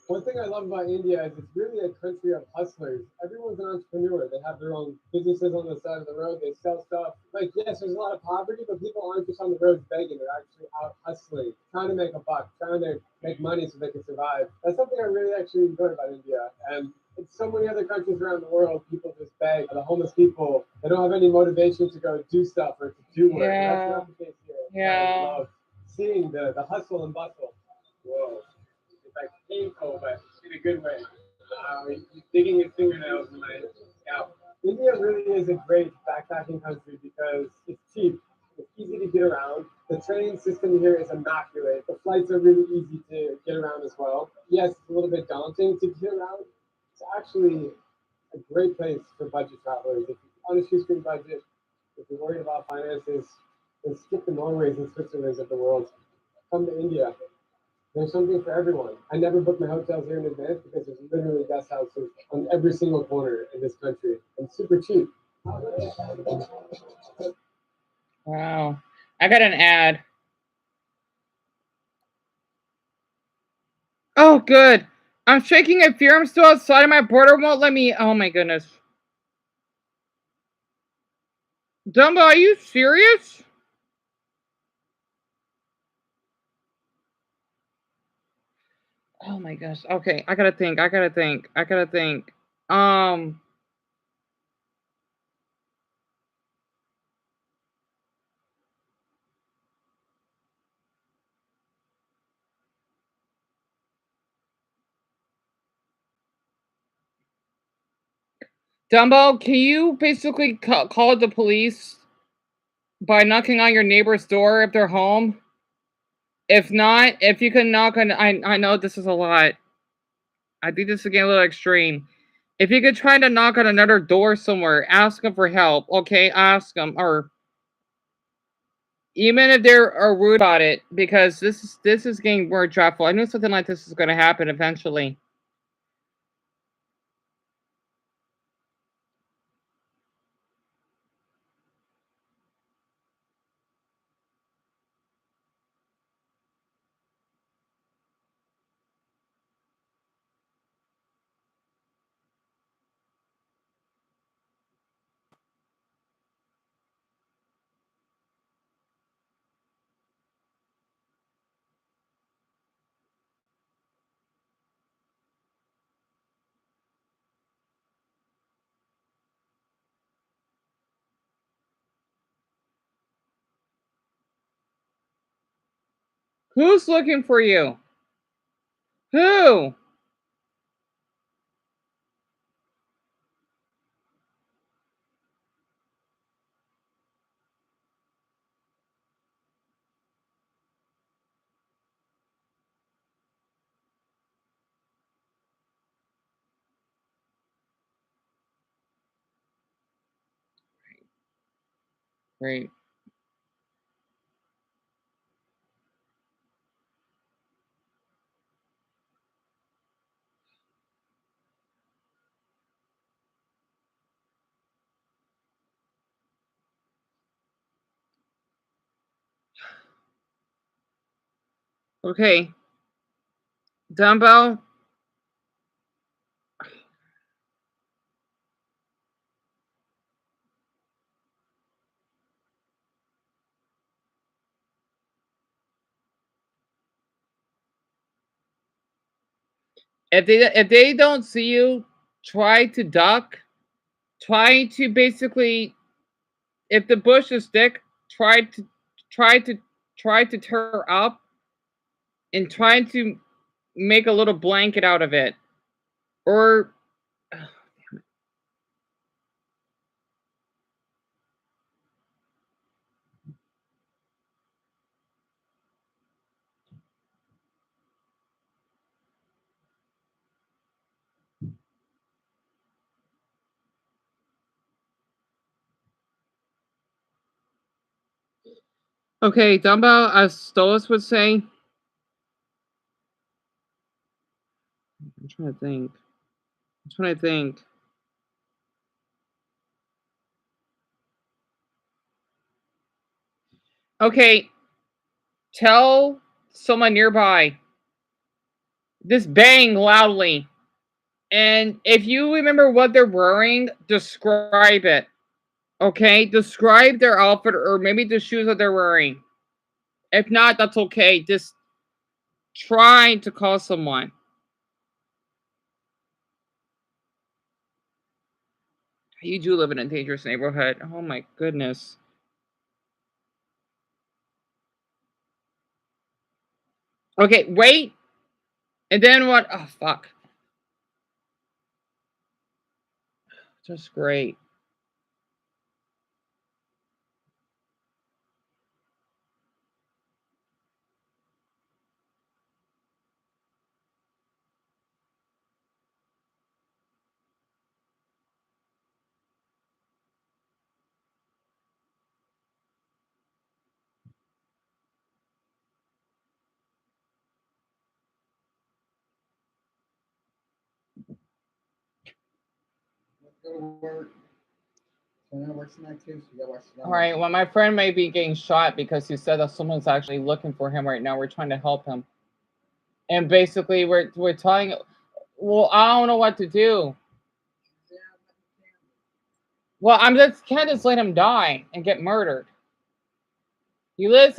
One thing I love about India is it's really a country of hustlers. Everyone's an entrepreneur. They have their own businesses on the side of the road. They sell stuff. Like, yes, there's a lot of poverty, but people aren't just on the road begging. They're actually out hustling, trying to make a buck, trying to make money so they can survive. That's something I really actually enjoy about India. And in so many other countries around the world, people just beg. The homeless people, they don't have any motivation to go do stuff or to do work. Yeah. That's not the case here. Yeah. I love seeing the hustle and bustle. Whoa. It's like painful, but in a good way. He's digging his fingernails in my scalp. India really is a great backpacking country because it's cheap. It's easy to get around. The train system here is immaculate. The flights are really easy to get around as well. Yes, it's a little bit daunting to get around. It's actually a great place for budget travelers. If you're on a shoestring budget, if you're worried about finances, then skip the Norways and Switzerlands of the world. Come to India. There's something for everyone. I never book my hotels here in advance because there's literally guest houses on every single corner in this country and super cheap. Wow. I got an ad. Oh, good. I'm shaking in fear. I'm still outside and my border won't let me. Oh my goodness. Dumbo, are you serious? Oh my gosh. Okay, I gotta think. Um, Dumbo, can you basically call the police by knocking on your neighbor's door if they're home? If not, if you can knock on, I know this is a lot. I think this is getting a little extreme. If you could try to knock on another door somewhere, ask them for help. Okay, ask them, or even if they're rude about it, because this is getting more dreadful. I knew something like this is going to happen eventually. Who's looking for you? Who? Great. Okay. Dumbo. If they don't see you, try to duck. Try to basically, if the bush is thick, try to try to try to tear up and try to make a little blanket out of it. Or okay, Dumbo, as Stolas would say. I'm trying to think. Okay, tell someone nearby. Just bang loudly. And if you remember what they're wearing, describe it. Okay? Describe their outfit or maybe the shoes that they're wearing. If not, that's okay. Just try to call someone. You do live in a dangerous neighborhood. Oh my goodness. Okay, wait. And then what? Oh, fuck. Just great. Go to work. Someone works tonight too, so you gotta watch the All right. Well, my friend may be getting shot because he said that someone's actually looking for him right now. We're trying to help him, and basically we're telling. Well, I don't know what to do. Well, I'm just can't just let him die and get murdered. He lives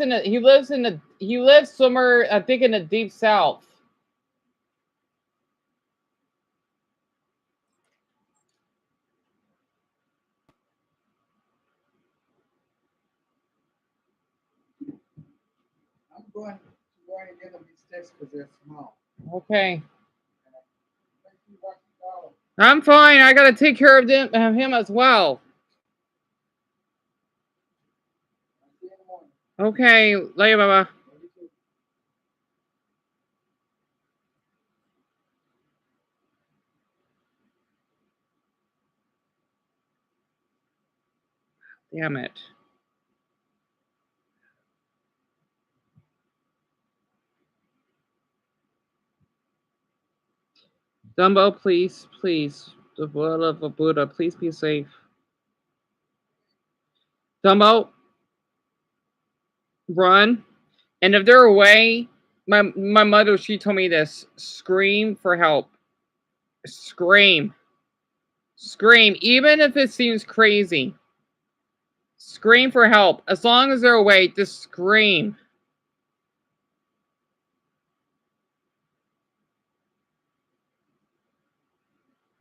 somewhere, I think, in the deep south. I'm going to get them these sticks because they're small. Okay. I'm fine. I gotta take care of him as well. Okay, later, Baba. Damn it. Dumbo, please, please. The blood of a Buddha, please be safe. Dumbo, run. And if they're away, my mother, she told me this. Scream for help. Scream. Scream, even if it seems crazy. Scream for help. As long as they're away, just scream.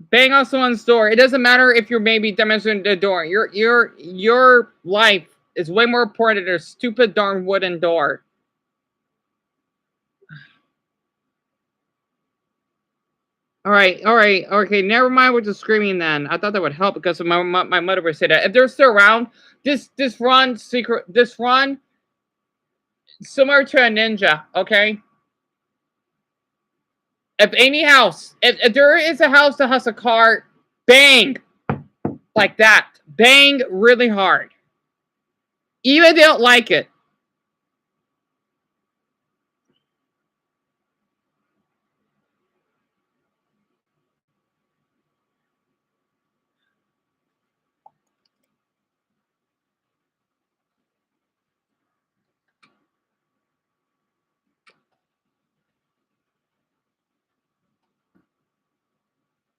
Bang on someone's door. It doesn't matter if you're maybe demonstrating the door. Your life is way more important than a stupid darn wooden door. All right, okay. Never mind with the screaming. Then I thought that would help because my mother would say that if they're still around, this run similar to a ninja. Okay. If any house, if there is a house that has a car, bang like that, bang really hard. Even if they don't like it.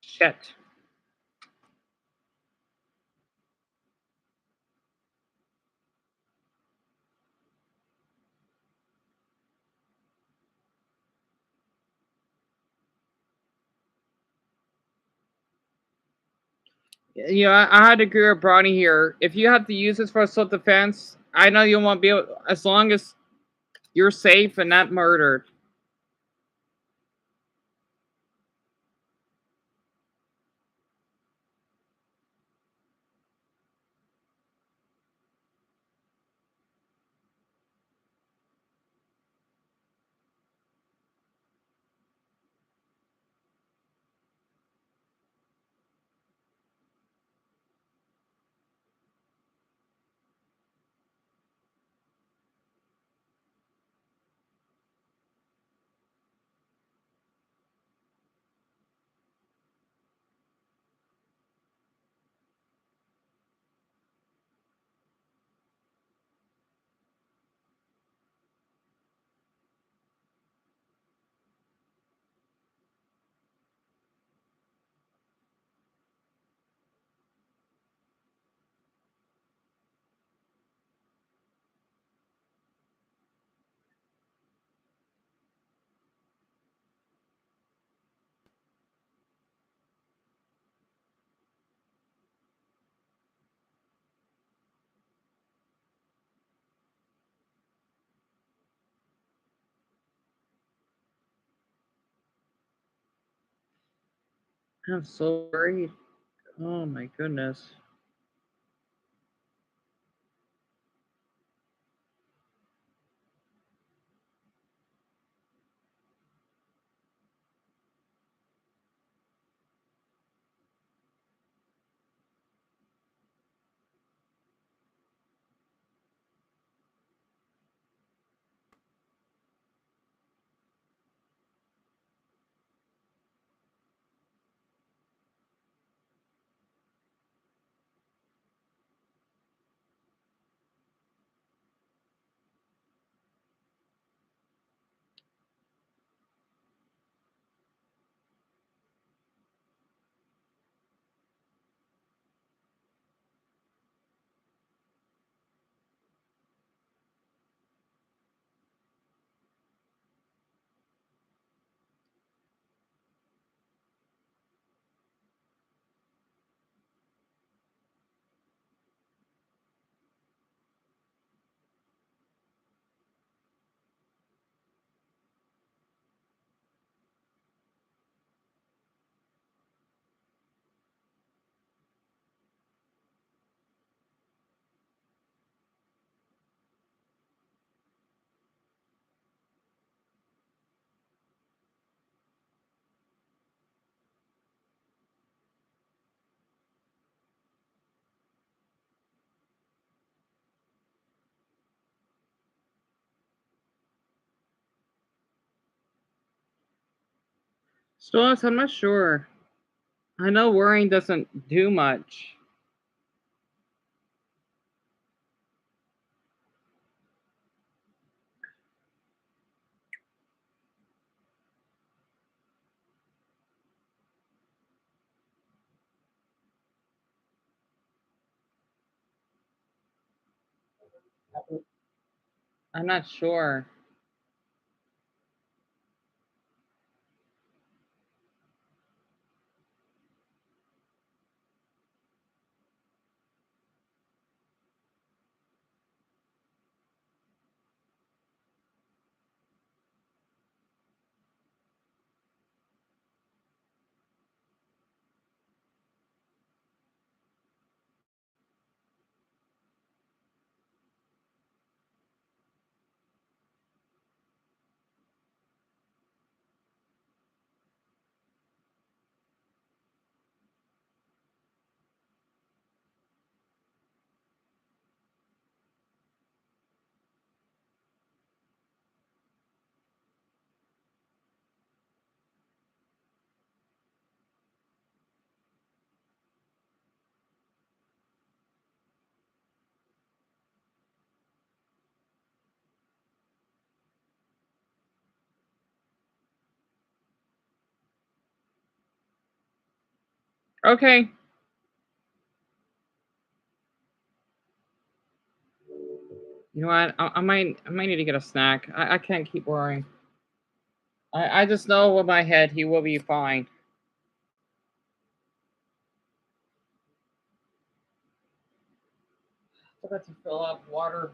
Shit. You know, I had to agree with Bronny here. If you have to use this for self-defense, I know you won't be able, as long as you're safe and not murdered. I'm so worried. Oh my goodness. Stolas, I'm not sure. I know worrying doesn't do much. I'm not sure. Okay. You know what? I might need to get a snack. I can't keep worrying. I just know in my head he will be fine. I forgot to fill up water.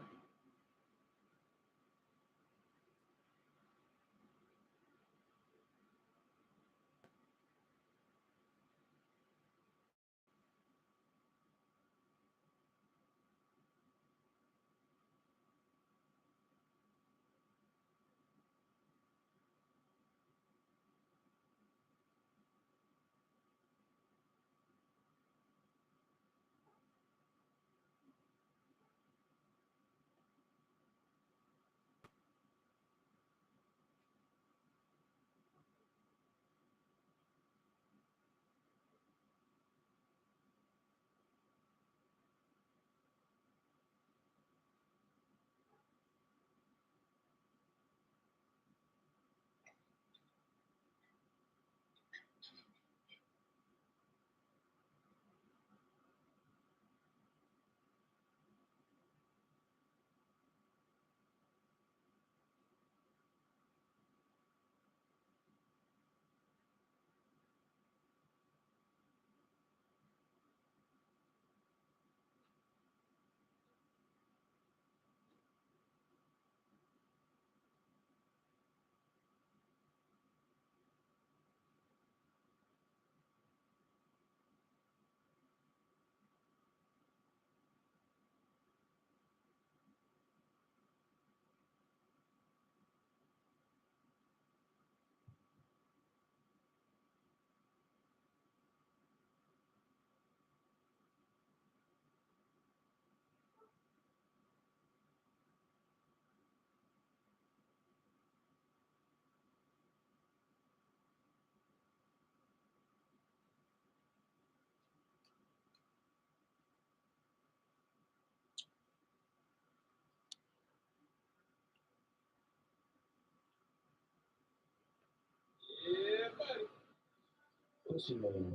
What's your name?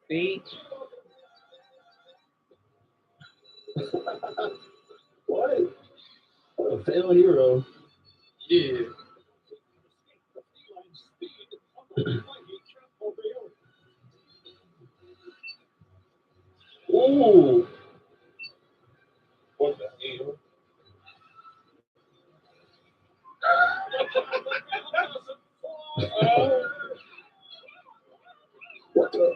Beach. What? A fail hero. Yeah. Ooh. What the hell? What the?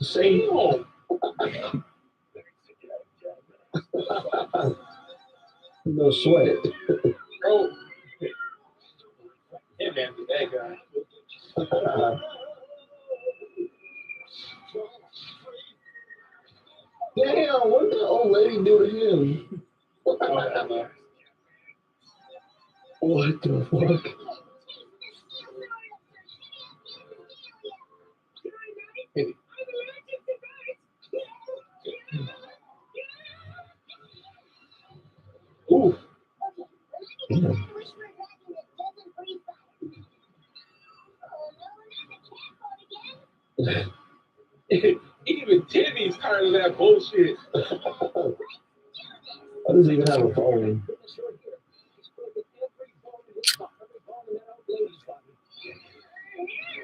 Same. No sweat. Oh. Hey man, the bad guy. Damn, what did the old lady do to him? What the fuck? Ooh. Even Timmy's tired of that bullshit. How does he even have a phone?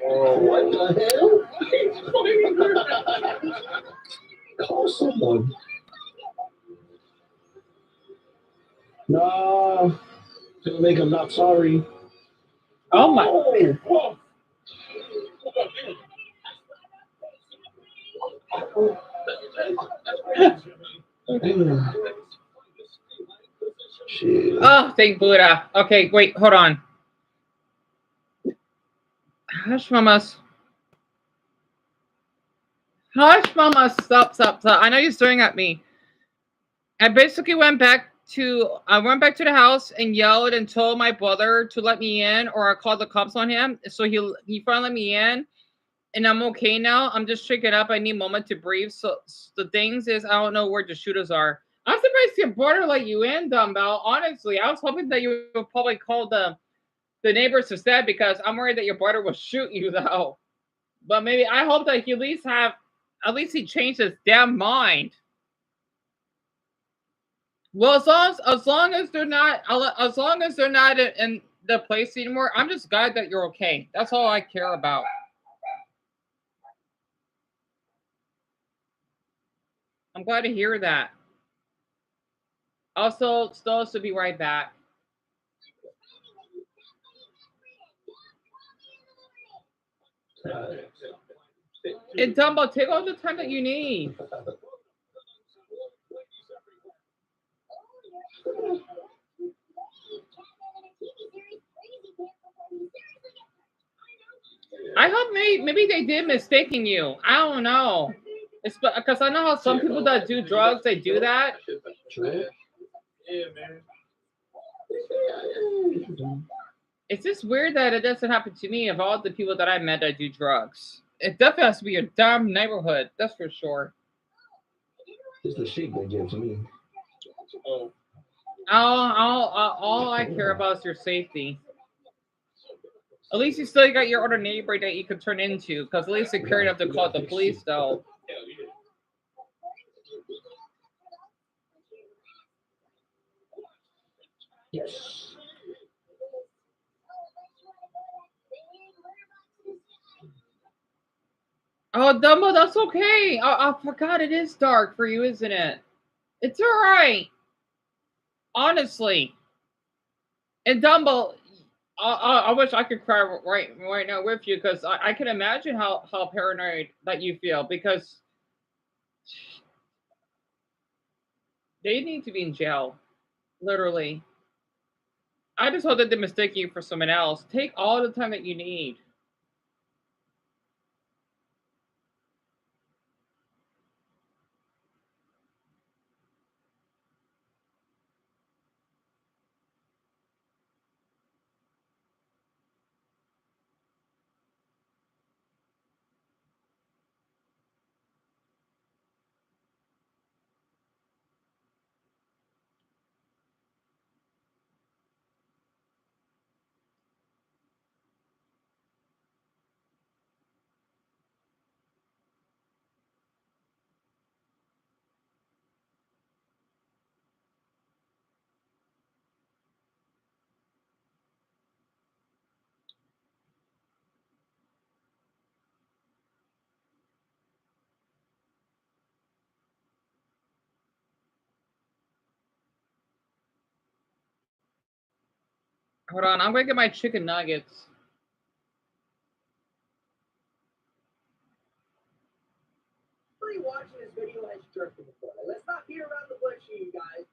Oh, what the hell? Call someone. Nah, gonna make him not sorry. Oh my. Shit. Oh, thank Buddha. Okay, wait, hold on. Hush, mamas. Hush, mama. Stop. I know you're staring at me. I basically went back to the house and yelled and told my brother to let me in, or I called the cops on him. So he finally let me in, and I'm okay now. I'm just shaken up. I need a moment to breathe. So the things is, I don't know where the shooters are. I'm surprised your brother let you in, dumbbell. Honestly, I was hoping that you would probably call the neighbors instead, because I'm worried that your brother will shoot you though. But maybe I hope that he at least he changed his damn mind. Well, as long as they're not in the place anymore, I'm just glad that you're okay. That's all I care about. I'm glad to hear that. Also, Stos will be right back. And Dumbo, take all the time that you need. I hope maybe they did mistaking you. I don't know. It's because I know how some people that do drugs, they do that. Yeah, man. It's just weird that it doesn't happen to me of all the people that I met that do drugs. It definitely has to be a dumb neighborhood, that's for sure. It's the sheep that gives me. Oh. All I care about is your safety. At least you still got your other neighbor that you could turn into, because at least they care enough to call the police, though. Yes. Oh, Dumbo, that's okay. I forgot it is dark for you, isn't it? It's all right. Honestly. And Dumbo, I wish I could cry right now with you, because I can imagine how paranoid that you feel, because they need to be in jail. Literally. I just hope that they mistake you for someone else. Take all the time that you need. Hold on, I'm gonna get my chicken nuggets. Watching this video has jerked in the foot. Let's not beat around the bush here, you guys.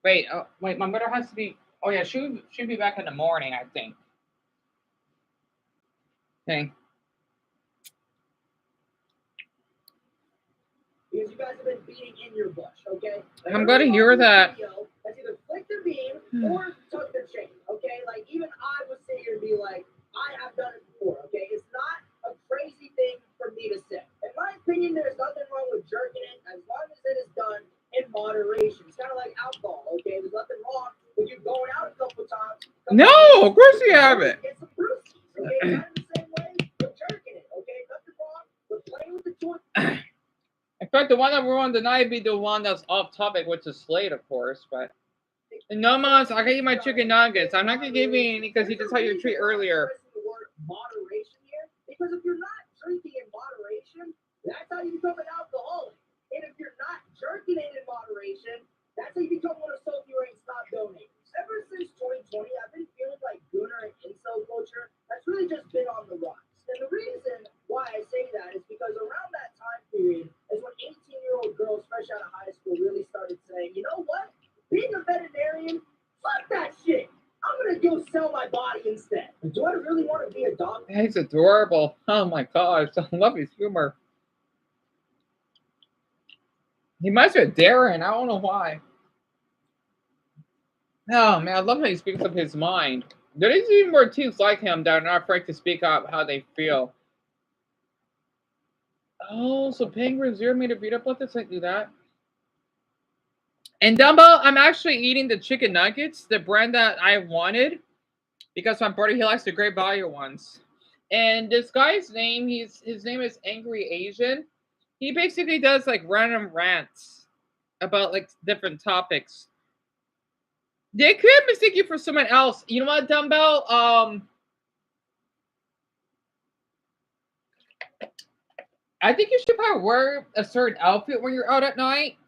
Wait, wait, my mother has to be. Oh yeah, she'll be back in the morning, I think. Okay. Because you guys have been beating in your bush, okay? Like, I'm gonna hear that. Video that's either flick their beam or tuck their chain, okay? Like, even I would sit here and be like, I have done it before, okay? It's not a crazy thing for me to say. In my opinion, there's nothing wrong with jerking it as long as it is done in moderation. It's kind of like alcohol, okay? There's nothing wrong with you going out a couple times. No, of course you haven't. Get some brewskis, okay? Kind of the same way with jerking it, okay? Nothing wrong with playing with the joint. In fact, the one that we're on tonight be the one that's off topic, which is Slade, of course. But no, Mas, I can eat my chicken nuggets. I'm not gonna give you any because you just had your treat earlier. Moderation here, because if you're not drinking in moderation, that's how you become an alcoholic. And if you're not jerking it in moderation, that's how you become one of Sophie Rain's top donators. Ever since 2020, I've been feeling like Gooner and incel culture has really just been on the rise. And the reason why I say that is because around that time period is when 18-year-old girls fresh out of high school really started saying, you know what? Being a veterinarian, fuck that shit. I'm gonna go sell my body instead. Do I really want to be a dog? He's adorable. Oh my gosh, I love his humor. He must be Darren. I don't know why. Oh man, I love how he speaks up his mind. There needs to be more teens like him that are not afraid to speak up how they feel. Oh, so Penguin Zero made a beat up. Let this like do that. And Dumbo, I'm actually eating the chicken nuggets, the brand that I wanted, because my brother he likes the Great Value ones. And this guy's name, his name is Angry Asian. He basically does like random rants about like different topics. They could mistake you for someone else. You know what, Dumbbell? I think you should probably wear a certain outfit when you're out at night.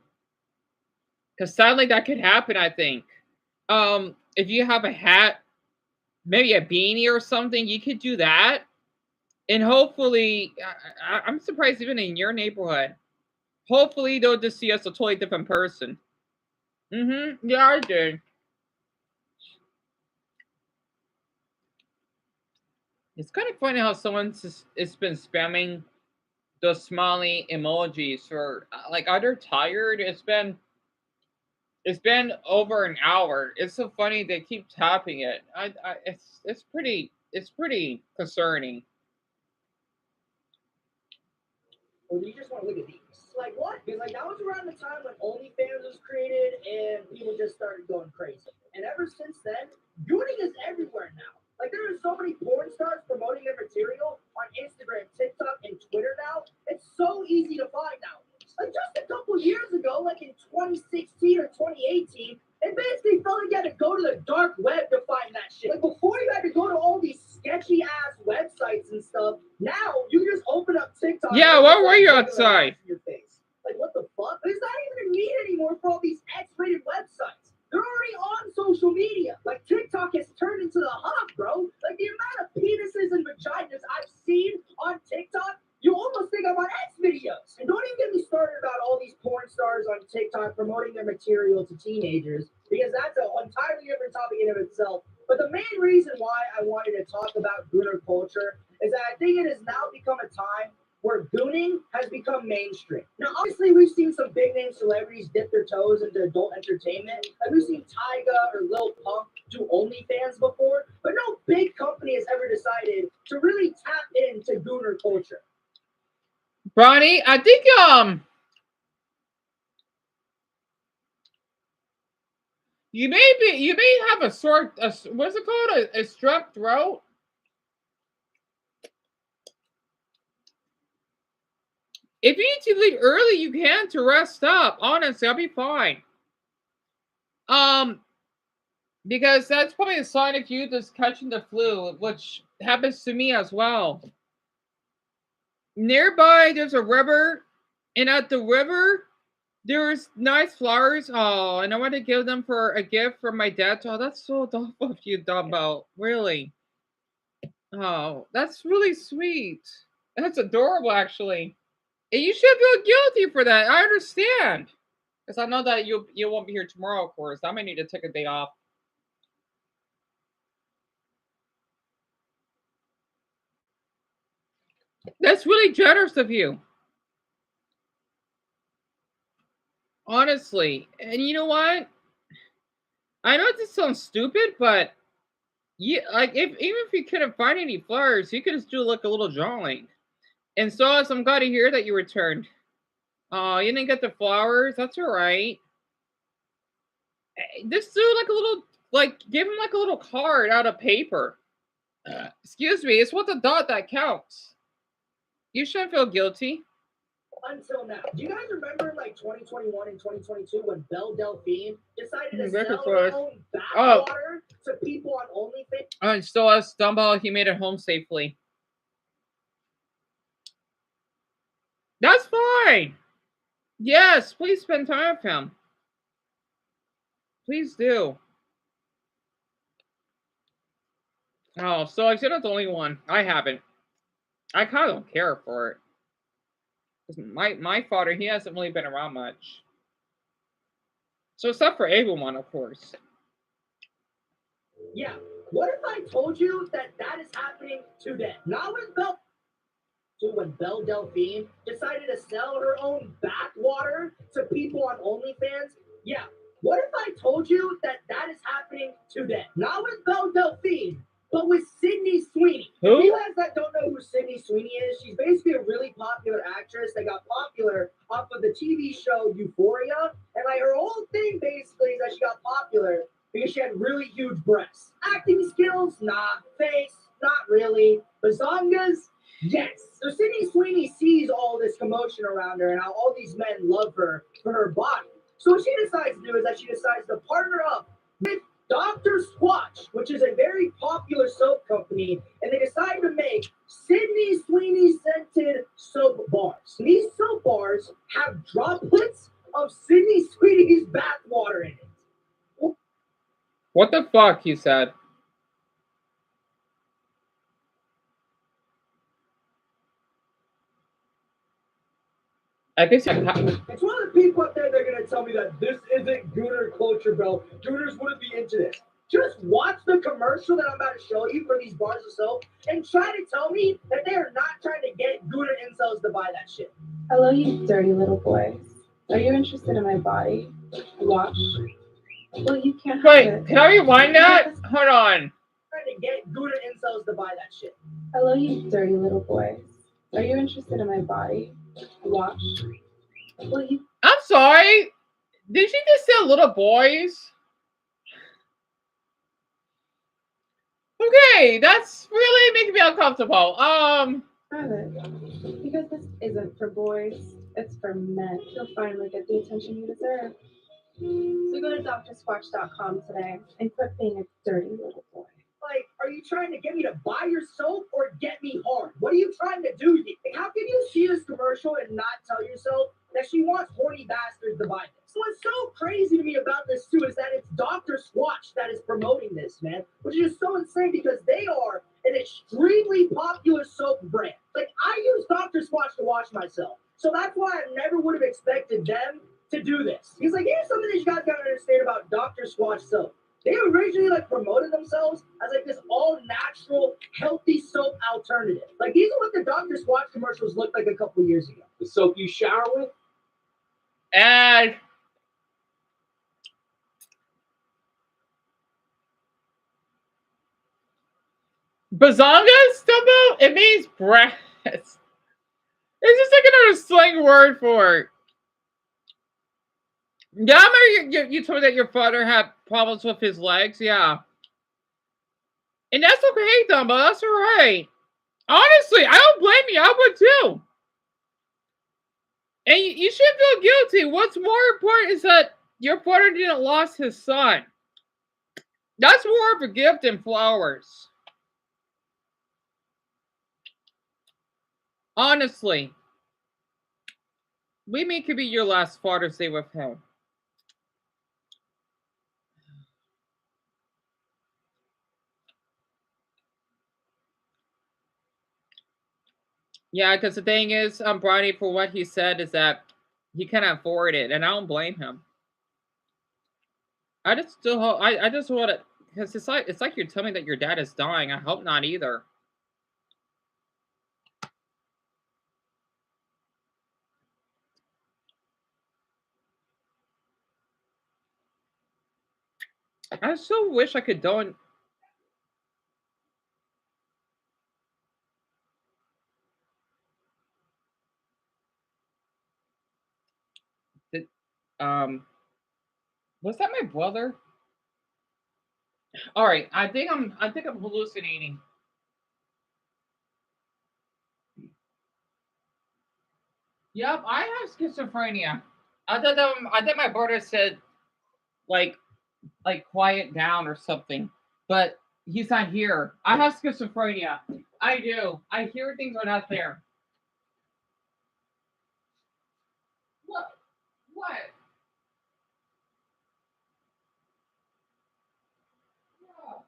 Because sadly that could happen, I think. If you have a hat, maybe a beanie or something, you could do that. And hopefully, I'm surprised even in your neighborhood. Hopefully they'll just see us a totally different person. Mm-hmm. Yeah, I did. It's kind of funny how someone's it's been spamming those smiley emojis for like either tired. It's been over an hour. It's so funny they keep tapping it. It's pretty concerning. Or do you just want to look at these? Like what? Because like that was around the time when OnlyFans was created and people just started going crazy. And ever since then, gooning is everywhere now. Like there are so many porn stars promoting their material on Instagram, TikTok, and Twitter now. It's so easy to find now. Like just a couple years ago, like in 2016 or 2018, it basically felt like you had to go to the dark web to find that shit. Like before you had to go to all these sketchy ass websites and stuff. Now you can just open up TikTok. Yeah, why were you outside? Your face. Like what the fuck? There's not even a need anymore for all these X-rated websites. They're already on social media. Like TikTok has turned into the hub, bro. Like the amount of penises and vaginas I've seen on TikTok, you almost think I'm on X videos. And don't even get me started about all these porn stars on TikTok promoting their material to teenagers, because that's an entirely different topic in of itself. But the main reason why I wanted to talk about gooner culture is that I think it has now become a time where gooning has become mainstream. Now, obviously, we've seen some big name celebrities dip their toes into adult entertainment. Like we've seen Tyga or Lil Pump do OnlyFans before, but no big company has ever decided to really tap into gooner culture. Bronny, I think you may have what's it called? A strep throat. If you need to leave early, you can to rest up. Honestly, I'll be fine. Because that's probably a sign of you that's catching the flu, which happens to me as well. Nearby, there's a river, and at the river, there's nice flowers. Oh, and I want to give them for a gift for my dad. Oh, that's so thoughtful of you, Dumbo. Really. Oh, that's really sweet. That's adorable, actually. And you should feel guilty for that. I understand. Because I know that you won't be here tomorrow, of course. I might need to take a day off. That's really generous of you. Honestly. And you know what? I know this sounds stupid, but like even if you couldn't find any flowers, you could just do like a little drawing. And so I'm glad to hear that you returned. Oh, you didn't get the flowers? That's all right. Just do like a little, like, give him like a little card out of paper. Excuse me, it's what the dot that counts. You shouldn't feel guilty. Until now. Do you guys remember like 2021 and 2022 when Belle Delphine decided to Record sell for her us. own Oh. bathwater to people on OnlyFans? And still us Dumbo, he made it home safely. That's fine. Yes, please spend time with him. Please do. Oh, so I said that's the only one. I haven't. I kind of don't care for it. My father, he hasn't really been around much. So except for everyone, of course. Yeah. What if I told you that that is happening today? Not with Belle. When Belle Delphine decided to sell her own bathwater to people on OnlyFans? Yeah. What if I told you that that is happening today? Not with Belle Delphine, but with Sydney Sweeney. Who? For you guys that don't know who Sydney Sweeney is, she's basically a really popular actress that got popular off of the TV show Euphoria. And like her whole thing basically is that she got popular because she had really huge breasts. Acting skills, nah. Face, not really. Bazongas, yes. So Sydney Sweeney sees all this commotion around her and how all these men love her for her body. So what she decides to do is that she decides to partner up with Dr. Squatch, which is a very popular soap company, and they decide to make Sydney Sweeney scented soap bars. These soap bars have droplets of Sydney Sweeney's bathwater in it. What the fuck, he said. I guess it's one of the people up there that are going to tell me that this isn't Gooner culture, bro. Gooners wouldn't be into this. Just watch the commercial that I'm about to show you for these bars of soap and try to tell me that they are not trying to get Gooner incels to buy that shit. Hello, you dirty little boys. Are you interested in my body? Watch. Well, you can't. Wait, can I rewind that? Hold on. Trying to get Gooner incels to buy that shit. Hello, you dirty little boys. Are you interested in my body? Watch. Well, you. I'm sorry. Did you just say little boys? Okay, that's really making me uncomfortable. Because this isn't for boys, it's for men. You'll finally get the attention you deserve. So go to drsquatch.com today and quit being a dirty little boy. Like, are you trying to get me to buy your soap or get me hard? What are you trying to do? Like, how can you see this commercial and not tell yourself that she wants horny bastards to buy this? What's so crazy to me about this, too, is that it's Dr. Squatch that is promoting this, man, which is so insane because they are an extremely popular soap brand. Like, I use Dr. Squatch to wash myself. So that's why I never would have expected them to do this. He's like, here's something that you guys gotta understand about Dr. Squatch soap. They originally like promoted themselves as like this all natural, healthy soap alternative. Like these are what the Dr. Squatch commercials looked like a couple years ago. The soap you shower with? And bazongas, Dumbo? It means breasts. It's just like another slang word for it. Yeah, I remember you told me that your father had problems with his legs. Yeah. And that's okay, Dumbo. That's all right. Honestly, I don't blame you. I would too. And you shouldn't feel guilty. What's more important is that your father didn't lose his son. That's more of a gift than flowers. Honestly. Maybe could be your last Father's Day with him. Yeah, because the thing is, Bronny, for what he said is that he can't afford it, and I don't blame him. I just still hope I just want to, because it's like you're telling me that your dad is dying. I hope not either. I so wish I could don't. Was that my brother? All right, I think I'm hallucinating. Yep, I have schizophrenia. I think my brother said like quiet down or something, but he's not here. I have schizophrenia. I do. I hear things are not there. What? What? No.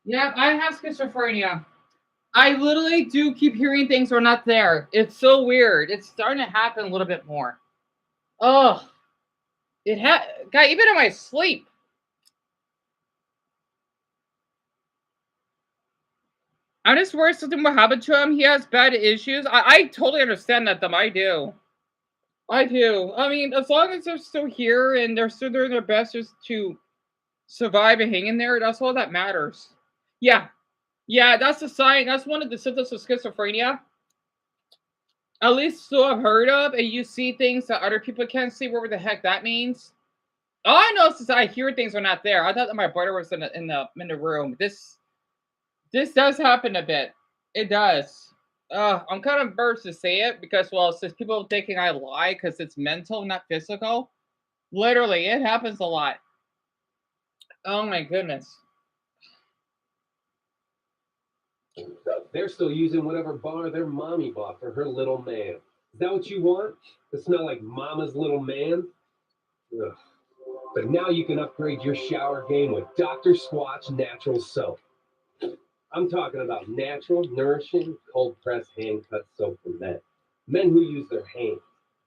Yeah, I have schizophrenia. I literally do keep hearing things are not there. It's so weird. It's starting to happen a little bit more. Oh, guy, even in my sleep. I'm just worried something will happen to him. He has bad issues. I totally understand that, them. I do. I do. I mean, as long as they're still here and they're still doing their best just to survive and hang in there, that's all that matters. Yeah. Yeah, that's the sign. That's one of the symptoms of schizophrenia. At least so I've heard of, and you see things that other people can't see, whatever the heck that means. All I know is that I hear things are not there. I thought that my brother was in the room. This does happen a bit. It does. I'm kind of embarrassed to say it because, well, since people thinking I lie because it's mental, not physical. Literally, it happens a lot. Oh my goodness. They're still using whatever bar their mommy bought for her little man. Is that what you want? To smell like mama's little man? Ugh. But now you can upgrade your shower game with Dr. Squatch Natural Soap. I'm talking about natural, nourishing, cold-pressed hand-cut soap for men. Men who use their hands.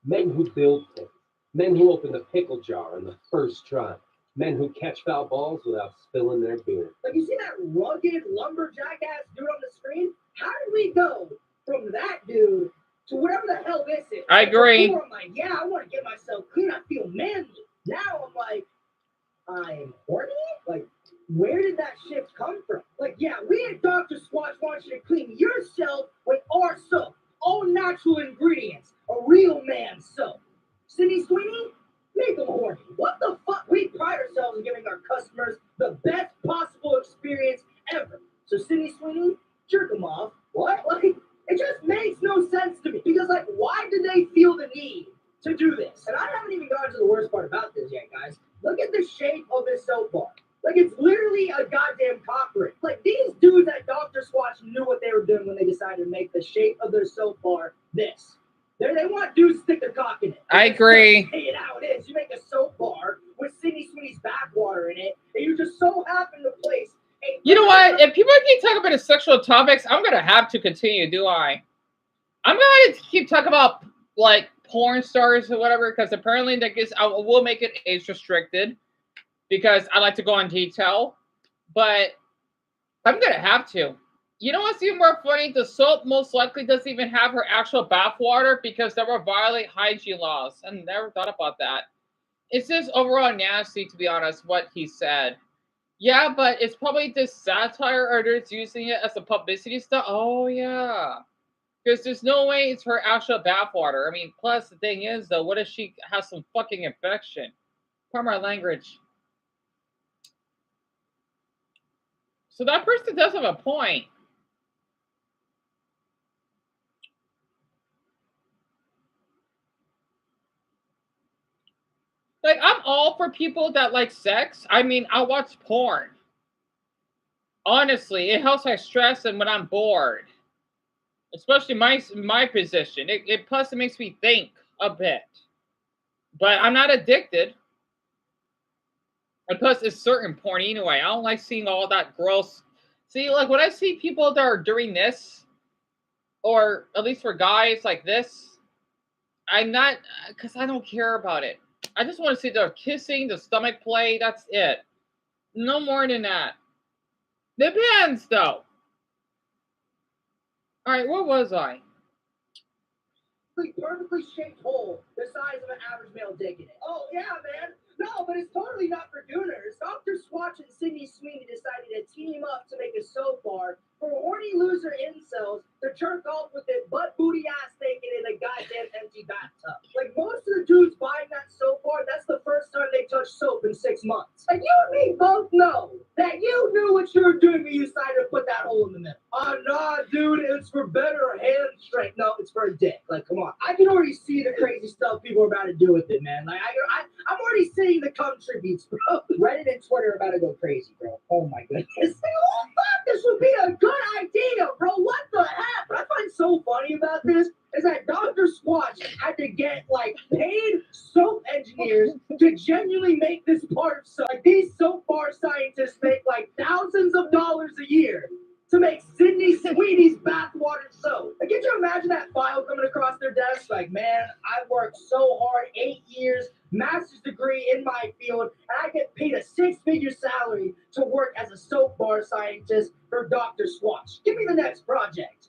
Men who build things. Men who open the pickle jar on the first try. Men who catch foul balls without spilling their beer. Like, you see that rugged lumberjack ass dude on the screen? How did we go from that dude to whatever the hell this is? I agree. Before I'm like, yeah, I want to get myself clean. I feel manly. Now I'm like, I'm horny? Like, where did that shift come from? Like, yeah, we at Dr. Squatch want you to clean yourself with our soap. All natural ingredients. A real man's soap. Sydney Sweeney? Make them horny. What the fuck? We pride ourselves in giving our customers the best possible experience ever. So Sydney Sweeney, jerk them off. What? Like, it just makes no sense to me. Because, like, why did they feel the need to do this? And I haven't even gotten to the worst part about this yet, guys. Look at the shape of this soap bar. Like, it's literally a goddamn cock ring. Like, these dudes at Dr. Squatch knew what they were doing when they decided to make the shape of their soap bar this. They want dudes to stick their cock in it. I agree. Hey, it how it is. You make a soap bar with Sydney Sweeney's backwater in it, and you just so happen to place a... You know what? If people keep talking about the sexual topics, I'm going to have to continue, do I? I'm going to keep talking about, like, porn stars or whatever, because apparently I will make it age restricted, because I like to go in detail. But I'm going to have to. You know what's even more funny? The soap most likely doesn't even have her actual bath water because that would violate hygiene laws. I never thought about that. It's just overall nasty, to be honest, what he said. Yeah, but it's probably this satire or they're using it as a publicity stuff. Oh, yeah. Because there's no way it's her actual bathwater. I mean, plus the thing is though, what if she has some fucking infection? Pardon my language. So that person does have a point. Like, I'm all for people that like sex. I mean, I watch porn. Honestly, it helps my stress and when I'm bored. Especially my position. It plus it makes me think a bit. But I'm not addicted. And plus it's certain porn anyway. I don't like seeing all that gross. See, like when I see people that are doing this, or at least for guys like this, I'm not, because I don't care about it. I just want to see the kissing, the stomach play. That's it. No more than that. Depends, though. All right, where was I? Perfectly shaped hole the size of an average male dick in it. Oh, yeah, man. No, but it's totally not for gooners. Dr. Swatch and Sydney Sweeney decided to team up to make a soap bar for horny loser incels to jerk off with it butt booty ass naked in a goddamn empty bathtub. Like, most of the dudes buying that soap bar, that's the first time they touched soap in 6 months. And you and me both know that you knew what you were doing when you decided to put that hole in the middle. Oh, nah, dude, it's for better hand strength. No, it's for a dick. Like, come on. I can already see the crazy stuff people are about to do with it, man. Like, I'm already seeing the cum tributes, bro. Reddit and Twitter are about to go crazy, bro. Oh, my goodness. Oh, fuck, this would be a good idea, bro. What the heck? What I find so funny about this is that Dr. Swatch had to get, like, paid soap engineers to genuinely make this part. So, like, these soap bar scientists make, like, thousands of dollars a year to make Sydney Sweeney's bathwater soap. Like, can you imagine that file coming across their desk? Like, man, I worked so hard, 8 years, master's degree in my field, and I get paid a 6-figure salary to work as a soap bar scientist for Dr. Swatch. Give me the next project.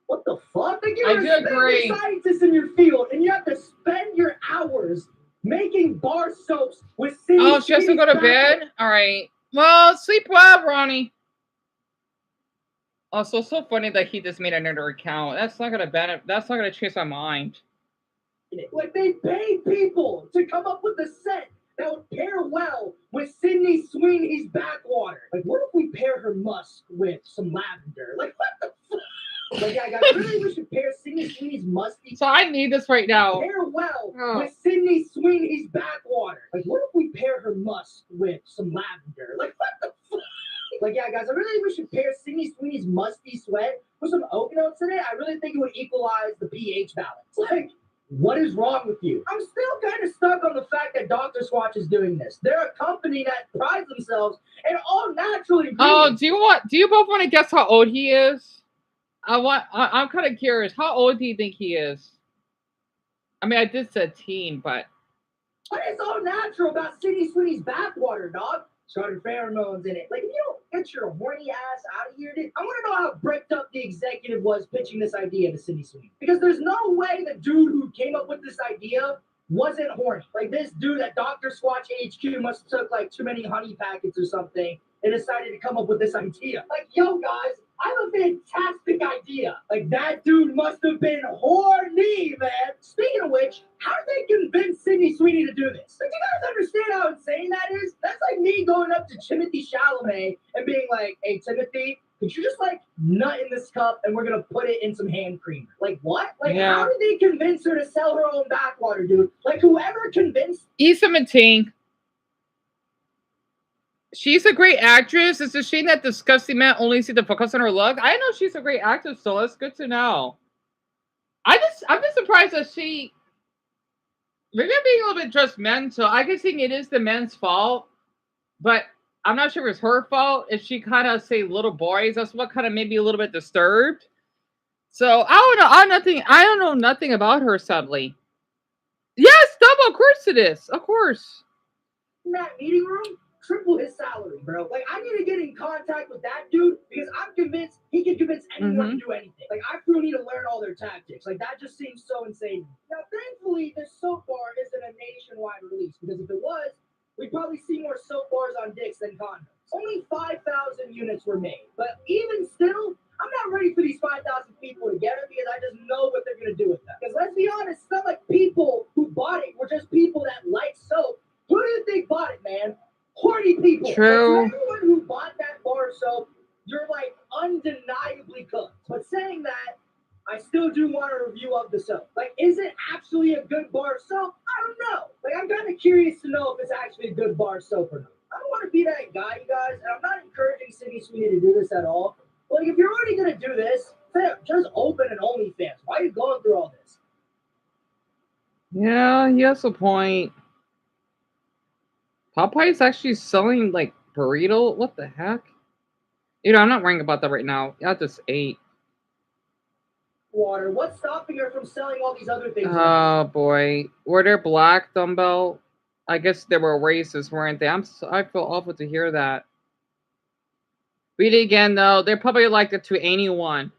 What the fuck? Like, you're a respected scientist in your field, and you have to spend your hours making bar soaps with Sydney Oh, she has to go to bed? All right. Well, sleep well, Ronnie. Also, so funny that he just made another account. That's not gonna change my mind. Like, they paid people to come up with a scent that would pair well with Sydney Sweeney's bathwater. Like, what if we pair her musk with some lavender? Like, what the fuck? Like, yeah, guys, really, we should pair Sydney Sweeney's musty. So I need this right now. Pair well with Sydney Sweeney's bathwater. Like, what if we pair her musk with some lavender? Like, what the fuck? Like, yeah, guys, I really think we should pair Sydney Sweeney's musty sweat with some oak notes in it. I really think it would equalize the pH balance. Like, what is wrong with you? I'm still kind of stuck on the fact that Dr. Swatch is doing this. They're a company that prides themselves in all natural ingredients. Oh, do you both want to guess how old he is? I'm kind of curious. How old do you think he is? I mean, I did say teen, but what is all natural about Sydney Sweeney's bathwater, dog? Started pheromones in it. Like, if you don't get your horny ass out of here, dude, I want to know how bricked up the executive was pitching this idea to Sydney Sweeney. Because there's no way the dude who came up with this idea wasn't horny. Like, this dude at Dr. Swatch HQ must have took, like, too many honey packets or something and decided to come up with this idea. Like, yo, guys, I have a fantastic idea. Like, that dude must have been horny, man. Speaking of which, how did they convince Sydney Sweeney to do this? Like, do you guys understand how insane that is? That's like me going up to Timothée Chalamet and being like, hey, Timothy, could you just, like, nut in this cup and we're going to put it in some hand cream? Like, what? Like, how did they convince her to sell her own backwater, dude? Like, whoever convinced... Issa Mateen. She's a great actress. It's a shame that disgusting man only see the focus on her look. I know she's a great actress, so that's good to know. I'm just surprised that she... Maybe I'm being a little bit judgmental. I can think it is the men's fault, but I'm not sure if it's her fault. If she kind of say little boys, that's what kind of made me a little bit disturbed. So I don't know. I don't know nothing about her, sadly. Yes, double. Of course it is. Of course. In that meeting room, triple his salary, bro. Like, I need to get in contact with that dude because I'm convinced he can convince anyone to do anything. Like, I still need to learn all their tactics. Like, that just seems so insane. Now, thankfully, this soap bar isn't a nationwide release because if it was, we'd probably see more soap bars on dicks than condoms. Only 5,000 units were made. But even still, I'm not ready for these 5,000 people to get it because I just know what they're gonna do with them. Because let's be honest, it's not like people who bought it were just people that like soap. Who do you think bought it, man? Horny people. True. Like, to everyone who bought that bar of soap, you're like undeniably cooked. But saying that, I still do want a review of the soap. Like, is it actually a good bar of soap? I don't know. Like, I'm kind of curious to know if it's actually a good bar of soap or not. I don't want to be that guy, you guys, and I'm not encouraging Sydney Sweeney to do this at all. But like, if you're already gonna do this, just open an OnlyFans. Why are you going through all this? Yeah, he has a point. Popeye's actually selling like burrito. What the heck? You know, I'm not worrying about that right now. I just ate. Water. What's stopping her from selling all these other things? Oh boy, were there black dumbbell? I guess they were racist, weren't they? I feel awful to hear that. Read it again though. They're probably like it to anyone.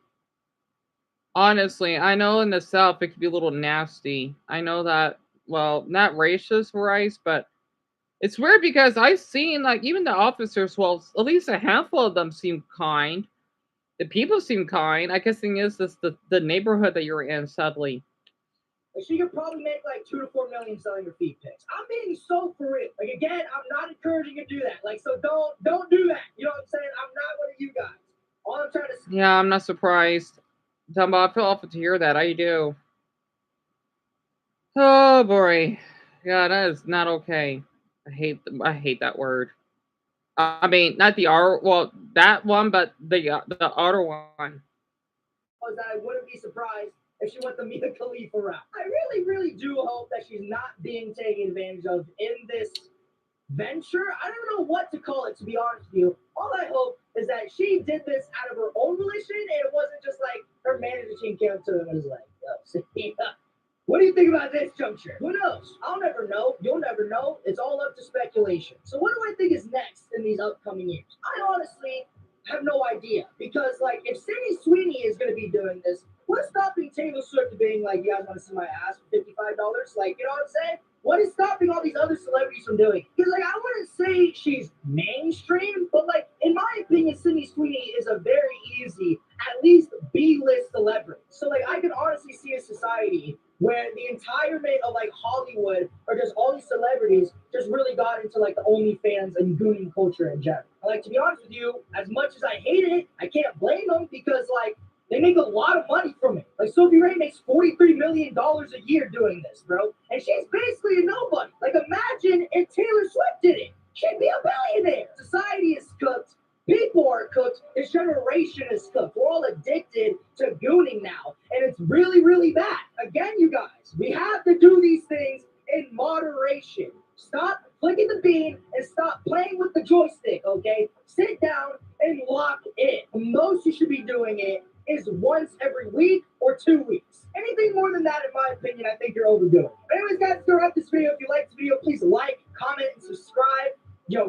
Honestly, I know in the South it could be a little nasty. I know that. Well, not racist, rice, but it's weird because I've seen like even the officers. Well, at least a handful of them seem kind. The people seem kind. I guess the thing is this the neighborhood that you're in, sadly. Like, she could probably make like 2 to 4 million selling her feet pics. I'm being so for real. Like again, I'm not encouraging you to do that. Like, so don't do that. You know what I'm saying? I'm not one of you guys. All I'm trying to say. Yeah, I'm not surprised. Dumbo, I feel awful to hear that. I do. Oh boy, yeah, that is not okay. I hate that word. I mean, not the R. Well, that one, but the other one. Was that I wouldn't be surprised if she went the Mia Khalifa route. I really, really do hope that she's not being taken advantage of in this venture. I don't know what to call it, to be honest with you. All I hope is that she did this out of her own volition and it wasn't just like her management team came to her and was like, what do you think about this juncture? Who knows? I'll never know. You'll never know. It's all up to speculation. So what do I think is next in these upcoming years? I honestly have no idea. Because, like, if Sydney Sweeney is going to be doing this, what's stopping Taylor Swift being like, you guys want to see my ass for $55? Like, you know what I'm saying? What is stopping all these other celebrities from doing it? Because, like, I wouldn't say she's mainstream, but, like, in my opinion, Sydney Sweeney is a very easy, at least B-list celebrity. So, like, I can honestly see a society where the entirement of like Hollywood or just all these celebrities just really got into like the OnlyFans and gooning culture in general. Like, to be honest with you, as much as I hate it, I can't blame them because like they make a lot of money from it. Like Sophie Ray makes $43 million a year doing this, bro. And she's basically a nobody. Like imagine if Taylor Swift did it. She'd be a billionaire. Society is cooked. People are cooked. This generation is cooked. We're all addicted to gooning now. And it's really, really bad. Again, you guys, we have to do these things in moderation. Stop clicking the bean and stop playing with the joystick, okay? Sit down and lock in. The most you should be doing it is once every week or 2 weeks. Anything more than that, in my opinion, I think you're overdoing it. Anyways, guys, to wrap this video, if you liked the video, please like, comment, and subscribe.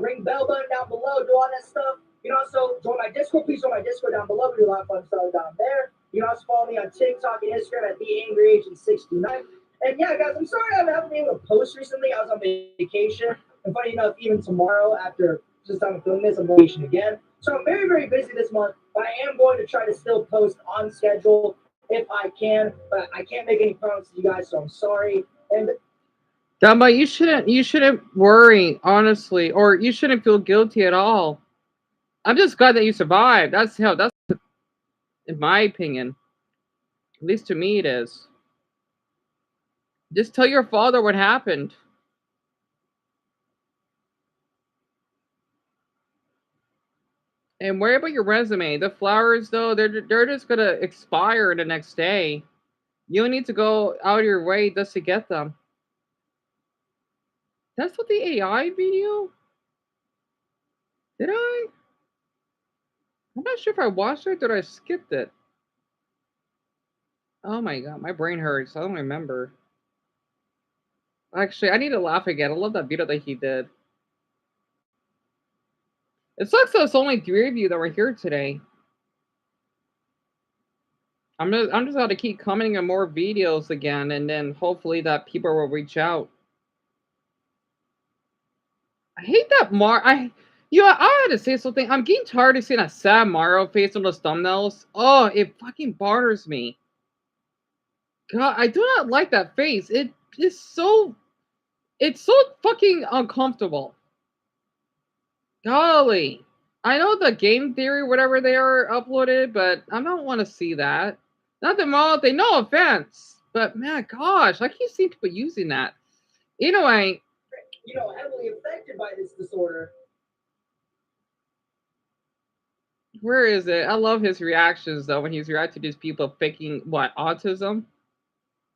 Ring bell button down below, do all that stuff. You can also join my Discord. Please join my Discord down below. We do a lot of fun stuff down there. You can also follow me on TikTok and Instagram at TheAngryAgent69. And yeah, guys, I'm sorry I haven't been able to post recently. I was on vacation. And funny enough, even tomorrow, after just time filming this, I'm on vacation again. So I'm very, very busy this month. But I am going to try to still post on schedule if I can. But I can't make any promises to you guys, so I'm sorry. And Dumbo, you shouldn't worry, honestly, or you shouldn't feel guilty at all. I'm just glad that you survived. That's in my opinion. At least to me it is. Just tell your father what happened. And worry about your resume. The flowers, though, they're just gonna expire the next day. You don't need to go out of your way just to get them. That's what the AI video? Did I? I'm not sure if I watched it or I skipped it. Oh my god, my brain hurts. I don't remember. Actually, I need to laugh again. I love that video that he did. It sucks that it's only 3 of you that were here today. I'm just going to keep commenting on more videos again, and then hopefully that people will reach out. I hate that Yeah, I had to say something. I'm getting tired of seeing a sad Mario face on those thumbnails. Oh, it fucking bothers me. God, I do not like that face. It is so. It's so fucking uncomfortable. Golly. I know the game theory, whatever they are uploaded, but I don't want to see that. Not that all they no offense. But man, gosh, I keep seeing people using that. Anyway, Heavily affected by this disorder. where is it? I love his reactions though when he's reacting to these people faking what autism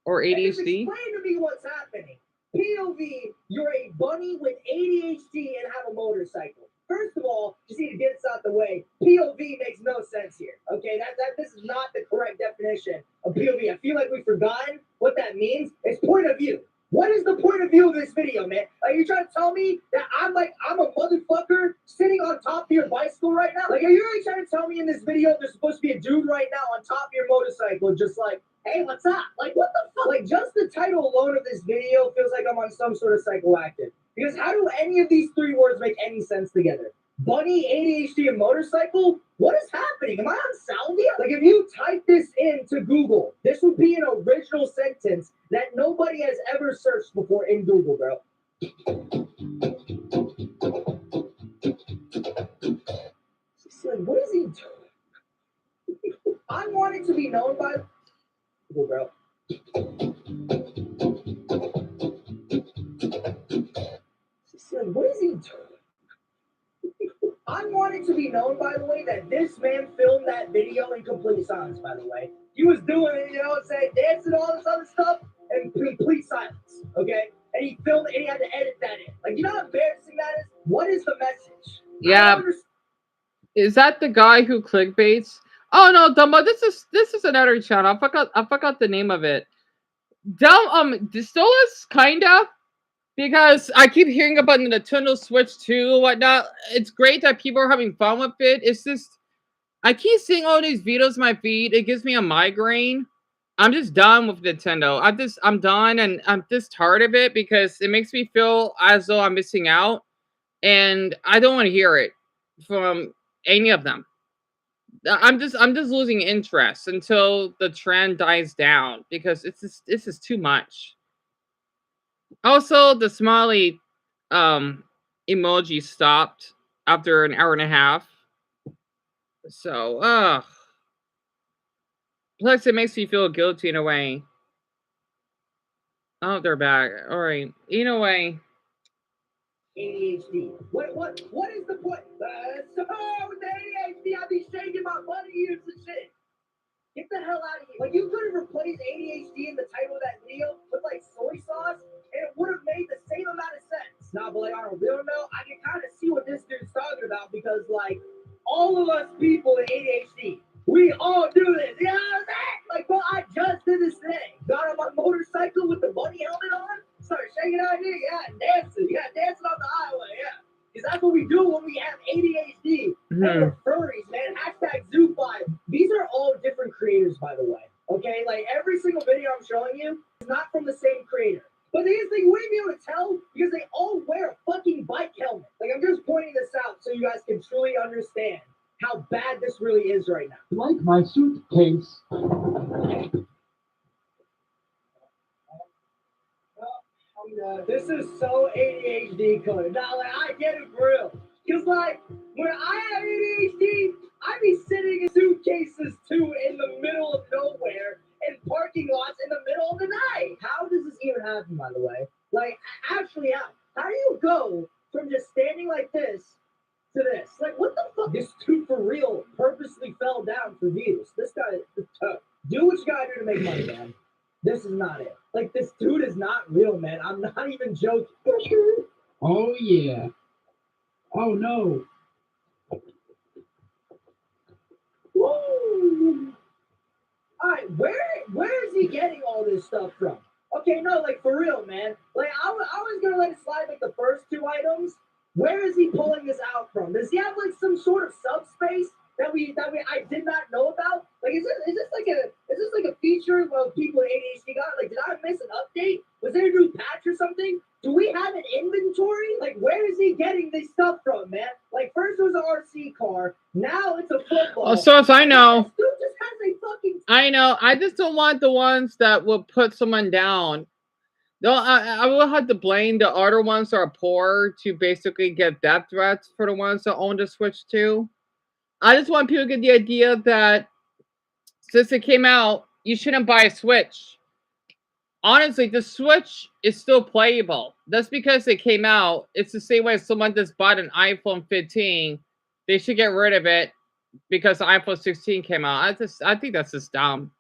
or And just ADHD. explain to me what's happening. POV, you're a bunny with ADHD and have a motorcycle. First of all, just need to get this out the way. POV makes no sense here. Okay, this is not the correct definition of POV. I feel like we've forgotten what that means. It's point of view. What is the point of view of this video, man? Are you trying to tell me that I'm a motherfucker sitting on top of your bicycle right now? Like, are you really trying to tell me in this video there's supposed to be a dude right now on top of your motorcycle just like, hey, what's up? Like, what the fuck? Like, just the title alone of this video feels like I'm on some sort of psychoactive. Because how do any of these three words make any sense together? Bunny, ADHD, and motorcycle? What is happening? Am I on salvia? Like, if you type this into Google, this would be an original sentence that nobody has ever searched before in Google, bro. She's like, what is he doing? I want it to be known by Google, bro. She's like, what is he doing? I want it to be known, by the way, that this man filmed that video in complete silence, by the way. He was doing it, saying dancing, all this other stuff, and complete silence, okay? And he filmed it, and he had to edit that in. Like, you know how embarrassing that is? What is the message? Yeah. Is that the guy who clickbaits? Oh no, Dumbo, this is another channel. I forgot the name of it. Distillus, kinda. Because I keep hearing about the Nintendo Switch 2 and whatnot. It's great that people are having fun with it. It's just, I keep seeing all these videos in my feed. It gives me a migraine. I'm just done with Nintendo. I'm done, and I'm just tired of it because it makes me feel as though I'm missing out. And I don't want to hear it from any of them. I'm just losing interest until the trend dies down because this is too much. Also, the smiley emoji stopped after an hour and a half. So, plus it makes me feel guilty in a way. Oh, they're back. All right. In a way. ADHD. What is the point? So with the ADHD, I be shaking my bunny ears and shit. Get the hell out of here. Like, you could have replaced ADHD in the title of that video with, like, soy sauce, and it would have made the same amount of sense. Nah, but, like, on a real note, I can kind of see what this dude's talking about because, like, all of us people in ADHD, we all do this. You know what I'm saying? Like, bro, I just did this thing. Got on my motorcycle with the bunny helmet on, started shaking out here, dancing. Dancing on the highway, Because that's what we do when we have ADHD. And we're furries, man. #Zoo5. These are all different creators, by the way. Okay? Like, every single video I'm showing you is not from the same creator. But these things, you wouldn't be able to tell because they all wear a fucking bike helmet. Like, I'm just pointing this out so you guys can truly understand how bad this really is right now. Like my suitcase. This is so ADHD coded. Now, like, I get it for real. Because, like, when I have ADHD, I be sitting in suitcases, too, in the middle of nowhere, in parking lots in the middle of the night. How does this even happen, by the way? Like, actually, how do you go from just standing like this to this? Like, what the fuck? This dude, for real, purposely fell down for views. This guy, do what you gotta do to make money, man. This is not it. Like, this dude is not real, man. I'm not even joking. Oh, yeah. Oh, no. Woo! Alright, where is he getting all this stuff from? Okay, no, like, for real, man. Like, I was gonna let it slide, like, the first two items. Where is he pulling this out from? Does he have, like, some sort of subspace that I did not know about? Like, is this like a feature of people in ADHD got? Like, did I miss an update? Was there a new patch or something? Do we have an inventory? Like, where is he getting this stuff from, man? Like, Like first it was an RC car, now it's a football. Oh, so as I know. This dude just has a fucking. I know. I just don't want the ones that will put someone down. No, I will have to blame the other ones that are poor to basically get death threats for the ones that own the Switch too. I just want people to get the idea that since it came out, you shouldn't buy a Switch. Honestly, the Switch is still playable. That's because it came out. It's the same way as someone just bought an iPhone 15. They should get rid of it because the iPhone 16 came out. I think that's just dumb.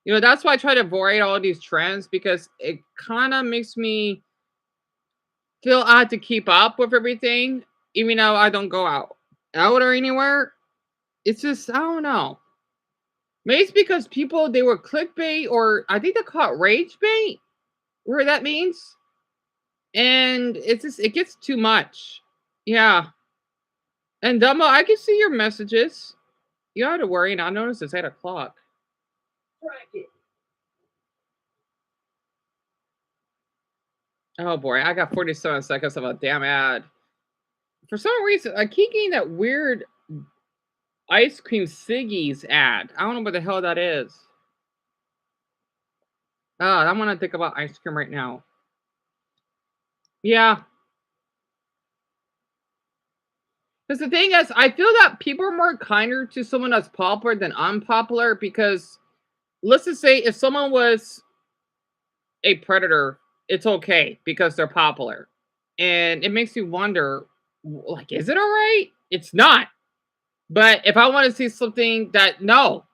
You know, that's why I try to avoid all these trends because it kind of makes me feel I have to keep up with everything, even though I don't go out or anywhere. It's just, I don't know. Maybe it's because people, they were clickbait or I think they call it rage bait, where that means. And it's just, it gets too much. Yeah. And Dumbo, I can see your messages. You don't have to worry. Now notice it's 8 o'clock. Bracket. Oh boy, I got 47 seconds of a damn ad. For some reason, I keep getting that weird ice cream Siggy's ad. I don't know what the hell that is. Oh, I want to think about ice cream right now. Yeah. Because the thing is, I feel that people are more kinder to someone that's popular than unpopular because let's just say if someone was a predator, it's okay because they're popular. And it makes you wonder, like, is it all right? It's not. But if I want to see something that, no,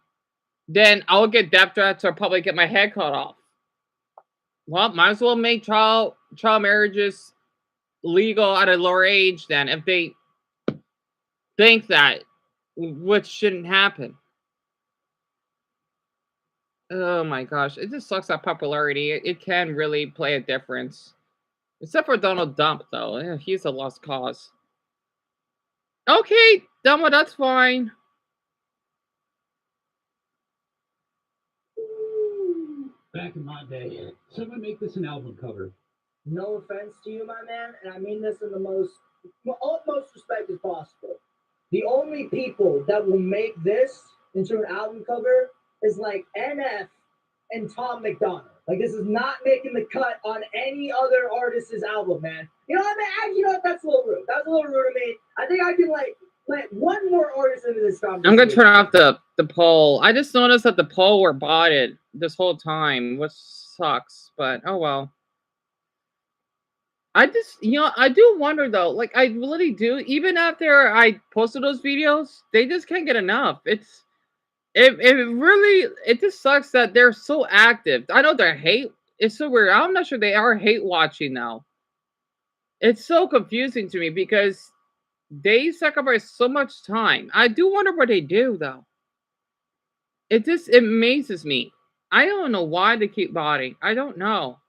then I'll get death threats or probably get my head cut off. Well, might as well make child marriages legal at a lower age then if they think that, which shouldn't happen. Oh my gosh, it just sucks that popularity. It can really play a difference. Except for Donald Trump, though. Yeah, he's a lost cause. Okay, Dumbo, that's fine. Back in my day, someone make this an album cover. No offense to you, my man, and I mean this in the utmost respect as possible. The only people that will make this into an album cover is like NF and Tom McDonald. Like this is not making the cut on any other artist's album, man. You know what I mean? You know what? That's a little rude. That's a little rude of me. I think I can like let one more artist into this conversation. I'm gonna turn off the poll. I just noticed that the poll were botted this whole time, which sucks. But oh well. I just, you know, I do wonder though. Like I really do. Even after I posted those videos, they just can't get enough. It just sucks that they're so active. I know they're hate. It's so weird. I'm not sure they are hate watching now. It's so confusing to me because they sacrifice so much time. I do wonder what they do though. It amazes me. I don't know why they keep botting. I don't know.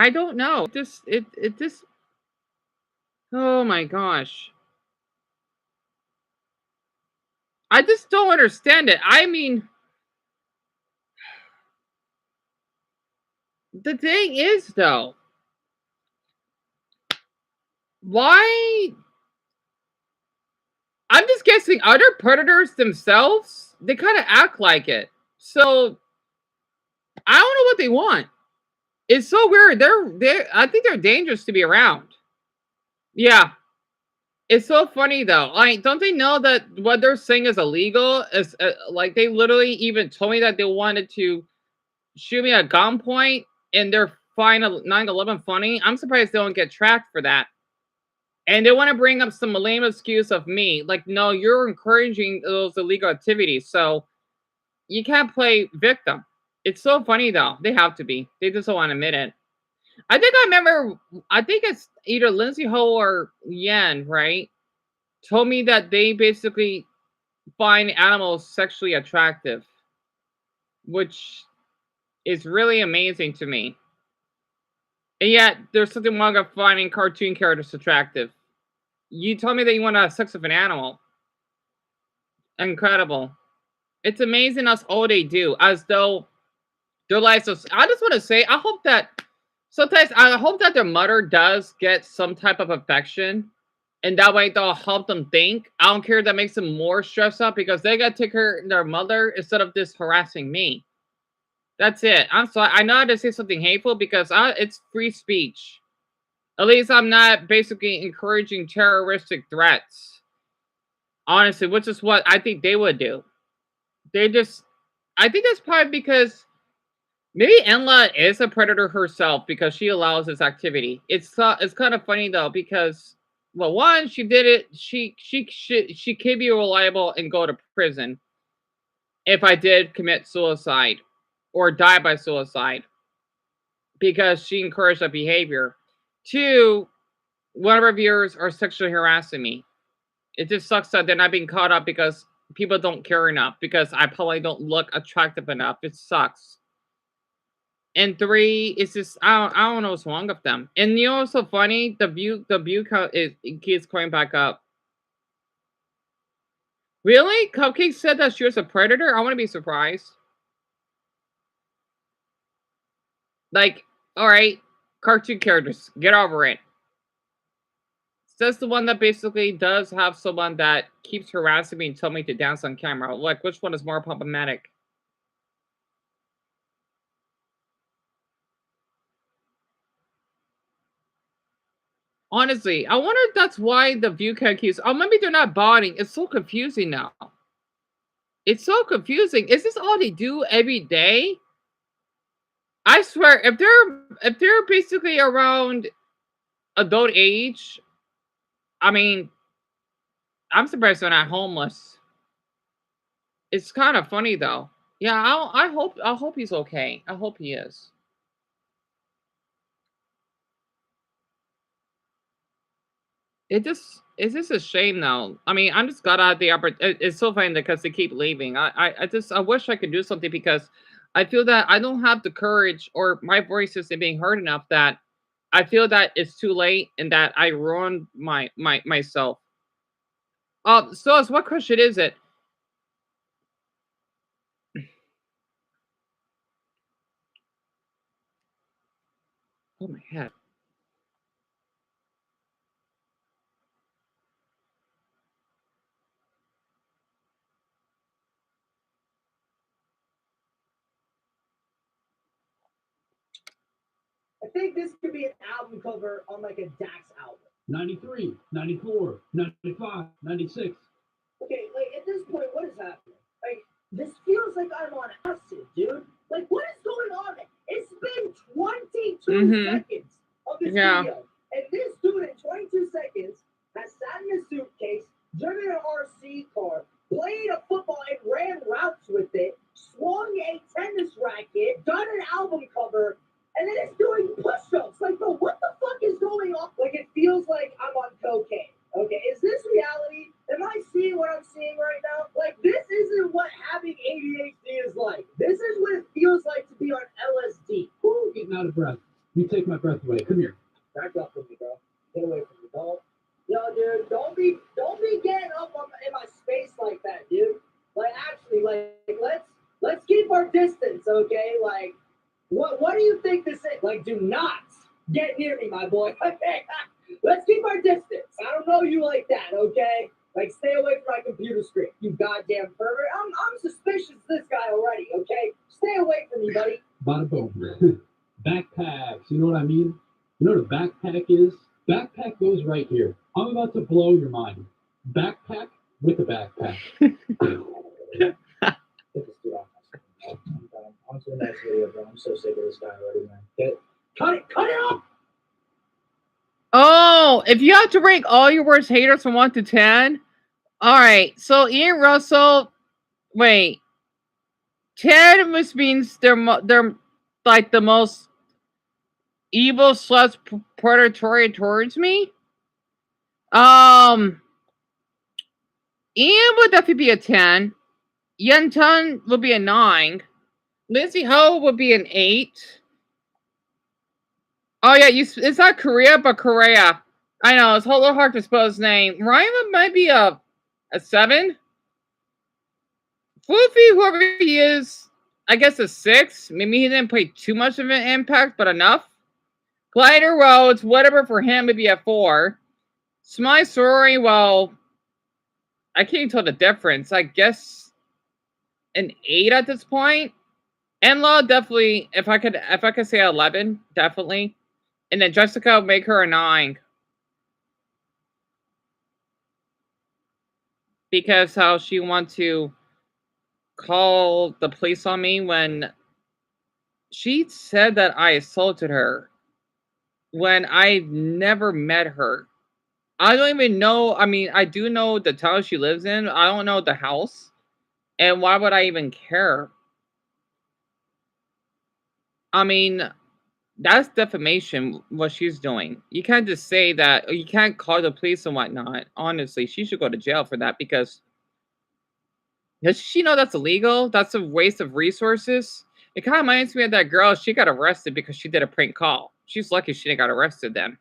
It just. Oh my gosh. I just don't understand it. I mean, the thing is, though, why? I'm just guessing other predators themselves, they kind of act like it. So, I don't know what they want. It's so weird. I think they're dangerous to be around. Yeah. It's so funny though. Like, don't they know that what they're saying is illegal? Is like they literally even told me that they wanted to shoot me at gunpoint, and they're fine 9/11 funny. I'm surprised they don't get tracked for that. And they want to bring up some lame excuse of me, like, no, you're encouraging those illegal activities, so you can't play victim. It's so funny though. They have to be. They just don't want to admit it. I think it's either Lindsay Ho or Yen, right? Told me that they basically find animals sexually attractive, which is really amazing to me. And yet, there's something wrong with finding cartoon characters attractive. You told me that you want to have sex with an animal. Incredible. It's amazing us all they do, as though their lives are... I just want to say, I hope that sometimes I hope that their mother does get some type of affection, and that way they'll help them think. I don't care if that makes them more stressed out because they got to take care of their mother instead of just harassing me. That's it. I'm sorry. I know how to say something hateful because it's free speech. At least I'm not basically encouraging terroristic threats. Honestly, which is what I think they would do. I think that's probably because maybe Enla is a predator herself because she allows this activity. It's kind of funny though because, well, one, she did it. She could be reliable and go to prison if I did commit suicide or die by suicide because she encouraged that behavior. Two, one of our viewers are sexually harassing me. It just sucks that they're not being caught up because people don't care enough because I probably don't look attractive enough. It sucks. And three, it's just I don't know what's wrong with them. And you know what's so funny? The view count keeps going back up. Really? Cupcake said that she was a predator? I want to be surprised. Like, alright, cartoon characters, get over it. That's the one that basically does have someone that keeps harassing me and telling me to dance on camera. Like, which one is more problematic? Honestly, I wonder if that's why the view count keeps. Oh, maybe they're not botting. It's so confusing now. It's so confusing. Is this all they do every day? I swear, if they're basically around adult age, I mean, I'm surprised they're not homeless. It's kind of funny though. Yeah, I hope he's okay. I hope he is. It's just a shame though. I mean, I'm just glad I had the opportunity. It's so funny because they keep leaving. I wish I could do something because I feel that I don't have the courage or my voice isn't being heard enough that I feel that it's too late and that I ruined myself. So what question is it? Oh my head. I think this could be an album cover on like a Dax album. 93, 94, 95, 96. Okay, like at this point, what is happening? Like, this feels like I'm on acid, dude. Like, what is going on? It's been 22 seconds of this video. And this dude in 22 seconds has sat in a suitcase, driven an RC car, played a football and ran routes with it, swung a tennis racket, done an album cover, and then it's doing push-ups. Like, bro, what the fuck is going on? Like, it feels like I'm on cocaine. Okay, is this reality? Am I seeing what I'm seeing right now? Like, this isn't what having ADHD is like. This is what it feels like to be on LSD. Woo, getting out of breath. You take my breath away. Come here. Back up from me, bro. Get away from me, dog. Yo, dude, don't be getting up in my space like that, dude. Like, actually, like, let's keep our distance, okay? Like, what do you think this is? Like, do not get near me, my boy. Okay, let's keep our distance. I don't know you like that, okay? Like, stay away from my computer screen, you goddamn pervert. I'm suspicious of this guy already, okay? Stay away from me, buddy. Bada boom. Backpacks. You know what I mean? You know what a backpack is? Backpack goes right here. I'm about to blow your mind. Backpack with a backpack. On to the next video, bro. I'm so sick of this guy already, man. Cut it off! Oh, if you have to rank all your worst haters from 1 to 10, all right. So Ian Russell, wait, 10 which means they're like the most evil / predatory towards me. Ian would definitely be a 10. Yen Tun would be a 9. Lindsay Ho would be an 8. Oh yeah, it's not Korea, but Korea. I know, it's a little hard to spell his name. Ryan might be a 7. Floofy, whoever he is, I guess a 6. Maybe he didn't play too much of an impact, but enough. Glider Roads, whatever for him, would be a 4. Smile Story, well, I can't tell the difference. I guess an 8 at this point. In-Law, definitely, if I could say 11, definitely. And then Jessica, make her a 9. Because how she wants to call the police on me when she said that I assaulted her when I never met her. I don't even know. I mean, I do know the town she lives in. I don't know the house. And why would I even care? I mean, that's defamation, what she's doing. You can't just say that, or you can't call the police and whatnot. Honestly, she should go to jail for that because does she know that's illegal? That's a waste of resources. It kind of reminds me of that girl. She got arrested because she did a prank call. She's lucky she didn't got arrested then.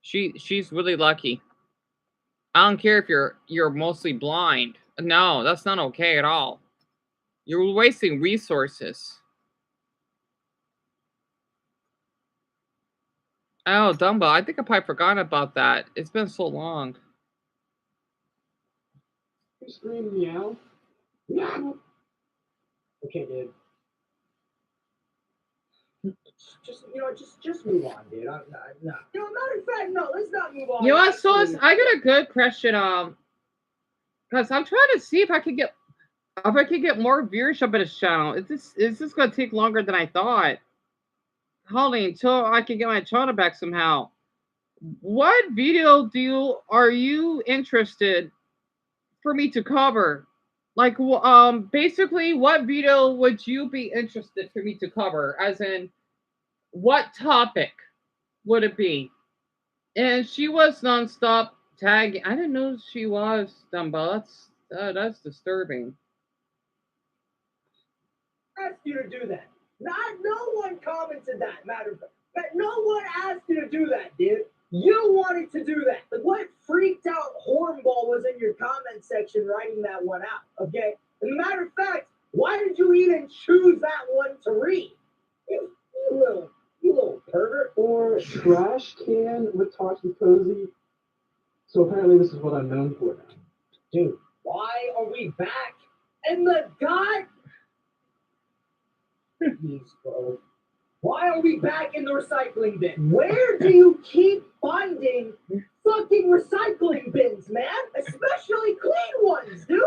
She's really lucky. I don't care if you're mostly blind. No, that's not okay at all. You're wasting resources. Oh, Dumbo. I think I probably forgot about that. It's been so long. You scream meow. Meow. Okay, dude. Just move on, dude. No. You know, matter of fact, no, let's not move on. You know what, Sauce? I got a good question. Because I'm trying to see if I could get more viewership of this channel. Is this going to take longer than I thought? Holly, until I can get my channel back somehow. What video are you interested for me to cover? Like, basically, what video would you be interested for me to cover? As in, what topic would it be? And she was nonstop tagging. I didn't know she was, Dumbo. That's disturbing. Asked you to do that. No one commented that, matter of fact. No one asked you to do that, dude. You wanted to do that. Like, what freaked out hornball was in your comment section writing that one out, okay? As a matter of fact, why did you even choose that one to read? You little pervert. Or trash can with Talkie Cozy. So apparently this is what I'm known for now. Dude, why are we back in the Please, bro. Why are we back in the recycling bin? Where do you keep finding fucking recycling bins, man? Especially clean ones, dude.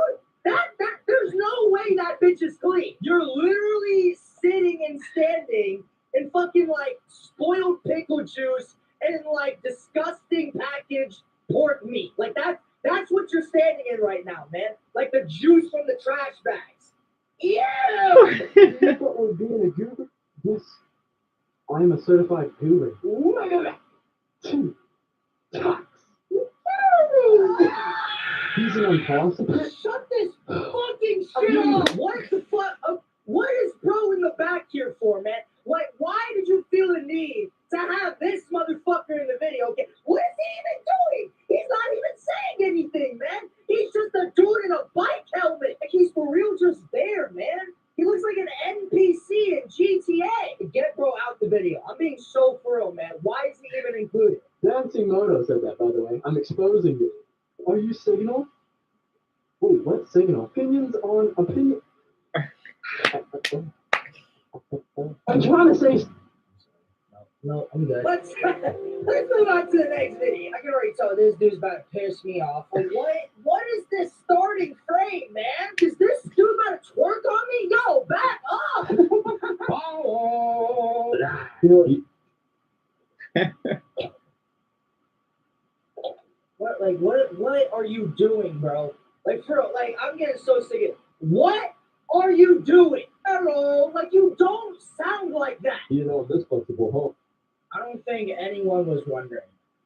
There's no way that bitch is clean. You're literally sitting and standing in fucking like spoiled pickle juice and like disgusting packaged pork meat. Like that's what you're standing in right now, man. Like the juice from the trash bags. Ew! Or being a goober? Yes. I am a certified goober. Two. Talks. He's an impossible. Shut this fucking shit up! What the fuck? What is bro in the back here for, man? Like, why did you feel the need to have this motherfucker in the video? Okay, what is he even doing? He's not even saying anything, man. He's just a dude in a bike helmet. Like, he's for real just there, man. He looks like an NPC in GTA. Get bro out the video. I'm being so for real, man. Why is he even included? Dancing Moto said that, by the way. I'm exposing you. Are you Signal? Wait, what Signal? Opinions on opinion. I'm trying to say. No, I'm good. Let's move on to the next video. I can already tell this dude's about to piss me off. Like, what is this starting frame, man? Is this dude about to twerk on me? Yo, back up! Oh. What are you doing, bro? Like, for real, like, I'm getting so sick of it. What are you doing? Hello, like, you don't sound like that. You know, this flexible, huh? I don't think anyone was wondering.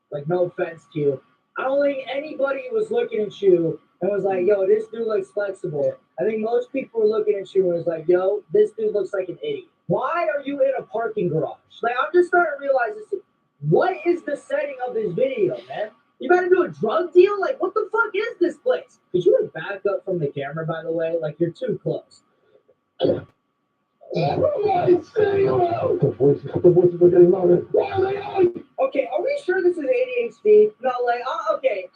Like, no offense to you. I don't think anybody was looking at you and was like, yo, this dude looks flexible. I think most people were looking at you and was like, yo, this dude looks like an idiot. Why are you in a parking garage? Like, I'm just starting to realize this. What is the setting of this video, man? You about to do a drug deal? Like, what the fuck is this place? Could you like back up from the camera, by the way? Like, you're too close. The voices are getting louder. Where are they going? Okay, are we sure this is ADHD? No, like, okay,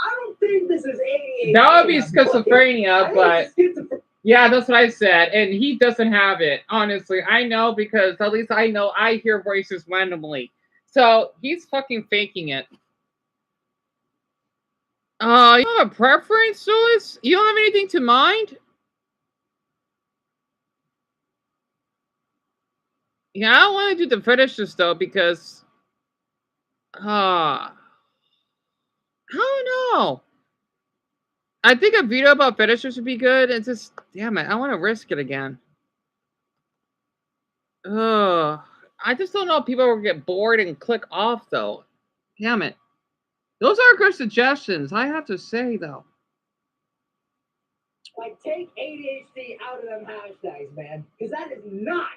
I don't think this is ADHD. That would be I schizophrenia, think but it's schizophrenia. yeah, that's what I said. And he doesn't have it. Honestly, I know because at least I know I hear voices randomly. So he's fucking faking it. You have a preference, Louis? You don't have anything to mind? Yeah, I don't want to do the fetishes though because I don't know. I think a video about fetishes would be good. It's just damn it, I want to risk it again. I just don't know if people will get bored and click off though. Damn it. Those are good suggestions, I have to say though. Like, take ADHD out of them hashtags, man, because that is not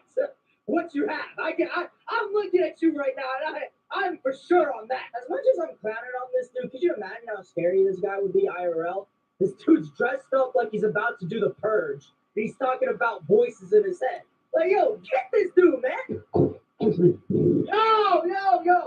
what you have. I'm looking at you right now, and I'm for sure on that. As much as I'm clowning on this dude, could you imagine how scary this guy would be IRL? This dude's dressed up like he's about to do the purge. He's talking about voices in his head. Like, yo, get this dude, man. Yo,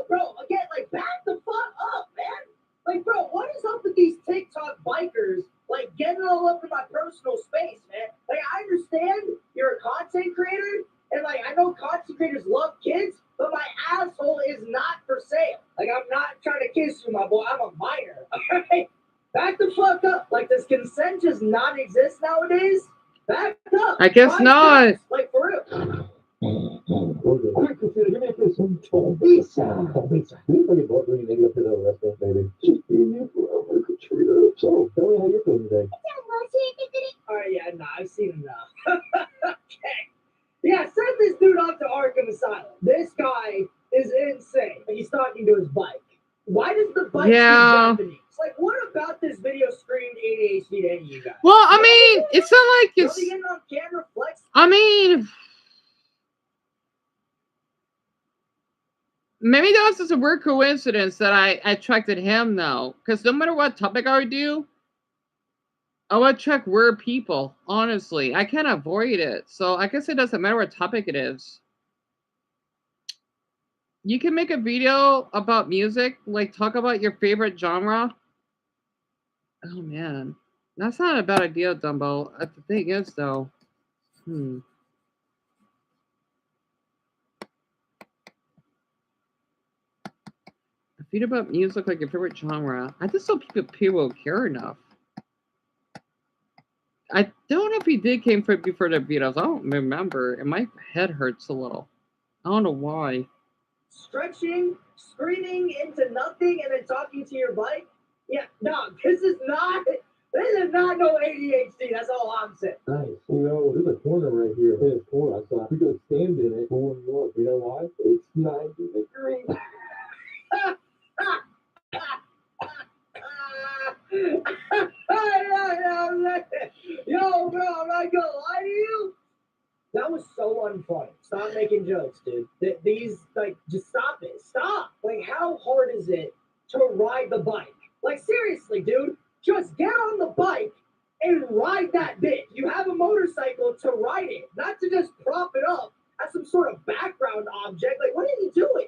bro. Again, like, back the fuck up, man. Like, bro, what is up with these TikTok bikers, like, getting all up in my personal space, man? Like, I understand you're a content creator, and, like, I know content creators love kids, but my asshole is not for sale. Like, I'm not trying to kiss you, my boy. I'm a minor, all right? Back the fuck up. Like, does consent just not exist nowadays? Back up. I guess not. Like, for real. Quick, computer, give me a kiss. Pizza. You fucking both really negative to the restaurant, baby. She's being you forever, Katrina. So, tell me how you're feeling today. Alright, yeah, nah, I've seen enough. Okay. Yeah, send this dude off to Arkham Asylum. This guy is insane. He's talking to his bike. Why does the bike speak Japanese? Like, what about this video screamed ADHD to any of you guys? Well, I mean, it's not like it's. Getting on camera flex. I mean, maybe that was just a weird coincidence that I attracted him, though. Because no matter what topic I would do, I would attract weird people. Honestly, I can't avoid it. So I guess it doesn't matter what topic it is. You can make a video about music, like talk about your favorite genre. Oh man, that's not a bad idea, Dumbo. The thing is, though, a video about music, like your favorite genre. I just don't think people care enough. I don't know if he did came for before the videos. I don't remember, and my head hurts a little. I don't know why. Stretching, screaming into nothing, and then talking to your bike? Yeah, no, this is not no ADHD. That's all I'm saying. Nice. You know, there's a corner right here. There's a corner. So we could stand in it. Cool and look. You know why? It's 90 degrees. Yo, bro, I'm not gonna lie to you. That was so unfunny. Stop making jokes, dude. These, like, just stop it. Stop. Like, how hard is it to ride the bike? Like, seriously, dude. Just get on the bike and ride that bitch. You have a motorcycle to ride it, not to just prop it up as some sort of background object. Like, what are you doing?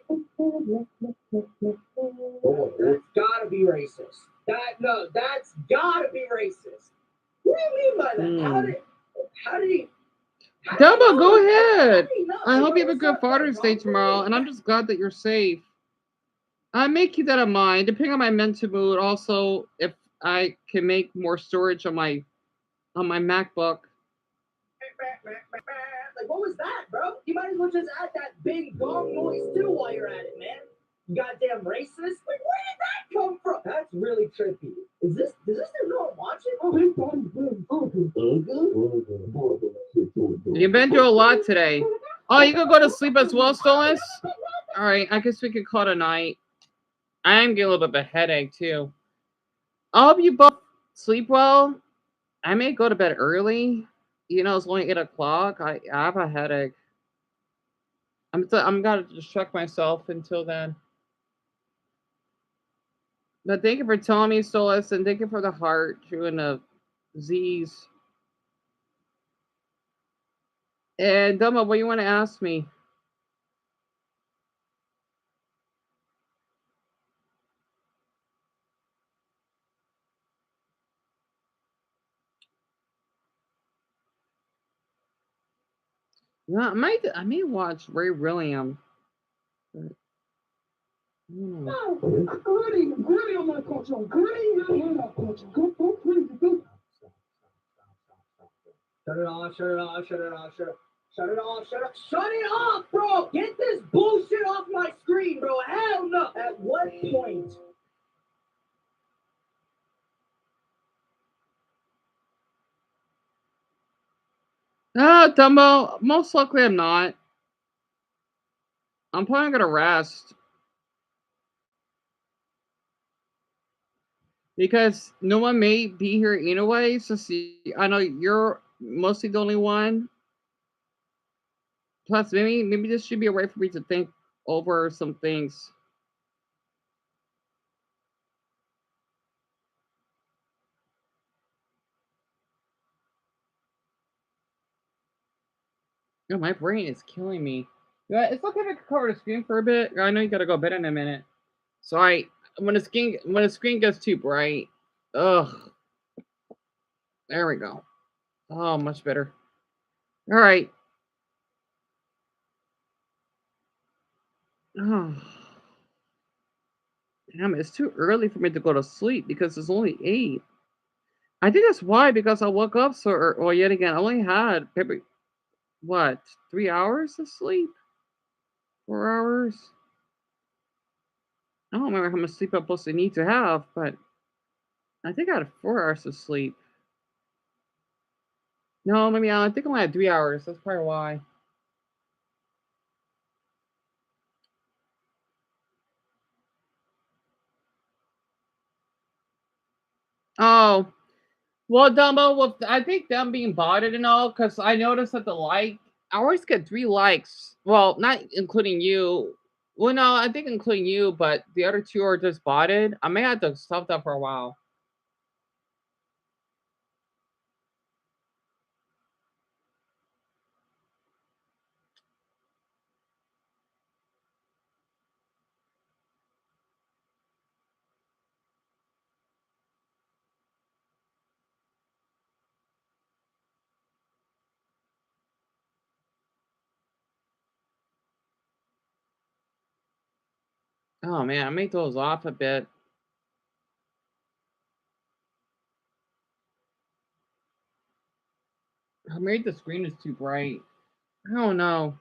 That's gotta be racist. That's gotta be racist. What do you mean by that? How did he... Dumbo, go ahead. I hope you have a good Father's Day tomorrow, and I'm just glad that you're safe. I may keep that in mind, depending on my mental mood. Also, if I can make more storage on my MacBook. Like, what was that, bro? You might as well just add that big gong noise too while you're at it, man. Goddamn racist. Like, where did that come from? That's really trippy. Does this dude know I'm watching? You've been through a lot today. Oh, you gonna go to sleep as well, Stolas? All right, I guess we could call it a night. I am getting a little bit of a headache too. I hope you both sleep well. I may go to bed early. You know, it's only 8 o'clock. I have a headache. I'm gonna distract myself until then. But thank you for telling me, Stolas, and thank you for the heart, you and the Z's. And Doma, what do you want to ask me? Yeah, I may watch Ray William. But, No, gritty, I'm gonna coach you. Gritty, I'm gonna coach you. Go. Shut it off, shut it off, shut it off, shut it. Shut it off, shut it off, bro! Get this bullshit off my screen, bro! Hell no! At what point? Dumbo, most likely I'm not. I'm probably gonna rest. Because no one may be here anyway, so see, I know you're mostly the only one. Plus, maybe this should be a way for me to think over some things. No, my brain is killing me. Yeah, it's okay if I can cover the screen for a bit. I know you gotta go to bed in a minute. Sorry, when the screen gets too bright. Ugh. There we go. Oh, much better. All right. Oh. Damn, it's too early for me to go to sleep because it's only 8. I think that's why, because I woke up so early. Well, yet again, I only had maybe, what, 3 hours of sleep? 4 hours? I don't remember how much sleep I'm supposed to need to have, but I think I had 4 hours of sleep. No, maybe I think I only had 3 hours. That's probably why. Oh, well, Dumbo, well, I think them being botted and all, because I noticed that I always get 3 likes. Well, not including you. Well, no, I think including you, but the other 2 are just botted. I may have to stop that for a while. Oh man, I may those off a bit. Maybe the screen is too bright. I don't know.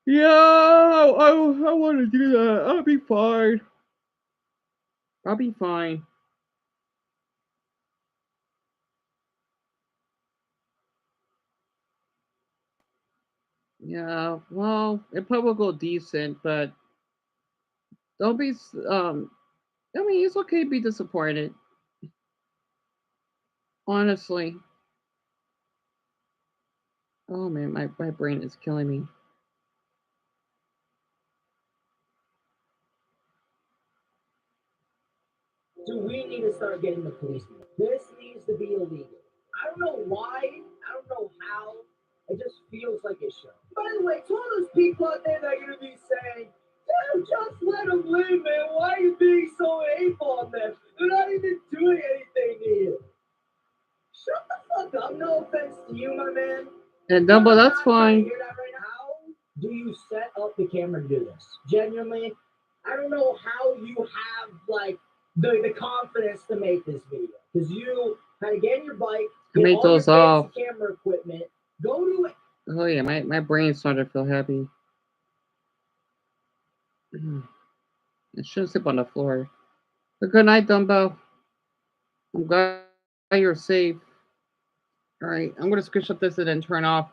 Yeah, I want to do that. I'll be fine. I'll be fine. Yeah, well, it probably will go decent, but don't be. I mean, it's okay to be disappointed. Honestly. Oh man, my brain is killing me. Do we need to start getting the police? This needs to be illegal. I don't know why. I don't know how. It just feels like it should. By the way, to all those people out there that are going to be saying, "Dude, just let them live, man. Why are you being so hateful on them? They're not even doing anything to you." Shut the fuck up. No offense to you, my man. And Dumbo, that's fine. How do you set up the camera to do this? Genuinely, I don't know how you have like the confidence to make this video because you had to get in your bike, I made those off. camera equipment, go to it. Oh yeah, my brain's starting to feel happy. I shouldn't sleep on the floor. But good night, Dumbo. I'm glad you're safe. All right, I'm gonna squish up this and then turn off.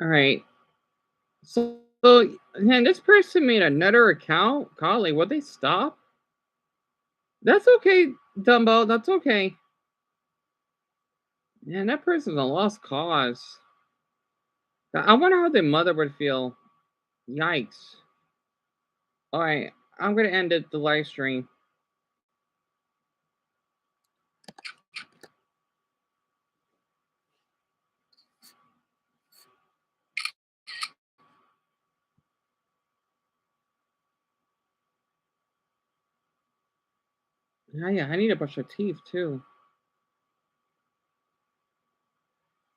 All right. So, man, this person made another account. Golly, would they stop? That's okay, Dumbo. That's okay. Man, that person's a lost cause. I wonder how the mother would feel. Yikes. All right, I'm gonna end the live stream. Yeah, I need to brush my teeth too.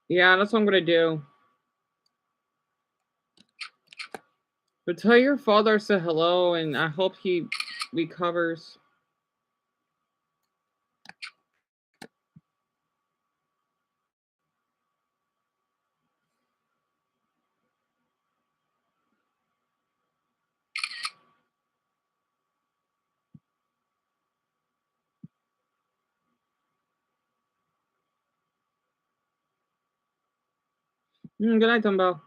Yeah, that's what I'm gonna do. But tell your father I said hello, and I hope he recovers. Good night, Dumbo.